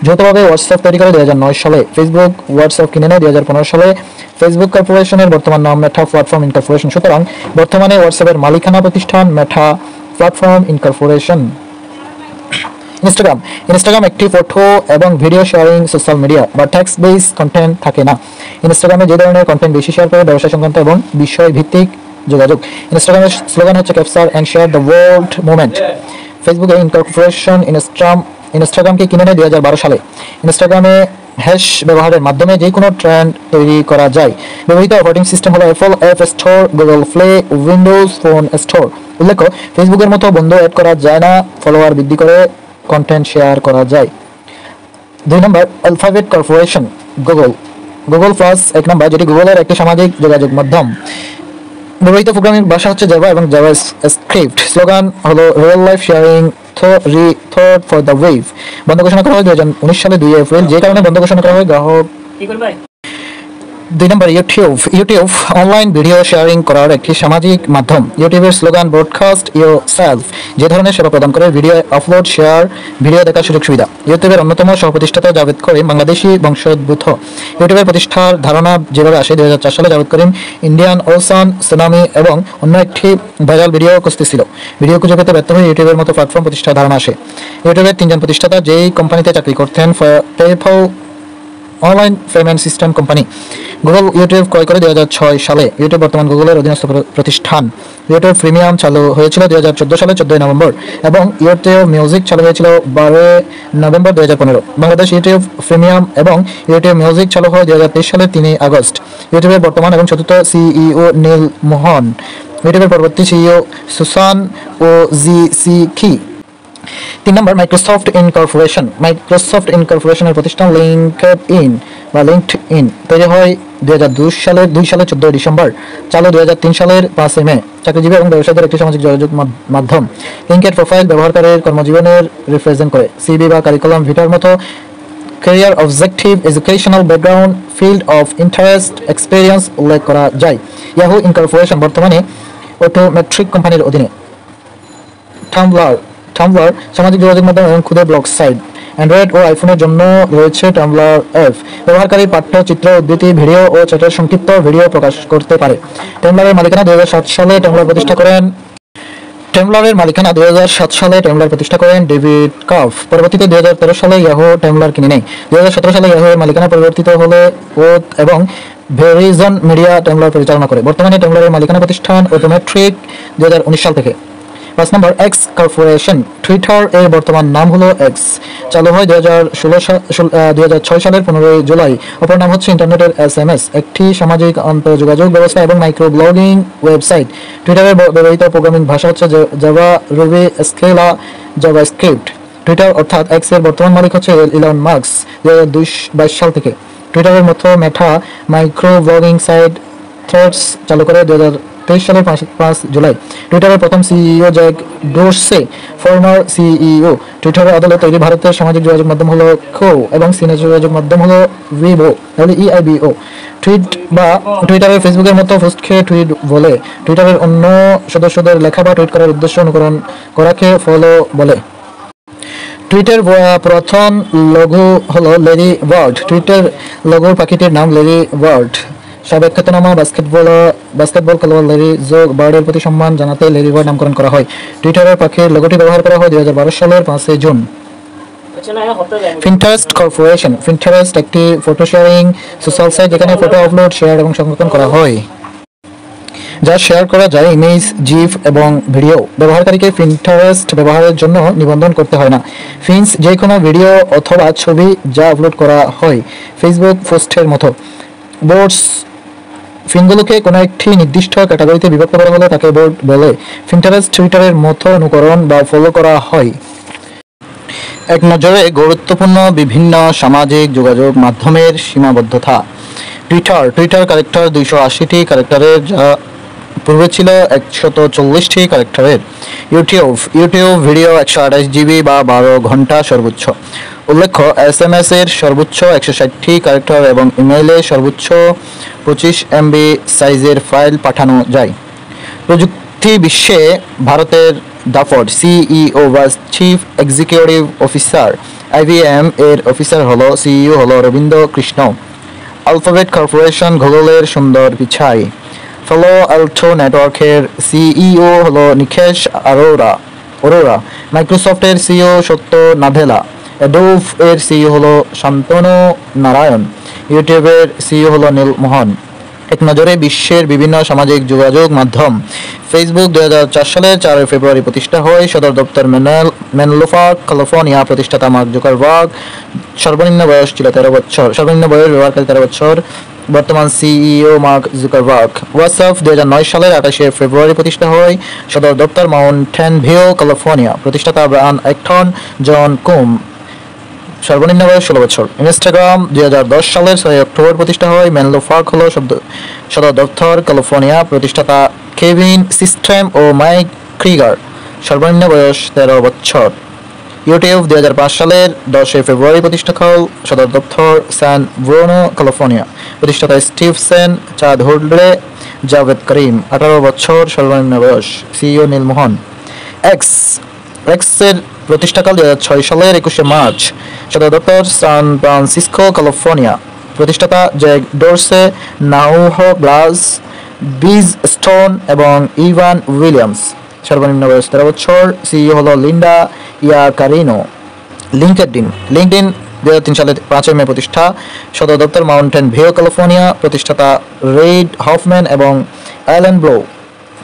যৌথভাবে হোয়াটসঅ্যাপ তৈরি করে 2009 সালে। ফেসবুক হোয়াটসঅ্যাপ কিনে নেয় 2015 সালে। ফেসবুক কর্পোরেশনের বর্তমান নাম মেটা প্ল্যাটফর্ম ইনকর্পোরেশন। সুতরাং বর্তমানে হোয়াটসঅ্যাপের মালিকানা প্রতিষ্ঠান মেটা প্ল্যাটফর্ম ইনকর্পোরেশন। ইনস্টাগ্রাম একটি ফটো এবং ভিডিও শেয়ারিং সোশ্যাল মিডিয়া বা টেক্সট বেস কন্টেন্ট থাকে না। ইনস্টাগ্রামে যে ধরনের কন্টেন্ট বেশি শেয়ার করে ব্যবসা সংক্রান্ত এবং বিষয় ভিত্তিক যোগাযোগ। ইনস্টাগ্রামের স্লোগান হচ্ছে capture and share the world moment. ফেসবুকের ইনকর্পোরেশন ইনস্টাগ্রামকে কিনে নেয় 2012 সালে। ইনস্টাগ্রামে হ্যাশ ব্যবহারের মাধ্যমে যে কোনো ট্রেন্ড তৈরি করা যায়। ব্যবহৃত অপারেটিং সিস্টেম হলো Apple app store, Google play, Windows phone store. উল্লেখ্য, ফেসবুকের মতো বন্ধু অ্যাড করা যায় না, ফলোয়ার বৃদ্ধি করে কন্টেন্ট শেয়ার করা যায়। 2 নম্বর অ্যালফাবেট কর্পোরেশন গুগল প্লাস 1 নম্বর, যেটি গুগলের একটি সামাজিক যোগাযোগ মাধ্যম। ব্যবহৃত প্রোগ্রামিং ভাষা হচ্ছে জাভা এবং জাভাস্ক্রিপ্ট। স্লোগান হলো real life sharing thought for the wave. বন্ধ ঘোষণা করা হয় 2019 সালে 2 এপ্রিল, যে কারণে বন্ধ ঘোষণা করা হয় গ্রাহক। 2 নম্বর ইউটিউব অনলাইন ভিডিও শেয়ারিং করার একটি সামাজিক মাধ্যম। ইউটিউবের স্লোগান ব্রডকাস্ট ইয়োরসেলফ, যে ধরনের সেবা প্রদান করে ভিডিও আপলোড, শেয়ার, ভিডিও দেখার সুযোগ সুবিধা। ইউটিউবের অন্যতম সহ-প্রতিষ্ঠাতা জাভেদ করিম বাংলাদেশি বংশোদ্ভূত। ইউটিউবের প্রতিষ্ঠার ধারণা যেভাবে আসে 2004 সালে জাভেদ করিম ইন্ডিয়ান ওশান সুনামি এবং অন্য একটি ভাইরাল ভিডিও খুঁজতেছিল। ভিডিও খুঁজে পেতে ব্যর্থ হয়ে ইউটিউবের মতো প্ল্যাটফর্ম প্রতিষ্ঠার ধারণা আসে। ইউটিউবের 3 জন প্রতিষ্ঠাতা যেই কোম্পানিতে চাকরি করতেন, PayPal, online payment system company. Google YouTube ক্রয় করে 2006 সালে। ইউটিউব বর্তমান গুগলের অধীনস্থ প্রতিষ্ঠান। ইউটিউব প্রিমিয়াম চালু হয়েছিল 2014 সালে 14 নভেম্বর এবং ইউটিউব মিউজিক চালু হয়েছিল 12 নভেম্বর 2015। বাংলাদেশ ইউটিউব প্রিমিয়াম এবং ইউটিউব মিউজিক চালু হয় 2023 সালের 3 আগস্ট। ইউটিউবের বর্তমান এবং চতুর্থ সিইও নীল মোহন। ইউটিউবের পরবর্তী সিইও সুসান ও জি কি। 3 নম্বর মাইক্রোসফট ইনকর্পোরেশন। মাইক্রোসফট ইনকর্পোরেশনের প্রতিষ্ঠান লিঙ্কডইন তৈরি হয় 2002 সালের 14 ডিসেম্বর, চালু 2003 সালের 5 মে। চাকরিজীবী এবং ব্যবসায়ীদের একটি সামাজিক যোগাযোগ মাধ্যম। লিঙ্কের প্রোফাইল ব্যবহারকারীর কর্মজীবনের রিপ্রেজেন্ট করে। সিভি বা কারিকুলাম ভিটার মতো career objective, educational background, field of interest, experience উল্লেখ করা যায়। ইয়াহু ইনকর্পোরেশন বর্তমানে অটোমেট্রিক কোম্পানির অধীনে। টাম্বলার সামাজিক যোগাযোগ মাধ্যম এবং ক্ষুদে ব্লগ সাইট। অ্যান্ড্রয়েড ও আইফোনের জন্য রয়েছে টাম্বলার অ্যাপ। ব্যবহারকারী পাঠ্য, চিত্র, উদ্ধৃতি, ভিডিও ও চ্যাটের সংক্ষিপ্ত ভিডিও প্রকাশ করতে পারে। টাম্বলারের মালিকানা 2007 সালে টাম্বলার প্রতিষ্ঠা করেন ডেভিড কাফ। পরবর্তীতে 2013 সালে ইয়াহু টাম্বলার কিনে নেয়। 2017 সালে ইয়াহু এর মালিকানা পরিবর্তিত হলে ওথ এবং ভেরিজন মিডিয়া টাম্বলার পরিচালনা করে। বর্তমানে টাম্বলারের মালিকানা প্রতিষ্ঠান অটোমেট্রিক 2019 সাল থেকে। 5 নম্বর এক্স কর্পোরেশন। টুইটার এর বর্তমান নাম হলো এক্স। চালু হয় 2006 সালের 15 জুলাই। অপর নাম হচ্ছে ইন্টারনেটের SMS, একটি সামাজিক আন্তঃযোগাযোগ ব্যবস্থা এবং মাইক্রো ব্লগিং ওয়েবসাইট। টুইটারের ব্যবহৃত প্রোগ্রামিং ভাষা হচ্ছে Java, Ruby, scala, JavaScript. Twitter অর্থাৎ এক্স এর বর্তমান মালিক হচ্ছে ইলন মাস্ক 2022 সাল থেকে। টুইটারের মতো মেটা মাইক্রো ব্লগিং সাইট থ্রেডস চালু করে 2023 সালের 5 জুলাই। টুইটারের প্রথম সিইও জ্যাক ডোরসে, ফর্মার সিইও। টুইটারের আদলে তৈরি ভারতের সামাজিক যোগাযোগ মাধ্যম হলো খো এবং চীনের যোগাযোগ মাধ্যম হলো EIBO। টুইটারের ফেসবুকের মতো পোস্টকে টুইট বলে। টুইটারের অন্য সদস্যদের লেখা বা টুইট করার উদ্দেশ্য অনুকরণ করাকে ফলো বলে। টুইটার প্রথম লোগো হলো লেরি বার্ড। টুইটার লোগোর পাখিটির নাম লেরি বার্ড। সাবেক খ্যাতনামা বাস্কেটবল খেলোয়াড় ল্যারি বার্ডের প্রতি সম্মান জানাতে লেরি বার্ড নামকরণ করা হয়। টুইটারের পাখির লোগোটি ব্যবহার করা হয় 2012 সালের 5 জুন। Pinterest corporation. পিন্টারেস্ট একটি ফটো শেয়ারিং সোশ্যাল সাইট যেখানে ফটো আপলোড, শেয়ার এবং সংরক্ষণ করা হয়, যা শেয়ার করা যায় ইমেজ, জিফ এবং ভিডিও। ব্যবহারকারীকে পিন্টারেস্ট ব্যবহারের জন্য নিবন্ধন করতে হয় না। ফিন্স যে কোনো ভিডিও অথবা ছবি যা আপলোড করা হয় ফেসবুক পোস্টের মতো। বোর্ডস ফিনগুলোকে কোনো একটি নির্দিষ্ট ক্যাটাগরিতে বিভক্ত করা হলে তাকে বোর্ড বলে। পিন্টারেস্ট টুইটারের মতো অনুকরণ বা ফলো করা হয়। এক নজরে গুরুত্বপূর্ণ বিভিন্ন সামাজিক যোগাযোগ মাধ্যমের সীমাবদ্ধতা। টুইটার ক্যারেক্টার 280টি ক্যারেক্টারের, যা পূর্বে ছিল 140টি ক্যারেক্টারের। ইউটিউব ভিডিও 128 GB বা 12 ঘন্টা সর্বোচ্চ। উল্লেখ্য, SMS এর সর্বোচ্চ 160টি ক্যারেক্টার এবং ইমেইলে সর্বোচ্চ 25 MB সাইজের ফাইল পাঠানো যায়। প্রযুক্তি বিশ্বে ভারতের দাফড সিইও বা চিফ এক্সিকিউটিভ অফিসার। IBM এর অফিসার হলো সিইও হলো রবীন্দ্র কৃষ্ণ। আলফাবেট কর্পোরেশন গুগলের সুন্দর পিছাই। ফলো আল্টো নেটওয়ার্কের সিইও হলো নিকেশ অরোরা। মাইক্রোসফটের সিইও সত্য নাদেলা। অ্যাডোব এর সিইও হলো শান্তনু নারায়ণ। ইউটিউবের সিইও হলো নীল মোহন। এক নজরে বিশ্বের বিভিন্ন সামাজিক যোগাযোগ মাধ্যম। ফেসবুক 2004 সালের 4 ফেব্রুয়ারি প্রতিষ্ঠা হয়। সদর দপ্তর মেনলো পার্ক, ক্যালিফোর্নিয়া। প্রতিষ্ঠাতা মার্ক জুকারবার্গ। সর্বনিম্ন বয়স ছিল 13 বছর। সর্বনিম্ন বয়স ব্যবহারকারী 13 বছর। বর্তমান সিইও মার্ক জুকারবার্গ। হোয়াটসঅ্যাপ 2009 সালের 28 ফেব্রুয়ারি প্রতিষ্ঠা হয়। সদর দপ্তর মাউন্টেন ভিউ, ক্যালিফোর্নিয়া। প্রতিষ্ঠাতা ব্রায়ান অ্যাক্টন, জন কুম। সর্বনিম্ন বয়স 16 বছর। ইনস্টাগ্রাম 2010 সালের 6 অক্টোবর প্রতিষ্ঠা হয়। মেনলো পার্ক হলো সদর দপ্তর, ক্যালিফোর্নিয়া। প্রতিষ্ঠাতা কেভিন সিস্টেম ও মাইক ক্রিগার। সর্বনিম্ন বয়স 13 বছর। ইউটিউব 2005 সালের 10 ফেব্রুয়ারি প্রতিষ্ঠা হয়। সদর দপ্তর স্যান ব্রুনো, ক্যালিফোর্নিয়া। প্রতিষ্ঠাতা স্টিভ সেন, চাঁদ হুডলে, জাভেদ করিম। 18 বছর সর্বনিম্ন বয়স। সিইও নীল মোহন। এক্সের প্রতিষ্ঠাকাল 2006 সালের 21 মার্চ। সদর দপ্তর সান ফ্রান্সিসকো, ক্যালিফোর্নিয়া। প্রতিষ্ঠাতা জ্যাক ডোরসে, নাউহো গ্লাস, বিজ স্টোন এবং ইভান উইলিয়ামস। সর্বনিম্ন বয়স 13 বছর। সিইও হলো লিন্ডা ইয়াকারিনো। লিঙ্কডইন 2003 সালে 5 মে প্রতিষ্ঠা। সদর দপ্তর মাউন্টেন ভিউ, ক্যালিফোর্নিয়া। প্রতিষ্ঠাতা রেইড হফম্যান এবং অ্যালেন ব্লো।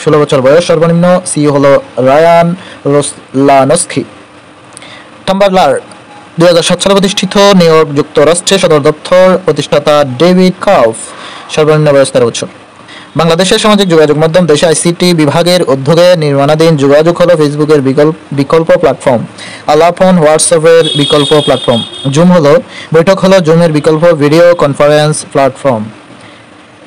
16 বছর বয়স সর্বনিম্ন। সিইও হলো রায়ান রোসলানস্কি। টাম্বলার 2007 সালে প্রতিষ্ঠিত, নিউ ইয়র্ক, যুক্তরাষ্ট্রে সদর দপ্তর। প্রতিষ্ঠাতা ডেভিড কাউফ। সর্বনিম্ন বয়স 13 বছর। বাংলাদেশের সামাজিক যোগাযোগ মাধ্যম দেশে আইসিটি বিভাগের উদ্যোগে নির্মাণাধীন যোগাযোগ হলো ফেসবুকের বিকল্প প্ল্যাটফর্ম, আলাপ হলো হোয়াটসঅ্যাপের বিকল্প প্ল্যাটফর্ম, জুম হলো বৈঠক হলো জুমের বিকল্প ভিডিও কনফারেন্স প্ল্যাটফর্ম।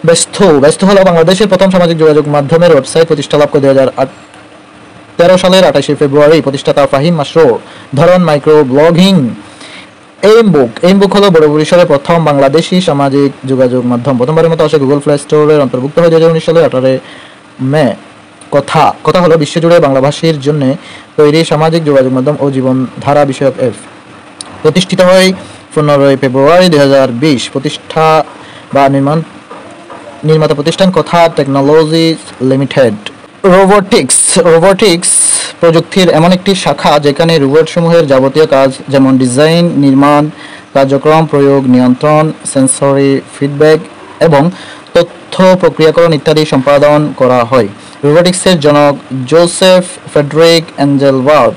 ব্যস্ত হলো বাংলাদেশের প্রথম সামাজিক যোগাযোগ মাধ্যমের ওয়েবসাইট, প্রতিষ্ঠা লাভ করে 2013 সালের 28 ফেব্রুয়ারি। প্রতিষ্ঠাতা ফাহিম মাসরুর। ধরন মাইক্রো ব্লগিং। এইমবুক হলো বড় পরিসরে প্রথম বাংলাদেশি সামাজিক যোগাযোগ মাধ্যম। প্রথমবারের মতো আসে গুগল প্লে স্টোরের অন্তর্ভুক্ত হয় 2019 সালের 18 মে। কথা হলো বিশ্বজুড়ে বাংলাভাষীর জন্য তৈরি সামাজিক যোগাযোগ মাধ্যম ও জীবনধারা বিষয়ক অ্যাপ। প্রতিষ্ঠিত হয় 15 ফেব্রুয়ারি 2020। প্রতিষ্ঠা বা নির্মাতা প্রতিষ্ঠান কথা টেকনোলজি লিমিটেড। রোবোটিক্স প্রযুক্তির এমন একটি শাখা যেখানে রোবটসমূহের যাবতীয় কাজ যেমন ডিজাইন, নির্মাণ, কার্যক্রম, প্রয়োগ, নিয়ন্ত্রণ, সেন্সরি ফিডব্যাক এবং তথ্য প্রক্রিয়াকরণ ইত্যাদি সম্পাদন করা হয়। রোবোটিক্সের জনক জোসেফ ফ্রেডরিক এঞ্জেলবার্গ।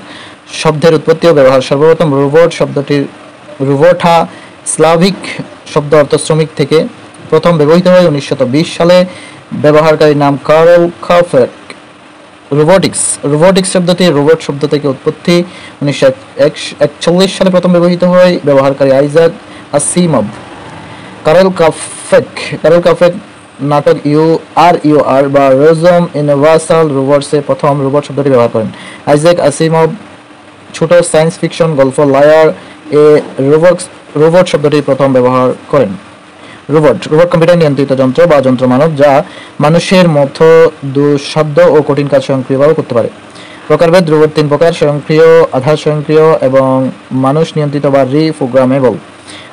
শব্দের উৎপত্তি ও ব্যবহার। সর্বপ্রথম রোবোটা স্লাভিক শব্দ অর্থ শ্রমিক থেকে প্রথম ব্যবহৃত হয় 1920 সালে। ব্যবহারকারীর নাম কার্ল কাফেক। রোবোটিক্স শব্দটি রোবট শব্দ থেকে উৎপত্তি। 1941 সালে প্রথম ব্যবহৃত হয়। ব্যবহারকারী আইজাক আসিমভ। কার্ল কাফেক নাটক ইউআর বা রোজম ইউনিভার্সাল রোবটসে প্রথম রোবট শব্দটি ব্যবহার করেন। আইজাক আসিমভ ছোট সায়েন্স ফিকশন গল্প লায়ার এ রোবট শব্দটি প্রথম ব্যবহার করেন। রোবট কম্পিউটার নিয়ন্ত্রিত যন্ত্র বা যন্ত্রমানব যা মানুষের মতো দুঃসাধ্য ও কঠিন কাজ স্বয়ংক্রিয়ভাবে করতে পারে। প্রকারভেদ। রোবট 3 প্রকার: স্বয়ংক্রিয়, আধা স্বয়ংক্রিয় এবং মানুষ নিয়ন্ত্রিত বা রিপ্রোগ্রামেবল।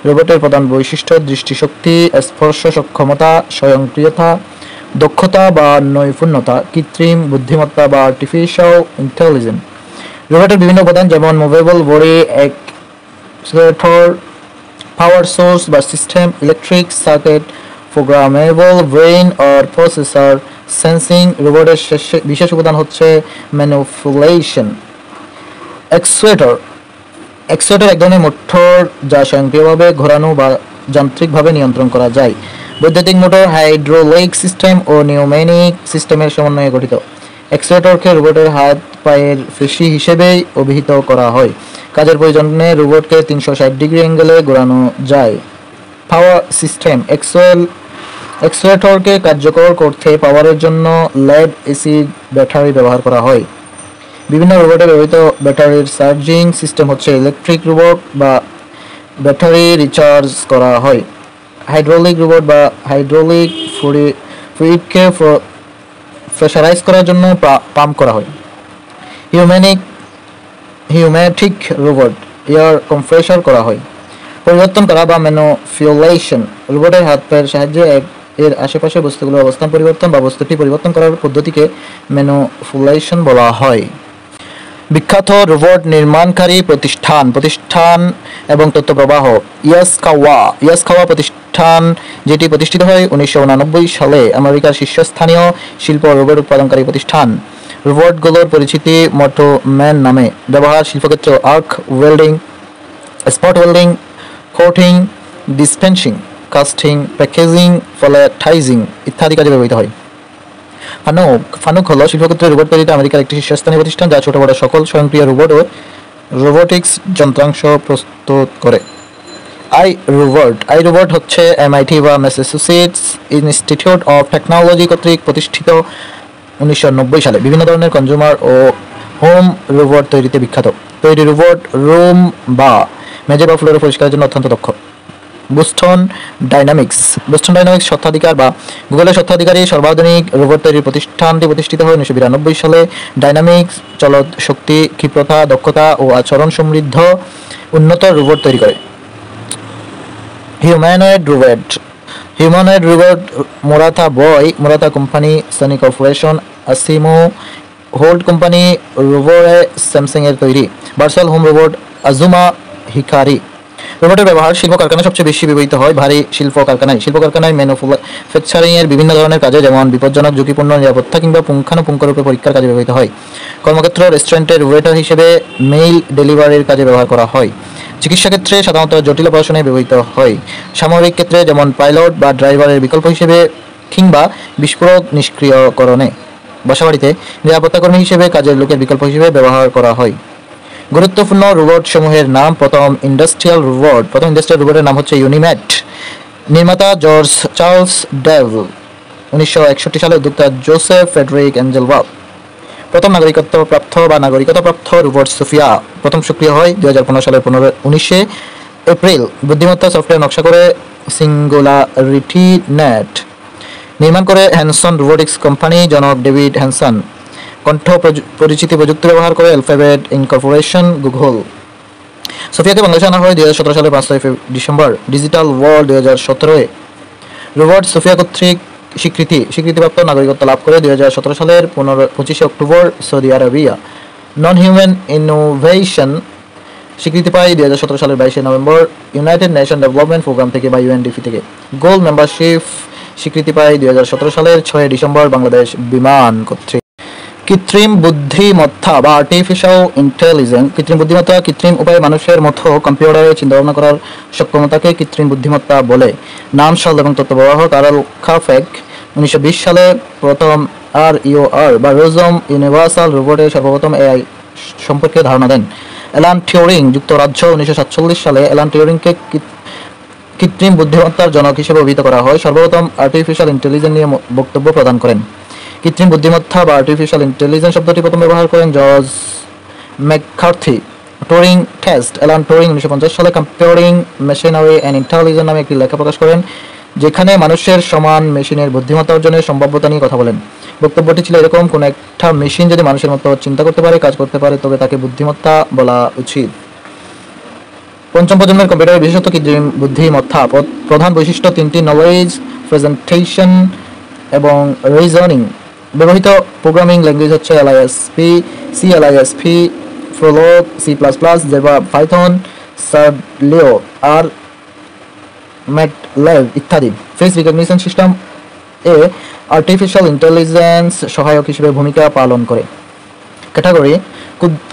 রোবটের প্রধান বৈশিষ্ট্য: দৃষ্টিশক্তি, স্পর্শ সক্ষমতা, স্বয়ংক্রিয়তা, দক্ষতা বা নৈপুণ্যতা, কৃত্রিম বুদ্ধিমত্তা বা আর্টিফিশিয়াল ইন্টেলিজেন্স। রোবটের বিভিন্ন উপাদান যেমন movable body, accelerator, power source বা system, electric circuit, programmable brain or processor, sensing. রোবটের বিশেষ উপাদান হচ্ছে ম্যানিপুলেশন। অ্যাকচুয়েটর এক ধরনের মোটর যা স্বয়ংক্রিয়ভাবে ঘোরানো বা যান্ত্রিকভাবে নিয়ন্ত্রণ করা যায়। বৈদ্যুতিক মোটর, হাইড্রোলিক সিস্টেম ও নিউমেটিক সিস্টেমের সমন্বয়ে গঠিত। অ্যাকচুয়েটরকে রোবটের হাত পায়ের পেশি হিসেবেই অভিহিত করা হয়। কাজের প্রয়োজনে রোবটকে 360 ডিগ্রি অ্যাঙ্গেলে ঘোরানো যায়। Power system. অ্যাকচুয়েটরকে কার্যকর করতে পাওয়ারের জন্য লেড অ্যাসিড ব্যাটারি ব্যবহার করা হয়। বিভিন্ন রোবটে ব্যবহৃত ব্যাটারির চার্জিং সিস্টেম হচ্ছে ইলেকট্রিক রোবট বা ব্যাটারি রিচার্জ করা হয়। হাইড্রোলিক রোবট বা হাইড্রোলিক ফ্লুইডকে প্রেসারাইজ করার জন্য পাম্প করা হয়। হিউম্যাটিক রোবট এয়ার কম্প্রেসার করা হয়। পরিবর্তন করা বা ম্যানিপুলেশন। রোবটের হাত পায়ের সাহায্যে এর আশেপাশে বস্তুগুলোর অবস্থান পরিবর্তন বা বস্তুটি পরিবর্তন করার পদ্ধতিকে ম্যানিপুলেশন বলা হয়। বিখ্যাত রোবট নির্মাণকারী প্রতিষ্ঠান এবং তথ্য প্রবাহ। ইয়াসকাওয়া প্রতিষ্ঠান, যেটি প্রতিষ্ঠিত হয় 1989 সালে। আমেরিকার শীর্ষস্থানীয় শিল্প রোবট উৎপাদনকারী প্রতিষ্ঠান। রোবটগুলোর পরিচিতি মোটোম্যান নামে। ব্যবহার: শিল্পক্ষেত্রে arc welding, spot welding, coating, dispensing, casting, packaging, palletizing ইত্যাদি কাজে ব্যবহৃত হয়। ফানুক হলো শিল্পক্ষেত্রে রোবট তৈরিতে আমেরিকার একটি শীর্ষস্থানীয় প্রতিষ্ঠান যা ছোট বড় সকল স্বয়ংক্রিয় রোবট ও রোবোটিক্স যন্ত্রাংশ প্রস্তুত করে। iRobot হচ্ছে MIT বা ম্যাসাচুসেটস ইনস্টিটিউট অফ টেকনোলজি কর্তৃক প্রতিষ্ঠিত 1990 সালে। বিভিন্ন ধরনের কনজিউমার ও হোম রোবট তৈরিতে বিখ্যাত। তৈরি রোবট রুম বা মেঝে বা ফ্লোর পরিষ্কারের জন্য অত্যন্ত দক্ষ। বোস্টন ডাইনামিক্স স্বত্বাধিকার বা গুগলের স্বত্বাধিকারী সর্বাধুনিক রোবট তৈরির প্রতিষ্ঠানটি প্রতিষ্ঠিত হয় 1992 সালে। ডাইনামিক্স চলৎ শক্তি, ক্ষিপ্রতা, দক্ষতা ও আচরণ সমৃদ্ধ উন্নত রোবট তৈরি করে। Humanoid robot Murata company, Sony Corporation, ASIMO হোল্ড কোম্পানি, রোবোরে স্যামসাং এর তৈরি। Virtual home robot Azuma Hikari. রোবটের ব্যবহার শিল্প কারখানায় সবচেয়ে বেশি ব্যবহৃত হয় ভারী শিল্প কারখানায় ম্যানুফ্যাকচারিং এর বিভিন্ন ধরনের কাজে, যেমন বিপজ্জনক, ঝুঁকিপূর্ণ, নিরাপত্তা কিংবা পুঙ্খানুপুঙ্খরূপে পরীক্ষার কাজে ব্যবহৃত হয়। কর্মক্ষেত্র রেস্টুরেন্টের ওয়েটার হিসেবে, মেইল ডেলিভারির কাজে ব্যবহার করা হয়। চিকিৎসা ক্ষেত্রে সাধারণত জটিল অপারেশনে ব্যবহৃত হয়। সামরিক ক্ষেত্রে যেমন পাইলট বা ড্রাইভারের বিকল্প হিসেবে কিংবা বিস্ফোরক নিষ্ক্রিয়করণে। বাসাবাড়িতে নিরাপত্তা কর্মী হিসেবে কাজের লোকের বিকল্প হিসেবে ব্যবহার করা হয়। গুরুত্বপূর্ণ রোবট সমূহের নাম। প্রথম ইন্ডাস্ট্রিয়াল রোবটের নাম হচ্ছে ইউনিম্যাট। নির্মাতা জর্জ চার্লস ডেভ। 1961 সালে উদ্যোক্তা জোসেফ ফ্রেডরিক এঞ্জেলবার্গ। প্রথম নাগরিকত্বপ্রাপ্ত রোবট সোফিয়া প্রথম সক্রিয় হয় 2015 সালের 19 এপ্রিল। বুদ্ধিমত্তা সফটওয়্যার নকশা করে সিঙ্গুলারিটি নেট। নির্মাণ করে হ্যানসন রোবোটিক্স কোম্পানি, জনক ডেভিড হ্যানসন। কণ্ঠ পরিচিতি প্রযুক্তি ব্যবহার করে অ্যালফাবেট ইনকর্পোরেশন, গুগল। সোফিয়াকে বাংলাদেশে আনা হয় 2017 সালের 5 ডিসেম্বর। ডিজিটাল ওয়ার্ল্ড 2017-এ রোবট সোফিয়া কর্তৃক স্বীকৃতিপ্রাপ্ত নাগরিকত্ব লাভ করে 2017 সালের 25 October Saudi Arabia. Non human innovation স্বীকৃতি পায় 2017 সালের 22 November United Nation Development Programme থেকে বা ইউএনডিপি থেকে। গোল্ড মেম্বারশিপ স্বীকৃতি পায় 2017 সালের 6 ডিসেম্বর বাংলাদেশ বিমান কর্তৃক। কৃত্রিম বুদ্ধিমত্তা বা আর্টিফিশিয়াল ইন্টেলিজেন্স। কৃত্রিম বুদ্ধিমত্তা কৃত্রিম উপায়ে মানুষের মতো কম্পিউটারে চিন্তাভাবনা করার সক্ষমতাকে কৃত্রিম বুদ্ধিমত্তা বলে। নাম, সাল এবং তথ্য ব্যবহার। কার্ল কাফেক 1920 সালে প্রথম RUR বা রোজম ইউনিভার্সাল রোবটের সর্বপ্রথম AI সম্পর্কে ধারণা দেন। অ্যালান টিউরিং যুক্তরাজ্য 1947 সালে অ্যালান টিউরিংকে কৃত্রিম বুদ্ধিমত্তার জনক হিসেবে অভিহিত করা হয়। সর্বপ্রথম আর্টিফিশিয়াল ইন্টেলিজেন্স নিয়ে বক্তব্য প্রদান করেন। কৃত্রিম বুদ্ধিমত্তা বা আর্টিফিশিয়াল ইন্টেলিজেন্স শব্দটি প্রথম ব্যবহার করেন George McCarthy. Turing test. Alan Turing 1950 সালে কম্পিউটিং মেশিনারি অ্যান্ড ইন্টেলিজেন্স নামে একটি লেখা প্রকাশ করেন, যেখানে মানুষের সমান মেশিনের বুদ্ধিমত্তা অর্জনের সম্ভাব্যতা নিয়ে কথা বলেন। বক্তব্যটি ছিল এরকম: কোনো একটা মেশিন যদি মানুষের মতো চিন্তা করতে পারে, কাজ করতে পারে, তবে তাকে বুদ্ধিমত্তা বলা উচিত। পঞ্চম প্রজন্মের কম্পিউটারের বিশেষত কৃত্রিম বুদ্ধিমত্তা। প্রধান বৈশিষ্ট্য তিনটি: নলেজ, প্রেজেন্টেশন এবং রিজনিং। ব্যবহৃত প্রোগ্রামিং ল্যাঙ্গুয়েজ হচ্ছে LISP, CLISP, Prolog, C++, Java, Python, Sardlio, R, MATLAB ইত্যাদি। Face recognition system artificial intelligence সহায়ক হিসেবে ভূমিকা পালন করে। ক্যাটাগরি: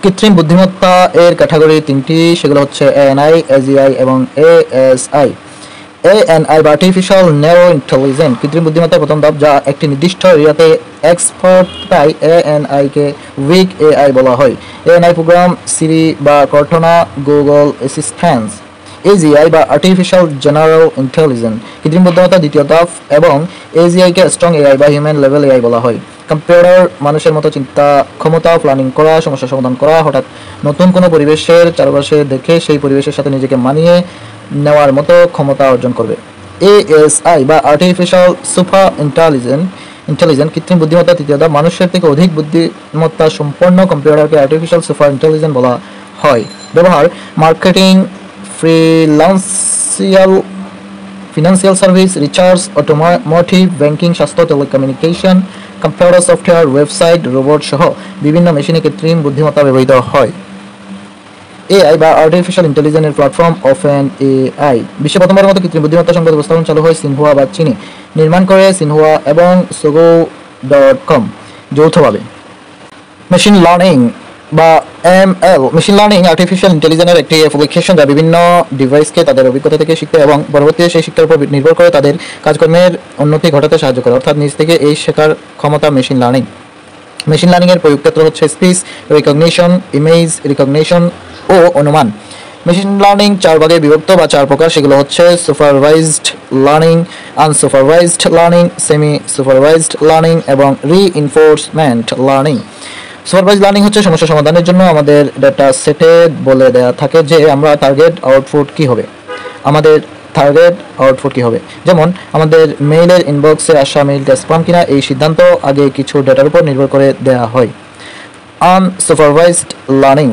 কৃত্রিম বুদ্ধিমত্তা এর ক্যাটাগরি তিনটি, সেগুলো হচ্ছে ANI, AGI এবং ASI। ANI বা আর্টিফিশিয়াল ন্যারো ইন্টেলিজেন্স কৃত্রিম বুদ্ধিমত্তার প্রথম ধাপ, যা একটি নির্দিষ্ট এরিয়াতে এক্সপার্ট। তাই ANI কে উইক AI বলা হয়। ANI প্রোগ্রাম, সিরি বা কর্টনা, গুগল অ্যাসিস্ট্যান্ট। AGI বা আর্টিফিশিয়াল জেনারেল ইন্টেলিজেন্স কৃত্রিম বুদ্ধিমত্তার দ্বিতীয় ধাপ এবং AGI কে স্ট্রং AI বা হিউম্যান লেভেল AI বলা হয়। কম্পিউটার মানুষের মতো চিন্তা ক্ষমতা, প্ল্যানিং করা, সমস্যা সমাধান করা, হঠাৎ নতুন কোনো পরিবেশের চারপাশে দেখে সেই পরিবেশের সাথে নিজেকে মানিয়ে নেওয়ার মতো ক্ষমতা অর্জন করবে। ASI বা আর্টিফিশিয়াল সুপার ইন্টেলিজেন্স কৃত্রিম বুদ্ধিমত্তার তৃতীয় ধাপ, মানুষের থেকে অধিক বুদ্ধিমত্তা সম্পন্ন কম্পিউটারকে আর্টিফিশিয়াল সুপার ইন্টেলিজেন্স বলা হয়। ব্যবহার: marketing, financial service, research, automotive, banking, স্বাস্থ্য, telecommunication, computer software, website, robot সহ বিভিন্ন মেশিনে কৃত্রিম বুদ্ধিমত্তা ব্যবহৃত হয়। AI বা আর্টিফিশিয়াল ইন্টেলিজেন্সের প্ল্যাটফর্ম OpenAI। বিশ্বে প্রথমবারের মতো কৃত্রিম বুদ্ধিমত্তা সংক্রান্ত উপস্থাপন চালু হয় সিনহুয়া বা চীনে। নির্মাণ করে সিনহুয়া এবং Sogou.com যৌথভাবে। মেশিন লার্নিং বা ML মেশিন লার্নিং আর্টিফিশিয়াল ইন্টেলিজেন্সের একটি অ্যাপ্লিকেশন, যা বিভিন্ন ডিভাইসকে তাদের অভিজ্ঞতা থেকে শিখতে এবং পরবর্তীতে সেই শিক্ষার উপর নির্ভর করে তাদের কাজকর্মের উন্নতি ঘটাতে সাহায্য করে, অর্থাৎ নিজ থেকে এই শেখার ক্ষমতা মেশিন লার্নিং। মেশিন লার্নিংয়ের প্রয়োগ ক্ষেত্র হচ্ছে স্পিচ রিকগনিশন, ইমেজ রিকগনিশন ও অনুমান। মেশিন লার্নিং 4 ভাগে বিভক্ত বা 4 প্রকার, সেগুলো হচ্ছে supervised learning, unsupervised learning, semi supervised learning এবং রিইনফোর্সমেন্ট লার্নিং। সুপারভাইজড লার্নিং হচ্ছে সমস্যা সমাধানের জন্য আমাদের ডেটা সেটে বলে দেওয়া থাকে যে আমরা টার্গেট আউটপুট কী হবে, যেমন আমাদের মেইলের ইনবক্সে আসা মেইলটা স্প্যাম কিনা, এই সিদ্ধান্ত আগে কিছু ডেটার উপর নির্ভর করে দেওয়া হয়। আনসুপারভাইজড লার্নিং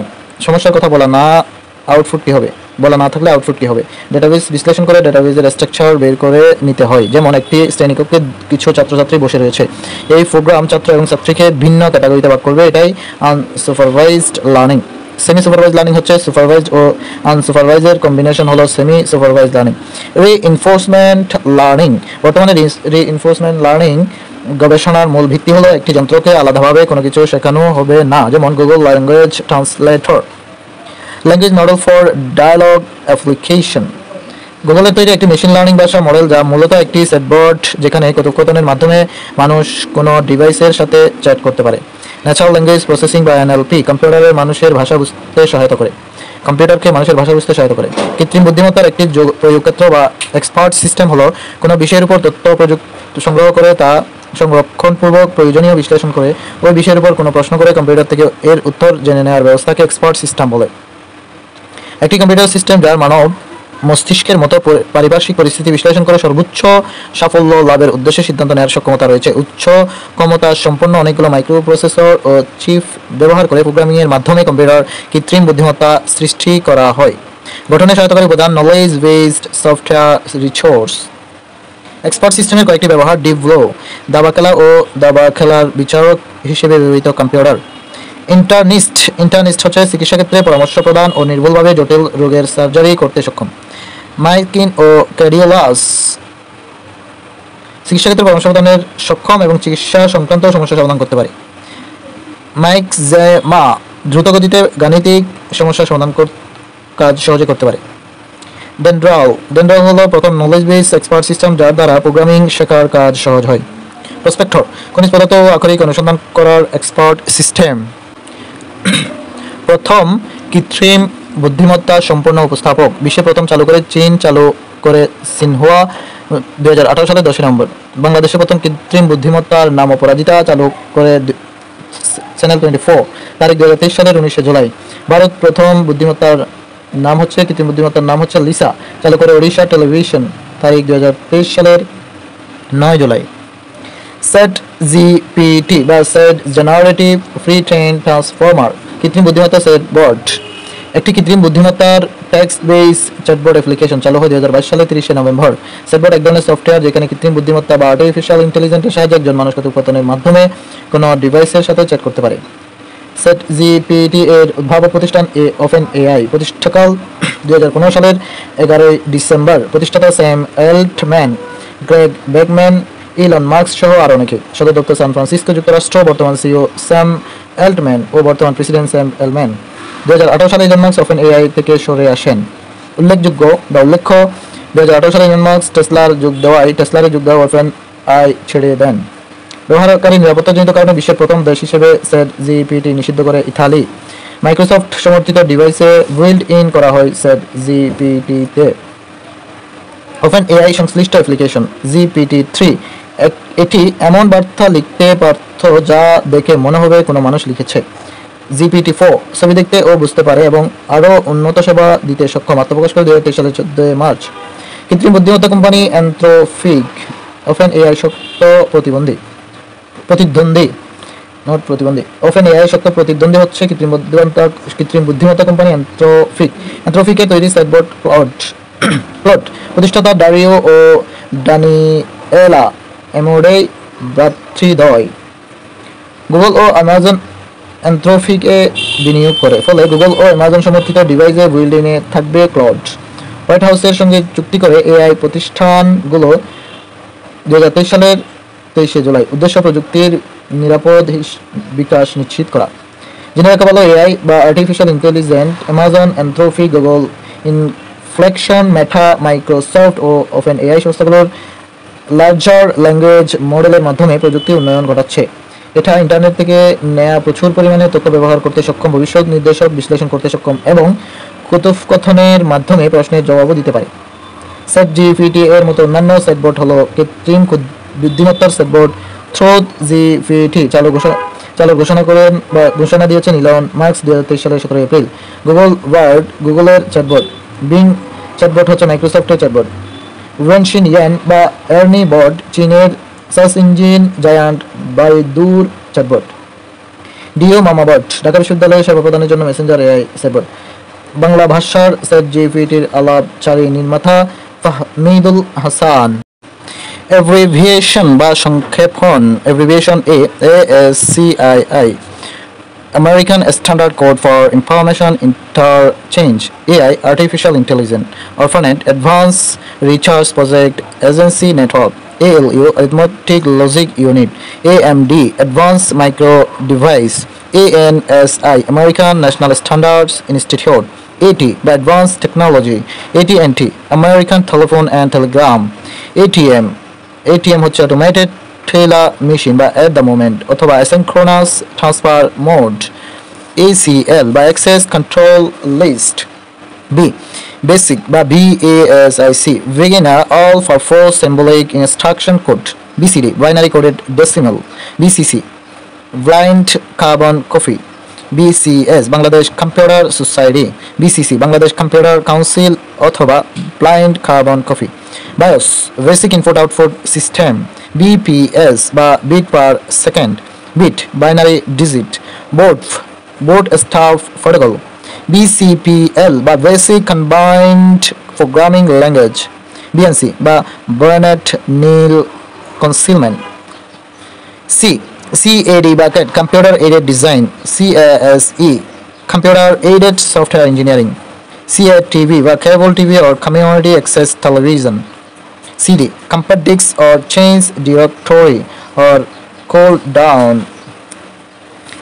সমস্যার কথা বলা না থাকলে আউটপুট কী হবে, ডেটাবেস বিশ্লেষণ করে ডেটাবেসের স্ট্রাকচার বের করে নিতে হয়। যেমন একটি শ্রেণীকক্ষে কিছু ছাত্রছাত্রী বসে রয়েছে, এই প্রোগ্রাম ছাত্র এবং ছাত্রীকে ভিন্ন ক্যাটাগরিতে ভাগ করবে, এটাই unsupervised learning. Semi supervised learning হচ্ছে সুপারভাইজড ও আনসুপারভাইজের কম্বিনেশন হলো semi supervised learning. Reinforcement learning, বর্তমানে রিইনফোর্সমেন্ট লার্নিং গবেষণার মূল ভিত্তি হলো একটি যন্ত্রকে আলাদাভাবে কোনো কিছু শেখানো হবে না, যেমন Google language translator. Language model for dialogue application, গুগলের তৈরি একটি মেশিন লার্নিং ভাষা মডেল যা মূলত একটি চ্যাটবট, যেখানে কথোপকথনের মাধ্যমে মানুষ কোনো ডিভাইসের সাথে চ্যাট করতে পারে। ন্যাচারাল ল্যাঙ্গুয়েজ প্রসেসিং বা এনএলপি, কম্পিউটারকে মানুষের ভাষা বুঝতে সহায়তা করে। কৃত্রিম বুদ্ধিমত্তার একটি প্রয়োগক্ষেত্র বা এক্সপার্ট সিস্টেম হলো কোনো বিষয়ের উপর তথ্য সংগ্রহ করে তা সংরক্ষণপূর্বক প্রয়োজনীয় বিশ্লেষণ করে ওই বিষয়ের উপর কোনো প্রশ্ন করে কম্পিউটার থেকে এর উত্তর জেনে নেওয়ার ব্যবস্থাকে এক্সপার্ট সিস্টেম বলে। একটি কম্পিউটার সিস্টেম যার মানব মস্তিষ্কের মতো পারিপার্শ্বিক পরিস্থিতি বিশ্লেষণ করে সর্বোচ্চ সাফল্য লাভের উদ্দেশ্যে সিদ্ধান্ত নেওয়ার সক্ষমতা রয়েছে। উচ্চ ক্ষমতা সম্পন্ন অনেকগুলো মাইক্রোপ্রসেসর ও চিপ ব্যবহার করে প্রোগ্রামিংয়ের মাধ্যমে কম্পিউটার কৃত্রিম বুদ্ধিমত্তা সৃষ্টি করা হয়। গঠনে সহায়তাকারী উপাদান knowledge based software resource. Expert সিস্টেমের কয়েকটি ব্যবহার: ডিপ ব্লো, দাবা খেলা ও দাবা খেলার বিচারক হিসেবে ব্যবহৃত কম্পিউটার। ইন্টার্নিস্ট হচ্ছে চিকিৎসা ক্ষেত্রে পরামর্শ প্রদান ও নির্ভুলভাবে জটিল রোগের সার্জারি করতে সক্ষম। মাইকিন ও ক্যার্ডিওলাস, চিকিৎসা ক্ষেত্রে পরামর্শ প্রদানের সক্ষম এবং চিকিৎসা সংক্রান্ত সমস্যা সমাধান করতে পারে। মাইকজেমা, দ্রুতগতিতে গাণিতিক সমস্যা সমাধান কাজ সহজে করতে পারে। ডেনড্রাল হলো প্রথম নলেজ বেস এক্সপার্ট সিস্টেম যার দ্বারা প্রোগ্রামিং শেখার কাজ সহজ হয়। প্রসপেক্টর, খনিজ পদার্থ ও আখরিক অনুসন্ধান করার এক্সপার্ট সিস্টেম। প্রথম কৃত্রিম বুদ্ধিমত্তা সম্পূর্ণ উপস্থাপক, বিশ্বে প্রথম চালু করে চীন, চালু করে সিনহুয়া 2018 সালের 10 নভেম্বর। বাংলাদেশে প্রথম কৃত্রিম বুদ্ধিমত্তার নাম অপরাজিতা, চালু করে চ্যানেল 24 তারিখ 2023 সালের 19 জুলাই। ভারত প্রথম কৃত্রিম বুদ্ধিমত্তার নাম হচ্ছে লিসা, চালু করে ওড়িশা টেলিভিশন তারিখ 2023 সালের 9 জুলাই। সেট জিপিটি বা set generative pre train transformer, কৃত্রিম বুদ্ধিমত্তা চ্যাটবট, একটি কৃত্রিম বুদ্ধিমত্তার টেক্সট বেস চ্যাটবট অ্যাপ্লিকেশন, চালু হয় 2022 সালে 30 নভেম্বর। চ্যাটবট এক ধরনের সফটওয়্যার যেখানে কৃত্রিম বুদ্ধিমত্তা বা আর্টিফিশিয়াল ইন্টেলিজেন্সের সাহায্যে একজন মানুষ কথোপকথনের মাধ্যমে কোনো ডিভাইসের সাথে চ্যাট করতে পারে। সেট জিপিটি এর উদ্ভাবক প্রতিষ্ঠান ওপেন এআই, প্রতিষ্ঠাকাল 2015 সালের 11 ডিসেম্বর। প্রতিষ্ঠাতা Sam Altman, Greg Brockman, Elon Musk সহ আরও অনেকে। সদর দপ্তর সান ফ্রান্সিসকো, যুক্তরাষ্ট্র। বর্তমান সিইও স্যাম এল্টম্যান ও বর্তমান প্রেসিডেন্ট স্যাম এলম্যান। 2018 সালে ইলন মাস্ক ওপেন এআই থেকে সরে আসেন। উল্লেখ্য 2018 সালে ইলন মাস্ক টেসলারে যোগ দেওয়া ওপেন আই ছেড়ে দেন। ব্যবহারকারী নিরাপত্তাজনিত কারণে বিশ্বের প্রথম দেশ হিসেবে সেট জিপিটি নিষিদ্ধ করে ইতালি। মাইক্রোসফট সমর্থিত ডিভাইসে বিল্ড ইন করা হয় সেট জিপিটিতে। ওপেন এআই সংশ্লিষ্ট অ্যাপ্লিকেশন GPT-3, এটি এমন বার্তা লিখতে পারত যা দেখে মনে হবে কোনো মানুষ লিখেছে। GPT-4 ছবি দেখতে ও বুঝতে পারে এবং আরও উন্নত সেবা দিতে সক্ষম, আত্মপ্রকাশ করে 2023 সালের 14 মার্চ। কৃত্রিম বুদ্ধিমত্তা কোম্পানি অ্যান্থ্রোপিক, ওপেন এআই শক্ত প্রতিদ্বন্দ্বী। ওপেন এআই শক্ত প্রতিদ্বন্দ্বী হচ্ছে কৃত্রিম বুদ্ধিমত্তা কোম্পানি অ্যান্থ্রোপিকের তৈরি চ্যাটবট প্লট। প্রতিষ্ঠাতা ডারিও ও ডানিয়েলা এমোডেই ভ্রাতৃদ্বয়। গুগল ও অ্যামাজন অ্যান্থ্রোপিকে বিনিয়োগ করে, ফলে গুগল ও অ্যামাজন সমর্থিত ডিভাইসে বিল্ড ইনে থাকবে ক্লাউড। হোয়াইট হাউসের সঙ্গে চুক্তি করে এআই প্রতিষ্ঠানগুলো 2023 সালের 23 জুলাই। উদ্দেশ্য প্রযুক্তির নিরাপদ বিকাশ নিশ্চিত করা। জেনে রাখা ভালো, এআই বা artificial intelligence Amazon, Anthropic, Google, Inflection, Meta, Microsoft ও ওপেন এআই সংস্থাগুলোর লার্জার ল্যাঙ্গুয়েজ মডেলের মাধ্যমে প্রযুক্তির উন্নয়ন ঘটাচ্ছে। এটা ইন্টারনেট থেকে নেওয়া প্রচুর পরিমাণে তথ্য ব্যবহার করতে সক্ষম, ভবিষ্যৎ নির্দেশক বিশ্লেষণ করতে সক্ষম এবং কথোপকথনের মাধ্যমে প্রশ্নের জবাবও দিতে পারে। সেট জিপিটি এর মতো অন্যান্য চ্যাটবট হলো কৃত্রিম বুদ্ধিমত্তার চ্যাটবট থ্রোট জিপিটি, ঘোষণা দিয়েছেন ইলন মাস্ক 2023 সালের 17 এপ্রিল। গুগলের চ্যাটবট। বিং চ্যাটবট হচ্ছে মাইক্রোসফটের চ্যাটবট। ওয়েনশিন ইয়ান বা এর্নি বট, চীনের সার্চ ইঞ্জিন জায়ান্ট বাইদুর চ্যাটবট। ডিও মামাবট, ঢাকা বিশ্ববিদ্যালয়ে সেবা প্রদানের জন্য মেসেঞ্জার এআই চ্যাটবট। বাংলা ভাষার সেট জিপিটির আলাপচারী নির্মাতা ফাহমিদুল হাসান। অ্যাব্রিভিয়েশন বা সংক্ষেপণ, abbreviation ASCII, American Standard Code for Information Interchange AI Artificial Intelligence ARPANET Advanced Research Project Agency Network ALU Arithmetic Logic Unit AMD Advanced Micro Device ANSI American National Standards Institute AT by Advanced Technology AT&T American Telephone and Telegram ATM হচ্ছে Automated Teller Machine বা at the moment অথবা Asynchronous Transfer Mode ACL বা Access Control List B Basic বা BASIC Beginner All for 4 Symbolic Instruction Code BCD Binary Coded Decimal BCC Blind Carbon Copy BCS Bangladesh Computer Society BCC Bangladesh Computer Council অথবা Blind Carbon Copy BIOS Basic Input Output System BPS বা Bit per Second Bit Binary Digit Board Staff Protocol BCPL বা Basic Combined Programming Language BNC বা Burnett Neal Concealment CAD bracket Computer Aided Design CASE Computer Aided Software Engineering CATV বা Cable TV or Community Access Television CD Compact Disc or Change Directory or Cold Down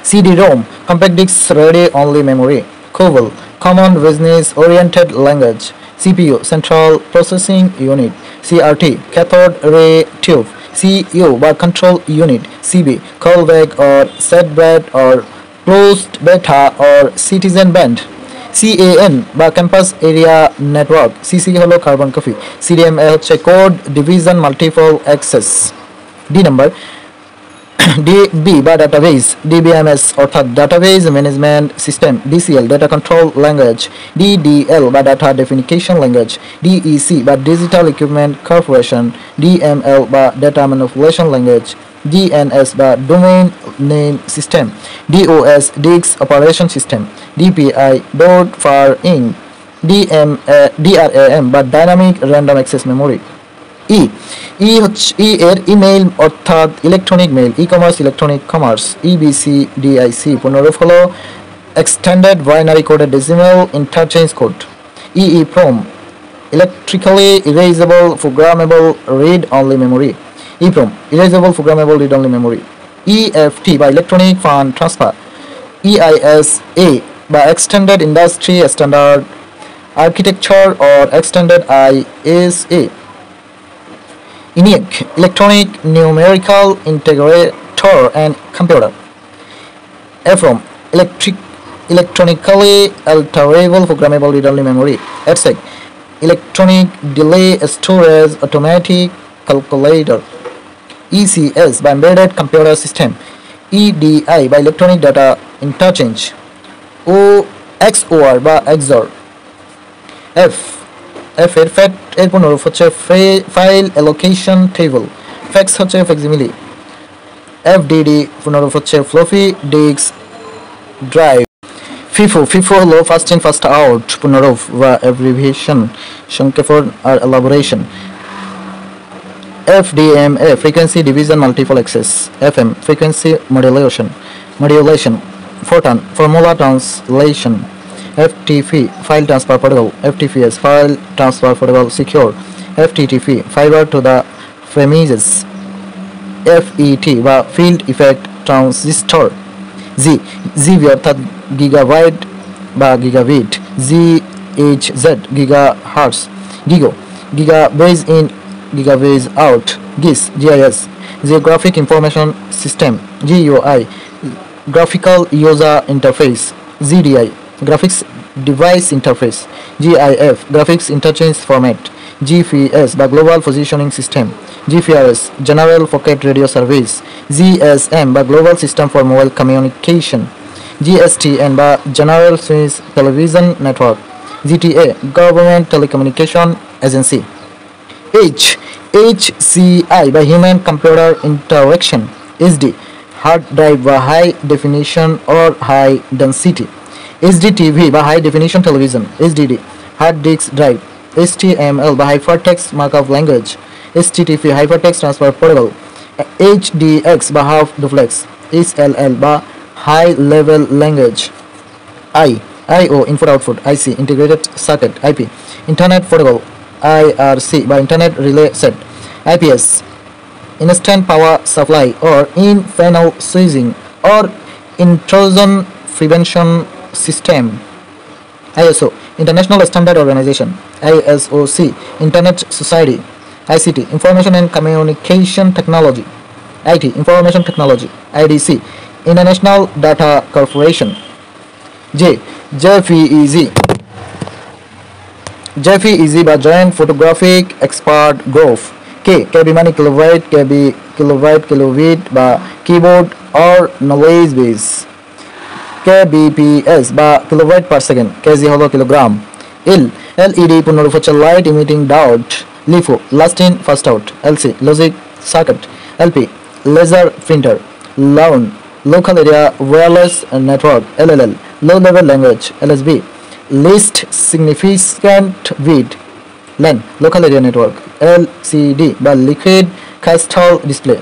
CD-ROM Compact Disc Ready Only Memory COBOL Common Business Oriented Language CPU Central Processing Unit CRT Cathode Ray Tube CU by Control Unit CB Callback or Setback or Closed Beta or Citizen Band CAN by Campus Area Network CC হলো Carbon Copy CDMA হচ্ছে Code Division Multiple Access D number DB বা Database DBMS অর্থাৎ Database Management System DCL Data Control Language DDL বা Data Definition Language DEC বা Digital Equipment Corporation DML বা Data Manipulation Language DNS বা Domain Name System DOS Disk Operation System DPI Dot for Ink DRAM বা Dynamic Random Access Memory এর email অর্থাৎ electronic mail e commerce electronic commerce EBCDIC পুনরূপ হলো Extended Binary Coded Decimal Interchange Code EEPROM Electrically Erasable Programmable Read Only Memory EEPROM Erasable Programmable Read Only Memory EFT by Electronic Fund Transfer EISA by Extended Industry Standard Architecture or Extended ISA ENIAC Electronic Numerical Integrator and Computer EFROM Electronically Alterable Programmable Read-Only Memory EDSEC Electronic Delay Storage Automatic Calculator ECS by Embedded Computer System EDI by Electronic Data Interchange XOR by XOR F এর fat এর পুনরূপ হচ্ছে file allocation table fax হচ্ছে ফ্যাক্সিমিলি FDD পুনরূপ হচ্ছে floppy disk drive FIFO হলো first in first out পুনরূপ বা abbreviation সংক্ষেপণ R elaboration FDMA frequency division multiple access FM frequency modulation photon formula translation FTP File Transfer Protocol FTPS File Transfer Protocol Secure FTTP Fiber to the Premises FET বা Field Effect Transistor GB অর্থাৎ Gigabyte বা Gigabit GHz Gigahertz Gigabase in Gigabase out GIS Geographic Information System GUI Graphical User Interface GDI Graphics Device Interface GIF Graphics Interchange Format GPS by Global Positioning System GPRS General Pocket Radio Service GSM by Global System for Mobile Communication GSTN by General Swiss Television Network GTA Government Telecommunication Agency HCI by Human Computer Interaction HD Hard Drive by High Definition or High Density HDTV by High Definition Television HDD Hard Disk Drive HTML by Hypertext Markup Language HTTP Hypertext Transfer Protocol HDX by Half Duplex HLL by high level language. I/O input output. IC integrated circuit. IP internet protocol. IRC by internet relay set. IPS instant power supply or in-panel switching or intrusion prevention system. ISO International Standard Organization. ISOC Internet Society. ICT Information and Communication Technology. IT Information Technology. IDC International Data Corporation. JPEG by Joint Photographic Expert Group. KB মানে kilobyte, KB kilobyte, kilobit বা keyboard or knowledge base. KBPS বা kilobyte per second, KG হলো kilogram. LED পুনরুৎপাদক light emitting diode. LIFO last in first out. LC logic circuit. LP laser printer. LAN local area wireless network. LLL low level language. LSB least significant bit. LAN local area network. LCD by liquid crystal display.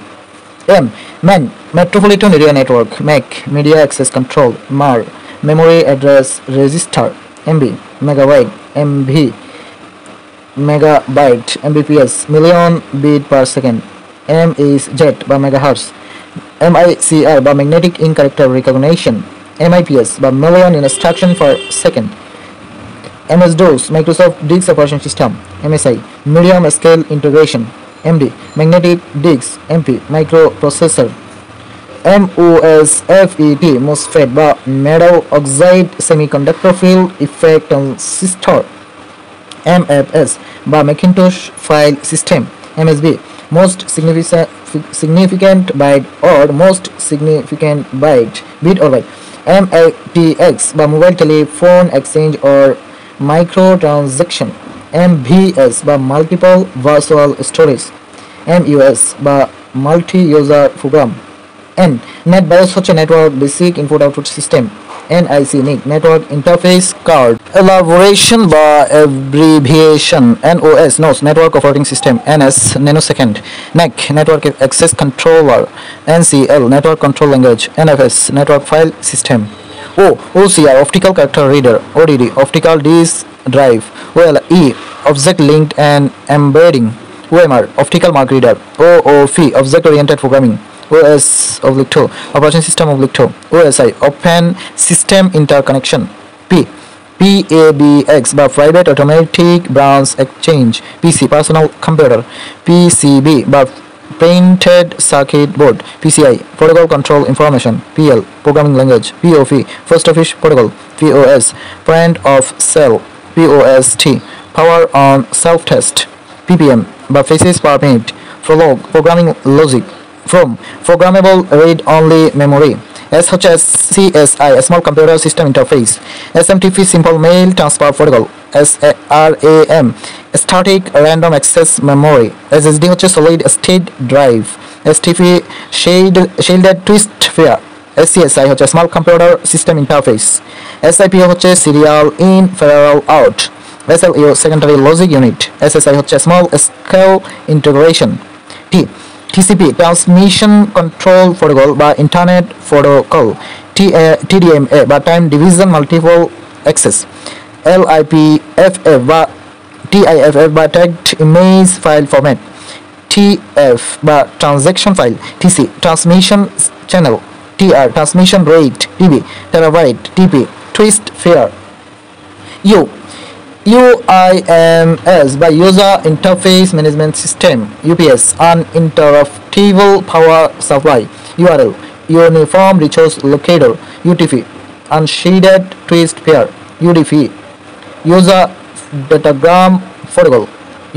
MAN metropolitan area network. MAC media access control. MAR memory address register. MB megabyte. MB megabyte. MBPS million bit per second. M is jet by megahertz. MICR by magnetic ink character recognition. MIPS by million instruction per second. MS-DOS Microsoft Disk Operating System. MSI medium scale integration. MD magnetic disk. MP microprocessor. MOSFET MOSFET by metal oxide semiconductor field effect transistor. MFS by Macintosh file system. MSB most significant byte or most significant byte bit or byte. MATX by mobile telephone exchange or microtransaction. MVS by multiple virtual storage. MUS by multi-user program. Net BIOS হচ্ছে network basic input output system. NIC NIC network interface card. Elaboration by abbreviation. NOS NOS network operating system. NS nanosecond. NAC network access controller. NCL network control language. NFS network file system. OCR optical character reader. ODD optical disk drive. OLE object linked and embedding. OMR optical mark reader. OOP object oriented programming. OS/2 operating system (2). OSI open system interconnection. PABX by private automatic branch exchange. PC personal computer. PCB by printed circuit board. PCI protocol control information. PL programming language. POP post office protocol. POS point of sale. POST power on self test. PPM by phases per minute. Prolog programming logic. From programmable read only memory. SHS-CSI small computer system interface. SMTP simple mail transfer protocol. SRAM static random access memory. SSD হচ্ছে solid state drive. STP shielded twist pair. SCSI হচ্ছে small computer system interface. SIPO হচ্ছে serial in parallel out. SLU secondary logic unit. SSI হচ্ছে small scale integration. TCP transmission control protocol by internet protocol. TDMA by time division multiple access. LIPFF by TIFF by tagged image file format. TF by transaction file. TC transmission channel. TR transmission rate. TB terabyte. TP twist pair. UIMS by User Interface Management System. UPS uninterruptible power supply. URL Uniform Resource Locator. UTP unshaded twist pair. UDP User Datagram Protocol.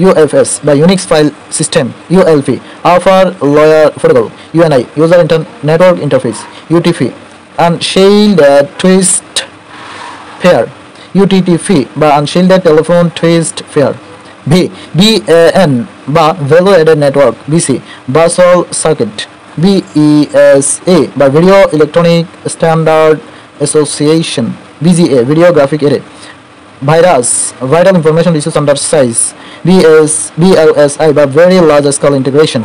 UFS by Unix File System. ULP Alpha Lawyer Protocol. UNI User Network Interface. UTP unshaded twist pair. UTTP by unshielded telephone twist pair. BAN by value added network. BC basal circuit. BESA by video electronic standard association. BGA video graphic array. Virus vital information resource under size. BLSI by very large scale integration.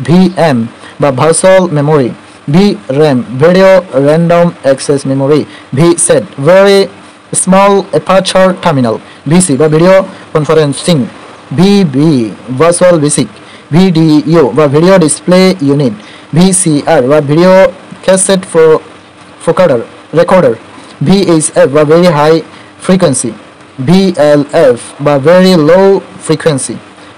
VM by virtual memory. V RAM, video random access memory. V SAT, very small aperture terminal. VC বা video conferencing. VB virtual basic. VDU বা video display unit. VCR বা video cassette recorder. VHF বা very high frequency. VLF বা very low frequency.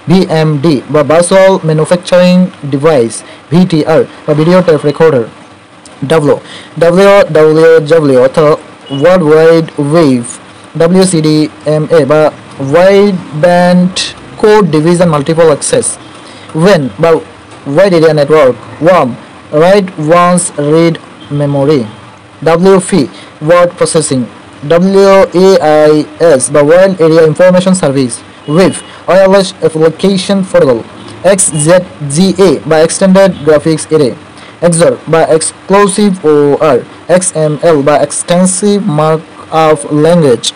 VMD বা virtual manufacturing device. VTR বা video tape recorder. WWW অর্থাৎ World Wide Wave. WCDMA বা Wide Band Code Division Multiple Access. WAN বা Wide Area Network. WAM Write Once Read Memory. WFI Word Processing. WAIS বা Wide Area Information Service. WIF Wireless Application Protocol. XZGA বা Extended Graphics Array. XOR বা Exclusive OR. XML বা Extensive Markup Language.